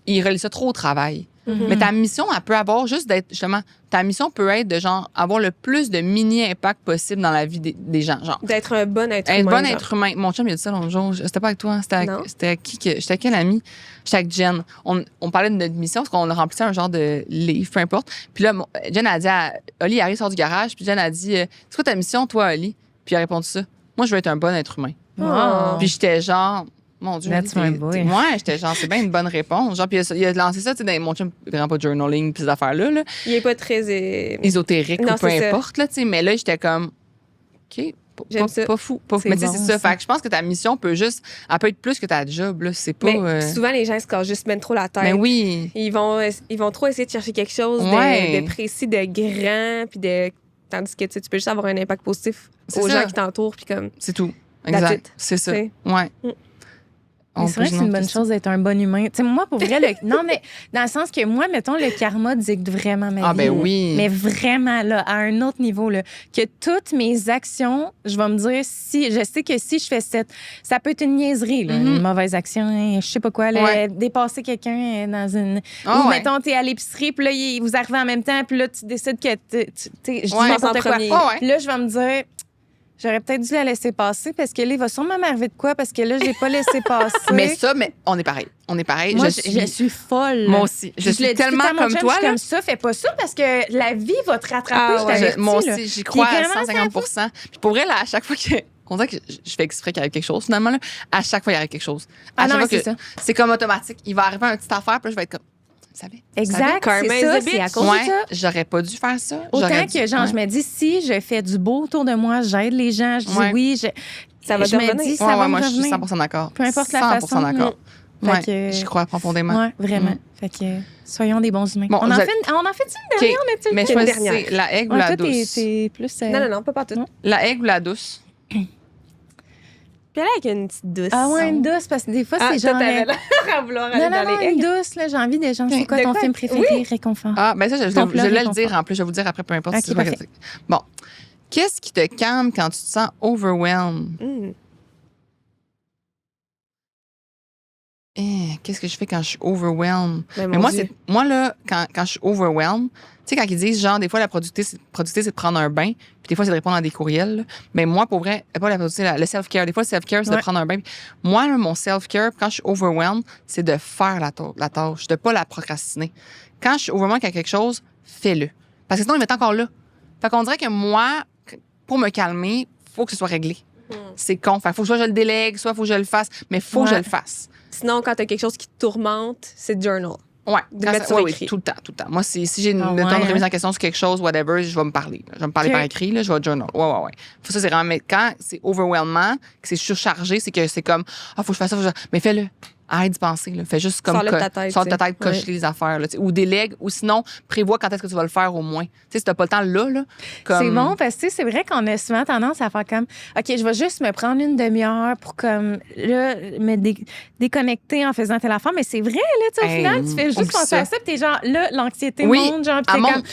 ils relient ça trop au travail. Mais ta mission, elle peut avoir juste d'être, justement, ta mission peut être de, genre, avoir le plus de mini-impact possible dans la vie des gens, genre. D'être un bon être humain. Un bon être humain. Mon chum, il a dit ça l'autre jour. C'était pas avec toi, c'était avec qui que. J'étais avec quel ami? J'étais avec Jen. On parlait de notre mission parce qu'on a rempli un genre de livre, peu importe. Puis là, Jen a dit à Oli, arrive, sort du garage. Puis Jen a dit, c'est quoi ta mission, toi, Oli? Puis il a répondu ça. Moi, je veux être un bon être humain. Puis j'étais genre. Mon Dieu, moi, j'étais genre, c'est bien une bonne réponse. Genre, puis il a lancé ça, tu sais, dans mon chum, vraiment pas de journaling, puis ces affaires-là. Là. Il est pas très ésotérique ou peu importe, là, tu sais. Mais là, j'étais comme, OK, J'aime ça. Pas fou. C'est Mais tu sais, bon, c'est ça. ça. Fait que je pense que ta mission peut juste. Elle peut être plus que ta job, là. C'est pas. Mais souvent, les gens se cassent juste même trop la tête. Mais oui. Ils vont trop essayer de chercher quelque chose Ouais. de précis, de grand, puis de. Tandis que tu peux juste avoir un impact positif C'est aux ça. gens qui t'entourent, puis comme. C'est tout. That's Exact. it. C'est ça. C'est- Ouais. Mais c'est vrai que c'est une bonne chose d'être un bon humain. Tu sais, moi, pour vrai, non, mais dans le sens que moi, mettons, le karma dicte vraiment ma vie. Ah, ben oui. Mais vraiment, là, à un autre niveau, là, que toutes mes actions, je vais me dire, je sais que si je fais ça peut être une niaiserie, là, une mauvaise action, hein, je sais pas quoi, là, Ouais. dépasser quelqu'un dans une. Ah, ou, ouais. mettons, t'es à l'épicerie, puis là, vous arrivez en même temps, puis là, tu décides que. Je dis Ouais, n'importe en quoi. premier. Ah, ouais. Puis là, je vais me dire. J'aurais peut-être dû la laisser passer parce que là, il va sûrement m'arriver de quoi parce que là, je l'ai pas laissé passer. Mais on est pareil. On est pareil. Moi, je suis folle. Moi aussi. Je le suis dis tellement tout le temps à mon comme chum, toi, je suis là. comme ça, fais pas ça parce que la vie va te rattraper. Ah, je ouais. t'avertis, Moi là. aussi, j'y crois à Puis vraiment, 150 Puis pour vrai, là, à chaque fois que. On dirait que je fais exprès qu'il arrive quelque chose. Finalement, là, à chaque fois, il arrive quelque chose. À Ah chaque non, fois mais que c'est ça. c'est comme automatique. Il va arriver une petite affaire, puis là, je vais être comme. Vous savez? Exact, Karma c'est is ça, a c'est à bitch. cause de Ouais, ça. j'aurais pas dû faire ça. Autant J'aurais que, dû- genre, ouais. je me dis, si je fais du beau autour de moi, j'aide les gens, je dis Ouais. oui, Ça va je te me revenir. dis, ça Ouais, va ouais, me moi, je suis revenir. 100 d'accord. Peu importe la 100 façon. d'accord. Fait Ouais, que- j'y crois profondément. Ouais, vraiment. Mm. Fait que soyons des bons humains. Bon, on en vous fait une dernière, on a-tu le Mais temps? une choisissez dernière. la aigle ou Ouais, la toi, douce? t'es plus. Non, pas partout. Non. La aigle ou la douce? Puis elle avec une petite douce. Ah ouais, une douce, parce que des fois, Ah, c'est toi, genre. t'avais l'air à vouloir aller Non, dans non, les une aigles. douce, là, j'ai envie des gens. C'est quoi De ton quoi? film préféré, Réconfort? Ah, ben ça, je Ton vais plat le réconfort. dire en plus. Je vais vous dire après, peu importe Ok, si c'est pas parfait. critique. Bon. Qu'est-ce qui te calme quand tu te sens overwhelmed? Qu'est-ce que je fais quand je suis overwhelmed? Mais Mais mon moi, Dieu. moi là, quand je suis overwhelmed, tu sais, quand ils disent, genre, des fois, la productivité, c'est de prendre un bain, puis des fois, c'est de répondre à des courriels. là. Mais moi, pour vrai, pas la productivité, le self-care. Des fois, le self-care, c'est de Ouais. prendre un bain. Puis moi, là, mon self-care, quand je suis overwhelmed, c'est de faire la tâche, de pas la procrastiner. Quand je suis overwhelmed avec quelque chose, fais-le. Parce que sinon, il va être encore là. Fait qu'on dirait que moi, pour me calmer, faut que ce soit réglé. C'est con. Fait faut que soit je le délègue, soit faut que je le fasse, mais faut que je Ouais. le fasse. Sinon, quand t'as quelque chose qui te tourmente, c'est journal. Ouais, De quand mettre ça- sur ouais, oui, écrit. tout le temps, tout le temps. Moi, si j'ai une Ah mettons, une ouais, remise hein? en question sur quelque chose, whatever, je vais me parler. Je vais me parler Ok. par écrit, là, je vais journal. Ouais. Faut ça, c'est vraiment. Mais quand c'est overwhelmant, que c'est surchargé, c'est que c'est comme, faut que je fasse ça, mais fais-le. Arrête d'y penser, là. Fais juste comme. Sors-le de ta tête, Sors de ta tu sais. tête, coche les affaires, là, tu sais. Ou délègue, ou sinon, prévois quand est-ce que tu vas le faire au moins. Tu sais, si t'as pas le temps là, comme. C'est bon parce que tu sais, c'est vrai qu'on a souvent tendance à faire comme OK, je vais juste me prendre une demi-heure pour comme là me déconnecter en faisant telle affaire, mais c'est vrai là, tu sais, au Hey, final, tu fais juste oublie penser ça. à ça, puis t'es genre là l'anxiété Oui, monte, genre puis elle t'es monte.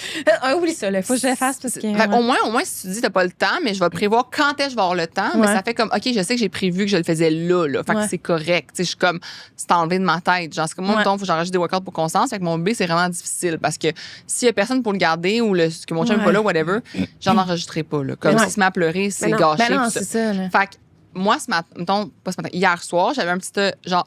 comme oublie ça, là, faut que je le fasse parce que Fait ouais. au moins, si tu dis t'as pas le temps, mais je vais prévoir quand est-ce que je vais avoir le temps. Mais Ouais. ça fait comme, OK, je sais que j'ai prévu que je le faisais là. Fait que Ouais. c'est correct. Tu sais, je suis comme, c'est enlevé de ma tête. Genre, c'est que moi, Ouais. mettons, faut que j'enregistre des workouts pour Constance. Fait que mon bébé, c'est vraiment difficile parce que s'il y a personne pour le garder ou que mon chum n'est Ouais. pas là, whatever, j'en enregistrerai pas. Là. Comme Ouais. s'il se met à pleurer, c'est non. gâché. Ben non, tout c'est ça. ça là. Fait que moi, hier soir, j'avais un petit genre,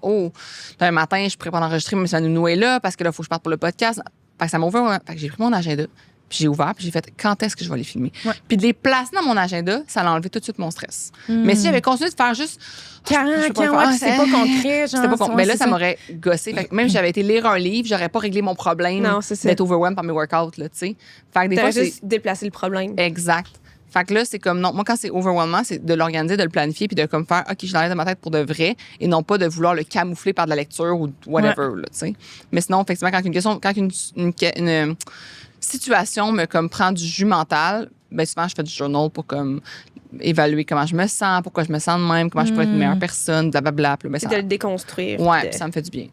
un matin, je pourrais pas enregistrer, mais ça nous nouait là parce que là, il faut que je parte pour le podcast. Fait que ça m'a ouvert. Fait que j'ai pris mon agenda, puis j'ai ouvert, puis j'ai fait quand est-ce que je vais les filmer. Ouais. Puis de les placer dans mon agenda, ça a enlevé tout de suite mon stress. Mais si j'avais continué de faire juste. Quand je peux pas le ouais, faire. puis c'est pas concret, genre. C'était pas con. ouais, Mais là, c'est ça m'aurait gossé. Fait que même si j'avais été lire un livre, j'aurais pas réglé mon problème Non, c'est ça. d'être overwhelmed par mes workouts, là, tu sais. Fait que des fois, T'aurais c'est. juste déplacé le problème. Exact. Fait que là, c'est comme, non, moi, quand c'est overwhelmant, c'est de l'organiser, de le planifier, puis de comme faire, OK, je l'enlève de ma tête pour de vrai, et non pas de vouloir le camoufler par de la lecture ou whatever, là, tu sais. Mais sinon, effectivement, quand une situation me comme prend du jus mental, ben souvent, je fais du journal pour comme évaluer comment je me sens, pourquoi je me sens de même, comment je pourrais être une meilleure personne, blablabla. Puis là, ben, C'est ça, de le déconstruire. ouais, puis puis ça me fait du bien.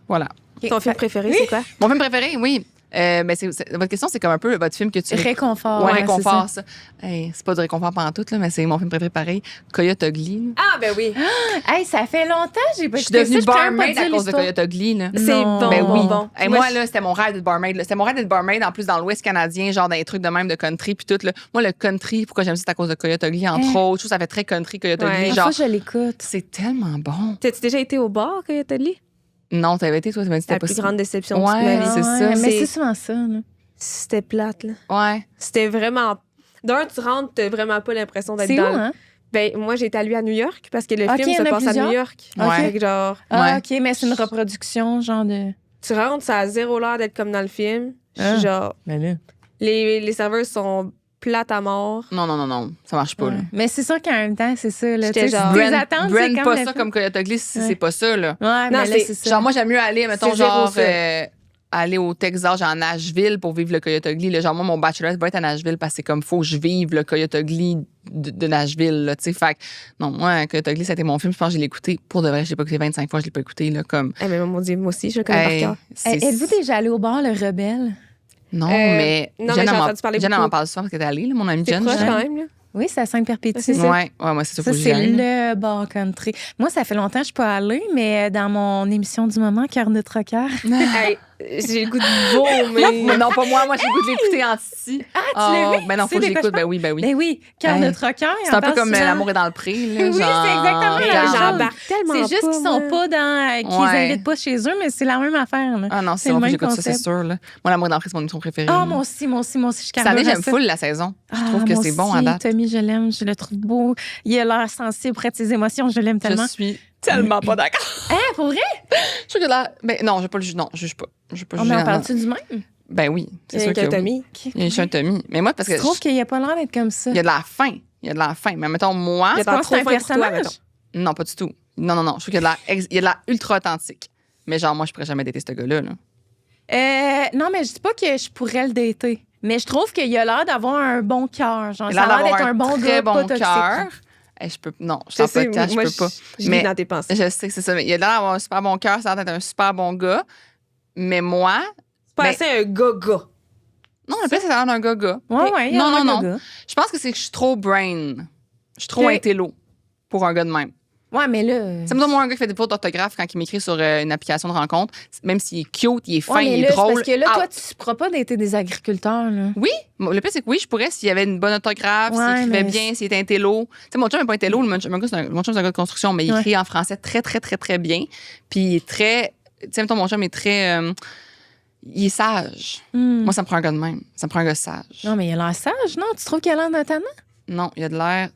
Voilà. OK. Ton film préféré, c'est quoi? Mon film préféré, oui. Ben votre question, c'est comme un peu votre film que tu Réconfort. Ouais, ouais, réconfort, c'est ça. Hey, c'est pas du réconfort pendant tout, là, mais c'est mon film préféré pareil. Coyote Ugly. Là. Ah, ben oui. ça. Hey, ça fait longtemps que j'ai pas Je suis écouté ça, devenue je pourrais même pas barmaid à dire cause de l'histoire. Coyote Ugly. Là. C'est Non. bon, Ben oui. bon. Hey, moi, là, c'était mon rêve d'être barmaid. là. C'était mon rêve d'être barmaid, en plus, dans l'Ouest canadien, genre dans les trucs de même de country, puis tout. Là. Moi, le country, pourquoi j'aime ça, c'est à cause de Coyote Ugly, entre autres. Je trouve que ça fait très country, Coyote Ouais. Ugly. La Genre, fois, je l'écoute. c'est tellement bon. T'as-tu déjà été au bar, Coyote Ugly? Non, t'avais été, toi, tu m'as dit que La c'était pas plus si- grande déception de toute Ouais, ma vie. c'est ça. Mais C'est- c'est souvent ça, là. C'était plate, là. Ouais. C'était vraiment. D'un, tu rentres, t'as vraiment pas l'impression d'être C'est où, dans. hein? Ben, moi, j'ai été allée à New York parce que le Ok, film il y se en a passe à plusieurs? New York. Ouais. Fait que genre, Ah, Ouais. OK, mais c'est une reproduction, genre de. tu rentres, ça a zéro l'air d'être comme dans le film. Je suis Ah. genre, Ben là. les serveurs sont plate à mort. Non. Ça marche pas, là. Mais c'est sûr qu'en même temps, c'est ça. Là. J'étais genre... tes attentes, c'est Brand comme pas le ça fait. comme Coyote Ugly si c'est pas ça, là. Ouais, Non, mais là, c'est ça. Genre, moi, j'aime mieux aller, mettons, C'est zéro genre, ça. aller au Texas, genre à Nashville pour vivre le Coyote Ugly. Là, genre, moi, mon bachelorette va être à Nashville parce que c'est comme, faut que je vive le Coyote Ugly de Nashville, là, tu sais. Fait que, non, moi, Coyote Ugly, c'était mon film. Je pense que je l'ai écouté. Pour de vrai, je l'ai pas écouté 25 fois, je l'ai pas écouté, là, comme. Eh, mais mon Dieu, moi aussi, je le connais par cœur. Êtes-vous déjà allé au bar Le Rebelle? Non, mais non, mais j'ai entendu parler Jen beaucoup. m'en parle souvent parce que t'es allée, là, mon amie C'est Jen. proche Jen. quand même, là. Oui, c'est à Sainte-Perpétue. C'est ça. Ouais, moi, c'est ça, Ça, faut que j'y c'est aille. le bar country. Moi, ça fait longtemps que je suis pas allée, mais dans mon émission du moment, Cœur de Trocker. Hey, j'ai le goût de vomir. Mais non, pas moi. Moi, j'ai le goût de l'écouter en ici. Ah, tu l'as vu? Ben non, Tu faut que sais de quoi j'écoute. je Ben oui, ben oui. Ben oui, Cœur Hey. de Trocker. C'est un peu comme L'amour est dans le pré, là. Oui, genre, c'est exactement la regarde. même chose. J'embarque tellement C'est juste pas, qu'ils sont moi. pas dans. Qu'ils Ouais. invitent pas chez eux, mais c'est la même affaire. Là. Ah non, C'est c'est le bon, même j'écoute ça, c'est concept. sûr. Là. Moi, L'amour est dans le pré, c'est mon émission préférée. Ah, moi aussi. Je suis Cette année, carrément j'aime full la saison. Je trouve que moi c'est bon à aussi, date. Tommy, je l'aime. Je le trouve beau. Il a l'air sensible près de ses émotions. Je l'aime tellement. Je suis tellement pas d'accord. Hein, pour vrai? Je trouve que là. Ben non, je vais pas le juger. Non, je juge pas. Je vais pas On juger. en non. parle-tu du même? Ben oui, c'est Il y a sûr un que oui. Tommy. Il y a un Tommy. Mais moi, parce que. Je trouve qu'il n'y a pas l'air d'être comme ça. Il y a de la faim. Il y a de la faim. Mais mettons, moi. Il y a Tu penses que c'est un trop fin pour toi, personnage? mettons. Non, pas du tout. Non. Je trouve qu'il y a de la, il y a de la ultra authentique. Mais genre, moi, je pourrais jamais dater ce gars-là. Là. Non, mais je dis pas que je pourrais le dater. Mais je trouve qu'il a l'air d'avoir un bon cœur. Genre, Il ça a a l'air d'être un bon très gars, bon pas toxique. cœur. Je peux. Non, je suis en sais, podcast, je moi, peux pas. Je Mais vis dans tes pensées. je sais que c'est ça. Mais il a l'air d'avoir un super bon cœur, ça a l'air d'être un super bon gars. Mais moi. C'est pas ben, assez un gaga. Non, le plus, ça a l'air d'un gars-gars. Ouais, il y a Non, un non. gars. Je pense que c'est que je suis trop brain. Je suis trop Ok. intello pour un gars de même. Ouais, mais là. C'est moi un gars qui fait des fautes d'orthographe quand il m'écrit sur une application de rencontre. Même s'il est cute, il est fin, Ouais, mais il là, est c'est drôle. parce que là, toi, out. tu ne pourras pas dater des agriculteurs, là. Oui, le pire, c'est que oui, je pourrais s'il y avait une bonne orthographe, Ouais, s'il écrivait mais bien, s'il était intello. Tu sais, mon chum n'est pas intello, mon chum, c'est un gars de construction, mais il Ouais. écrit en français très, très, très, très bien. Puis il est très. Tu sais, mettons, mon chum est très. Il est sage. Hmm. Moi, ça me prend un gars de même. Ça me prend un gars sage. Non, mais il a l'air sage, non? Tu trouves qu'il a l'air d'un tannant? Non, il a de l'air.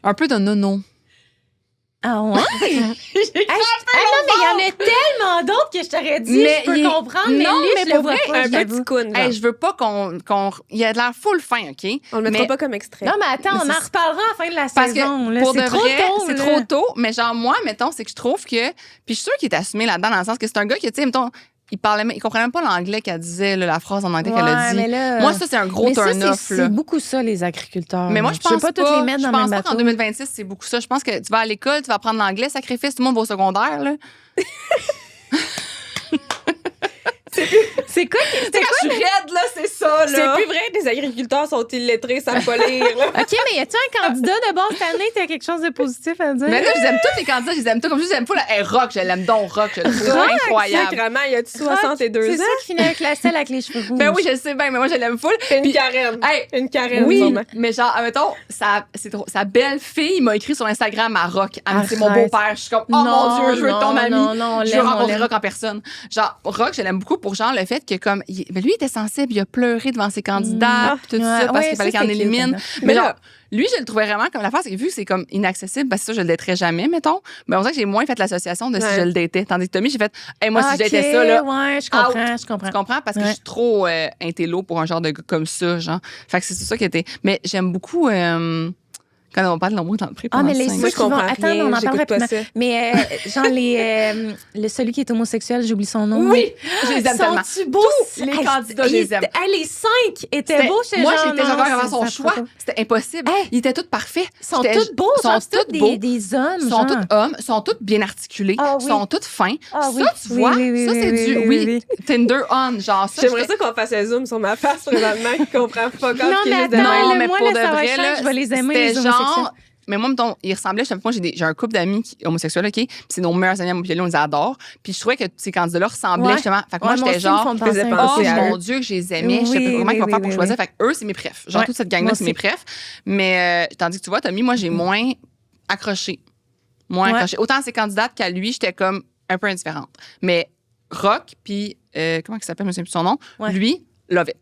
un peu de nono. Ah ouais? Ah non, mais il y en a tellement d'autres que je t'aurais dit, Mais je peux il- comprendre, mais Non, lui, mais je le pour vois vrai, pas, Un je l'avoue. petit coon, Hey, je veux pas qu'on. Il a de l'air full fin, OK? On le mettra mais- pas comme extrait. Non, mais attends, Mais on en c'est- reparlera à la fin de la Parce saison. que là. pour C'est de trop vrai, tôt. c'est là. trop tôt. Mais genre, moi, mettons, c'est que je trouve que. Puis je suis sûre qu'il est assumé là-dedans, dans le sens que c'est un gars qui, tu sais, mettons, il comprenait même pas l'anglais qu'elle disait, là, la phrase en anglais qu'elle a Ouais, dit. mais là, Moi, ça, c'est un gros mais ça, turn-off, c'est là. beaucoup ça, les agriculteurs. Mais moi, là. je pense veux pas pas, toutes les mettre je dans le pense même pas qu'en bateau. 2026, c'est beaucoup ça. Je pense que tu vas à l'école, tu vas apprendre l'anglais, sacrifice, tout le monde va au secondaire, là. C'est quoi? Quand je suis raide, là, c'est ça, C'est plus vrai, les agriculteurs sont illettrés, savent pas lire. Là. OK, mais y a-tu un candidat de base cette année? T'as quelque chose de positif à dire? Mais là, je les aime tous les candidats, je les aime tous. Comme je aime pas la rock, je l'aime donc rock, je le trouve incroyable. Sacrement, il y a 62 C'est ans. ça qui finit avec la selle avec les cheveux rouges. Ben oui, je le sais bien, mais moi, je l'aime full. Une Puis- carène. Hey, Une carène, oui, sûrement. mais genre, mettons, sa belle-fille m'a écrit sur Instagram à Rock. Elle me dit, c'est mon Arrête. beau-père. Je suis comme, oh Non, mon Dieu, je veux être ton non, ami. non, non, on Je veux l'aime, on rencontrer l'aime. Rock en personne. Genre, Rock, je l'aime beaucoup pour genre le fait que, comme, ben lui, il était sensible, il a pleuré devant ses candidats, puis tout ça, parce qu'il fallait qu'il en élimine. Mais Mais genre, là- lui, je le trouvais vraiment comme la face, vu que c'est comme inaccessible, parce que ça, je le daterais jamais, mettons. Mais on dirait que j'ai moins fait l'association de si Ouais. je le datais. Tandis que Tommy, j'ai fait, hey, moi, si je OK, datais ça, là. ouais, je out. comprends, je Tu comprends. comprends? Parce que Ouais. je suis trop intello pour un genre de gars comme ça, genre. Fait que c'est ça qui était. Mais j'aime beaucoup quand on parle de l'amour dans le pré. Ah, mais les pendant Moi, ceux je qui vont... comprends Attends, rien, on en j'écoute parle pas rapidement. ça. Mais genre celui qui est homosexuel, j'oublie son nom. Oui, je les aime tellement. Sont-tu beaux? Tous les candidats, je les aime. Les 5 étaient C'était- beaux chez moi, genre, j'étais non, encore avant c'est- son ça choix. prend pas. C'était impossible. Hey. Ils étaient tous parfaits. Ils sont J'étais- tous beaux, sont sont tous beaux. des hommes, Ils sont genre. tous hommes, sont tous bien articulés, Ah oui. sont tous fins. Ah ça, oui. tu Oui, vois, oui, oui, ça, oui, c'est oui, du, oui, oui, oui. Tinder on, genre ça. J'aimerais j'étais- ça qu'on fasse un zoom sur ma face présentement qui comprend pas quand Non, mais attends, Non, le mais moi, pour là, de ça va vrai, changer, là, je vais les aimer, c'était les homosexuels. genre... Mais moi, mettons, ils ressemblaient. Moi, j'ai un couple d'amis homosexuels, OK? Puis c'est nos meilleurs amis à moi, puis là, on les adore. Puis je trouvais que ces candidats-là ressemblaient Ouais. justement. Fait que Ouais, moi, j'étais aussi, ils me genre... font penser un faisais peu penser Oh à mon eux. Dieu, que je les aimais. Oui, Je sais pas comment oui, ils vont faire oui, pour oui, choisir. oui. Fait que eux, c'est mes prefs. Genre, Ouais, toute cette gang-là, moi c'est mes aussi. prefs. Mais tandis que tu vois, Tommy, moi, j'ai moins accroché. Moins Ouais. accroché. Autant à ses candidates qu'à lui, j'étais comme un peu indifférente. Mais Rock, puis comment il s'appelle, je me souviens plus son nom, Ouais. lui, love it.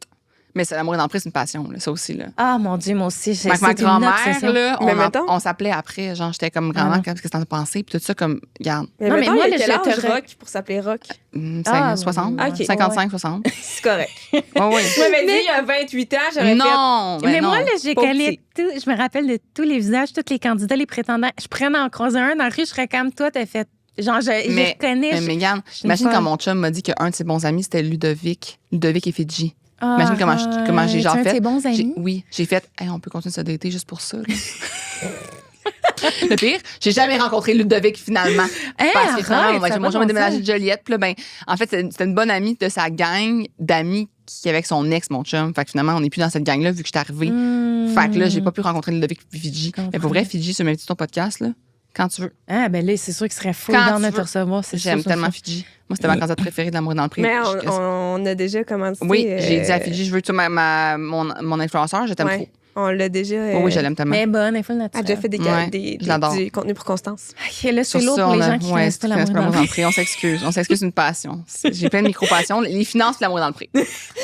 Mais c'est l'amour dans le pré, c'est une passion, là, ça aussi. Là. Ah, mon Dieu, moi aussi. Avec ma grand-mère, là, Mais on s'appelait après. Genre, j'étais comme grand-mère, qu'est-ce que t'en as pensé? Puis tout ça, comme, regarde. Mais non, mais moi, quel âge Rock pour s'appeller Rock? 60, okay. 55, 60. C'est correct. Oui. Tu m'avais dit il y a 28 ans, j'aurais non, mais non. moi, là, je me rappelle de tous les visages, tous les candidats, les prétendants. Je prenais en croiser un dans la rue, je serais comme toi, t'as fait. Genre, je reconnais. Mais Mégane, imagine quand mon chum m'a dit qu'un de ses bons amis, c'était Ludovic et Fidji. Imagine comment j'ai genre fait. Tes bons amis? Oui, j'ai fait, hey, on peut continuer de se dater juste pour ça. Le pire, j'ai jamais rencontré Ludovic finalement. Parce que finalement, mon chum a déménagé de Joliette. Puis là, ben, en fait, c'était une bonne amie de sa gang d'amis qui est avec son ex, mon chum. Fait que finalement, on n'est plus dans cette gang-là vu que je suis arrivée. Fait que là, j'ai pas pu rencontrer Ludovic et Fidji. Mais pour vrai, Fidji, se met ton podcast, là, quand tu veux. Ah, ben là, c'est sûr qu'il serait fou de te recevoir. J'aime tellement Fidji. Moi, c'était ma candidate préférée de l'amour dans le pré. Mais on a déjà commencé. Oui, j'ai dit à Fidji, je veux que tu sois mon influenceur, je t'aime trop. On l'a déjà. Oui, je l'aime tellement. Mais bonne, info naturelle. Elle a déjà fait du contenu pour Constance. Là, c'est lourd pour les gens qui connaissent pas l'amour dans le pré. On s'excuse. C'est une passion. J'ai plein de micro-passions. Les finances, l'amour dans le pré.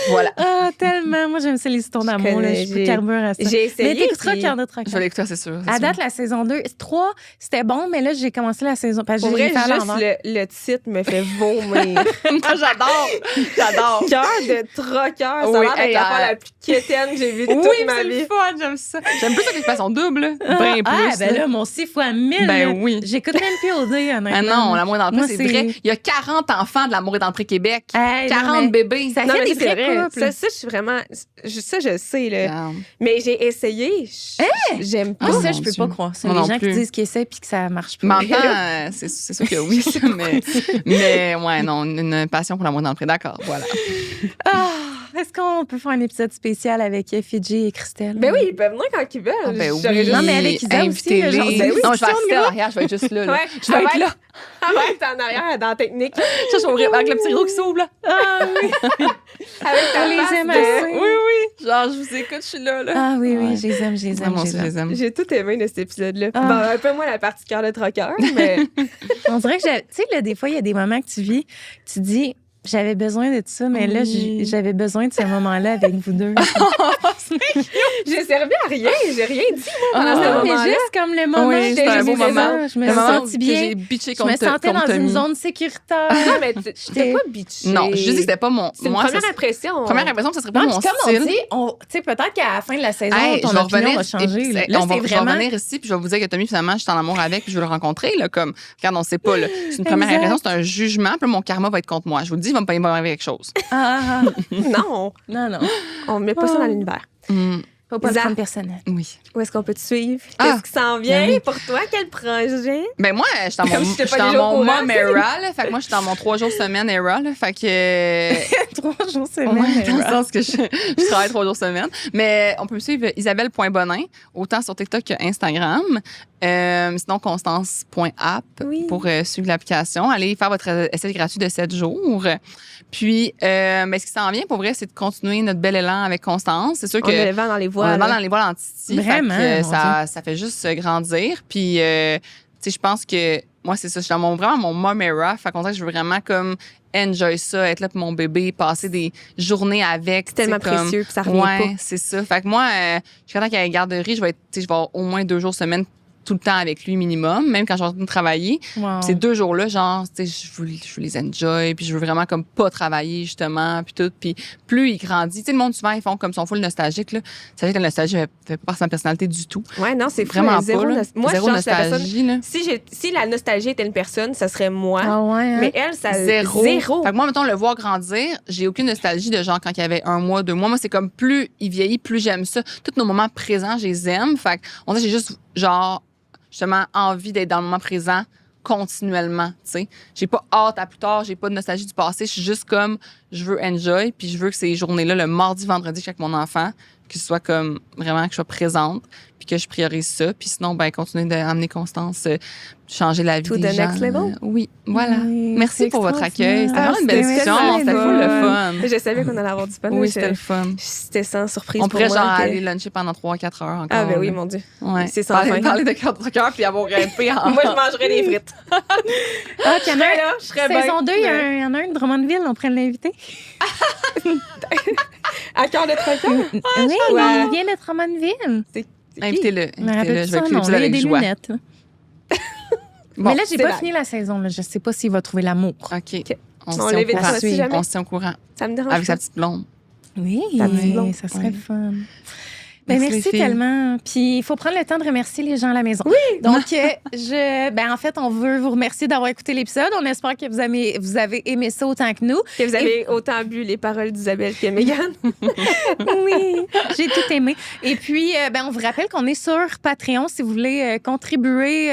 Voilà. Ah, tellement. Moi, j'aime ça, les histoires d'amour. Je peux carburer à ça. J'ai essayé. Mais t'écouteras Cœur de Troc. Je vais l'écouter, c'est sûr. À date, la saison 2. 3, c'était bon, mais là, j'ai commencé la saison. Pour vrai, juste le titre me fait vomir. Moi, j'adore. Cœur de Troqueur. Ça a l'air d'être l'affaire la plus quétaine que j'ai vue de toute ma vie. Oui, c'est fun, j'aime ça. J'aime plus ça qu'Occupation Double. Ben plus. Ah, ben là, mon 6 fois 1000. Ben oui. J'écoute même plus au dé, honnêtement. Ah non, l'amour dans le pré, c'est vrai. Il y a 40 enfants de l'amour dans le pré Québec. 40 bébés. Ça fait des vrais couples. Ça, je suis vraiment... Ça, je sais, là. Mais j'ai essayé. J'aime pas. Ça, je peux pas croire. C'est les gens qui disent qu'ils essaient puis que ça marche pas. Mais en même temps, c'est sûr que oui. Mais ouais, non, une passion pour l'amour dans le pré. D'accord, voilà. Est-ce qu'on peut faire un épisode spécial avec Fidji et Christelle? Ben oui, ils peuvent venir quand ils veulent. Ah ben oui. Non, mais avec Isa aussi. Ben oui, non, je vais rester en arrière, je vais être juste là. Ouais, je vais être là. Elle va être en arrière dans la technique. Je vais avec le petit rideau qui s'ouvre, là. Ah oui. Avec ta face Oui. Genre, je vous écoute, je suis là. Ah oui, je les aime, je les aime. J'ai tout aimé de cet épisode-là. Bon, un peu moins la partie cœur de Troqueur, mais... On dirait que, tu sais, des fois, il y a des moments que tu vis, tu dis... J'avais besoin de ça, mais là, j'avais besoin de ce moment-là avec vous deux. J'ai servi à rien. J'ai rien dit, moi, pendant ce moment-là. Mais juste comme le moment. Oui, c'était un beau moment. Je me suis sentie bien. J'ai bitché je me sentais dans une zone sécuritaire. Non, mais j'étais pas bitchée. Non, je dis que c'était pas mon... C'est une première impression. Première impression, ça serait pas mon style. Comme on dit, tu sais, peut-être qu'à la fin de la saison, ton opinion va changer. Là, on va revenir ici, puis je vais vous dire que Tommy, finalement, je suis en amour avec, puis je veux le rencontrer. Là, comme, regarde, on sait pas. C'est une première impression, c'est un jugement, puis mon karma va être contre moi. Je vous le dis, il va me arriver quelque chose. Non. On met pas ça dans l'univers. Faut pas le prendre personnel. Oui. Où est-ce qu'on peut te suivre? Qu'est-ce qui s'en vient pour toi? Quel projet? Ben moi, je suis dans mon mom era, là. Fait que moi, je suis dans mon 3 jours semaine era, là. Fait que... 3 jours semaine. Ouais, dans le sens que je travaille 3 jours semaine. Mais on peut me suivre Isabelle.bonin, autant sur TikTok qu'Instagram. Sinon, Constance.app pour suivre l'application. Allez faire votre essai gratuit de 7 jours. Puis, ce qui s'en vient, pour vrai, c'est de continuer notre bel élan avec Constance. C'est sûr que... On a le vent dans les voiles. On a le vent dans les voiles en Titi. Vraiment. Ça fait juste grandir. Puis, tu sais, je pense que moi, c'est ça. Je suis dans vraiment mon mom era. Fait qu'on dirait que je veux vraiment comme enjoy ça, être là pour mon bébé, passer des journées avec. C'est tellement précieux, puis ça revient pas. Ouais, c'est ça. Fait que moi, je suis content qu'à la garderie, je vais avoir au moins 2 jours semaine tout le temps avec lui minimum, même quand je retourne travailler. Wow. Ces 2 jours-là, genre, tu sais, je veux les enjoy, puis je veux vraiment comme pas travailler, justement, puis tout. Puis plus il grandit, tu sais, le monde, souvent, ils font comme son full nostalgique, là. Ça fait que la nostalgie ne fait pas partie de sa personnalité du tout. Ouais, non, c'est vraiment zéro pas, moi, zéro je nostalgie, là. Si la nostalgie était une personne, ça serait moi. Ah ouais, hein? Mais elle, ça... Zéro. Fait que moi, mettons, le voir grandir, j'ai aucune nostalgie de genre quand il y avait 1 mois, 2 mois. Moi, c'est comme plus il vieillit, plus j'aime ça. Tous nos moments présents, je les aime. Fait qu'on dirait j'ai juste, genre... justement, envie d'être dans le moment présent continuellement, tu sais. J'ai pas hâte à plus tard, j'ai pas de nostalgie du passé, je suis juste comme, je veux enjoy, puis je veux que ces journées-là, le mardi, vendredi, avec mon enfant, que ce soit comme, vraiment, que je sois présente, puis que je priorise ça, puis sinon, ben continuer d'amener Constance, changer la vie des gens. To the next level? Oui, voilà. Oui, merci pour votre accueil. C'était vraiment une belle discussion, c'était full le fun. Je savais qu'on allait avoir du fun. Oui, c'était le fun. C'était sans surprise on pour moi. pourrait genre aller luncher pendant 3-4 heures encore. Ah ben oui, mon Dieu. Ouais. C'est sans fin. Parler de cœur puis avoir grimpé en... Moi, je mangerais des frites. Ah, qu'il y en a je serais bien. Saison 2, il y en a un de Drummondville, on pourrait l'inviter. À cœur de Trocan? Oui, ouais. il vient de Drummondville. Invitez-le. Je me rappelle Je vais plus son nom, écouter là, il y a avec des joie. lunettes. Là. Bon, Mais là, j'ai c'est pas vague. fini la saison. Là. Je sais pas s'il va trouver l'amour. OK. On On se tient au l'évite courant. pas si jamais. On se tient au courant. Ça me dérange Avec pas. sa petite blonde. Oui, Ta petite blonde. ça serait Ouais. le fun. Ben, Merci, les merci filles. tellement. Puis il faut prendre le temps de remercier les gens à la maison. Oui. Donc, en fait, on veut vous remercier d'avoir écouté l'épisode. On espère que vous avez aimé ça autant que nous. Que vous avez autant bu les paroles d'Isabelle que Mégane. Oui, j'ai tout aimé. Et puis, on vous rappelle qu'on est sur Patreon. Si vous voulez contribuer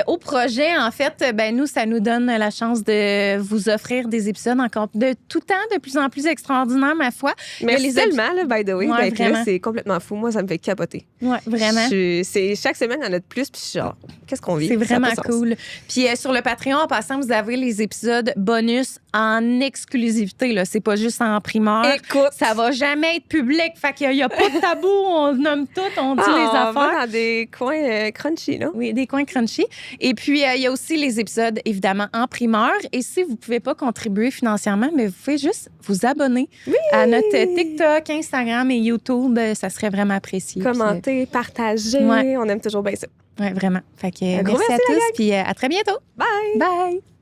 au projet, en fait, nous, ça nous donne la chance de vous offrir des épisodes encore de tout temps, de plus en plus extraordinaires, ma foi. Merci tellement, là, by the way. Ouais, d'être là. vraiment. C'est complètement fou. Moi, ça me fait capoter. Oui, vraiment. Chaque semaine, il y en a de plus. Puis je suis genre, qu'est-ce qu'on vit? C'est Ça a vraiment pas de sens. cool. Puis sur le Patreon, en passant, vous avez les épisodes bonus en exclusivité. Là. C'est pas juste en primeur. Écoute. Ça va jamais être public. Fait qu'il y a pas de tabou. On nomme tout, on dit les On va affaires. dans des coins crunchy, là. Oui, des coins crunchy. Et puis, il y a aussi les épisodes, évidemment, en primeur. Et si vous ne pouvez pas contribuer financièrement, mais vous pouvez juste vous abonner à notre TikTok, Instagram et YouTube. Ça serait vraiment apprécié. Commenter, partager. Ouais. On aime toujours bien ça. Oui, vraiment. Fait que, Un gros merci à merci, la tous. gang. Puis à très bientôt. Bye! Bye!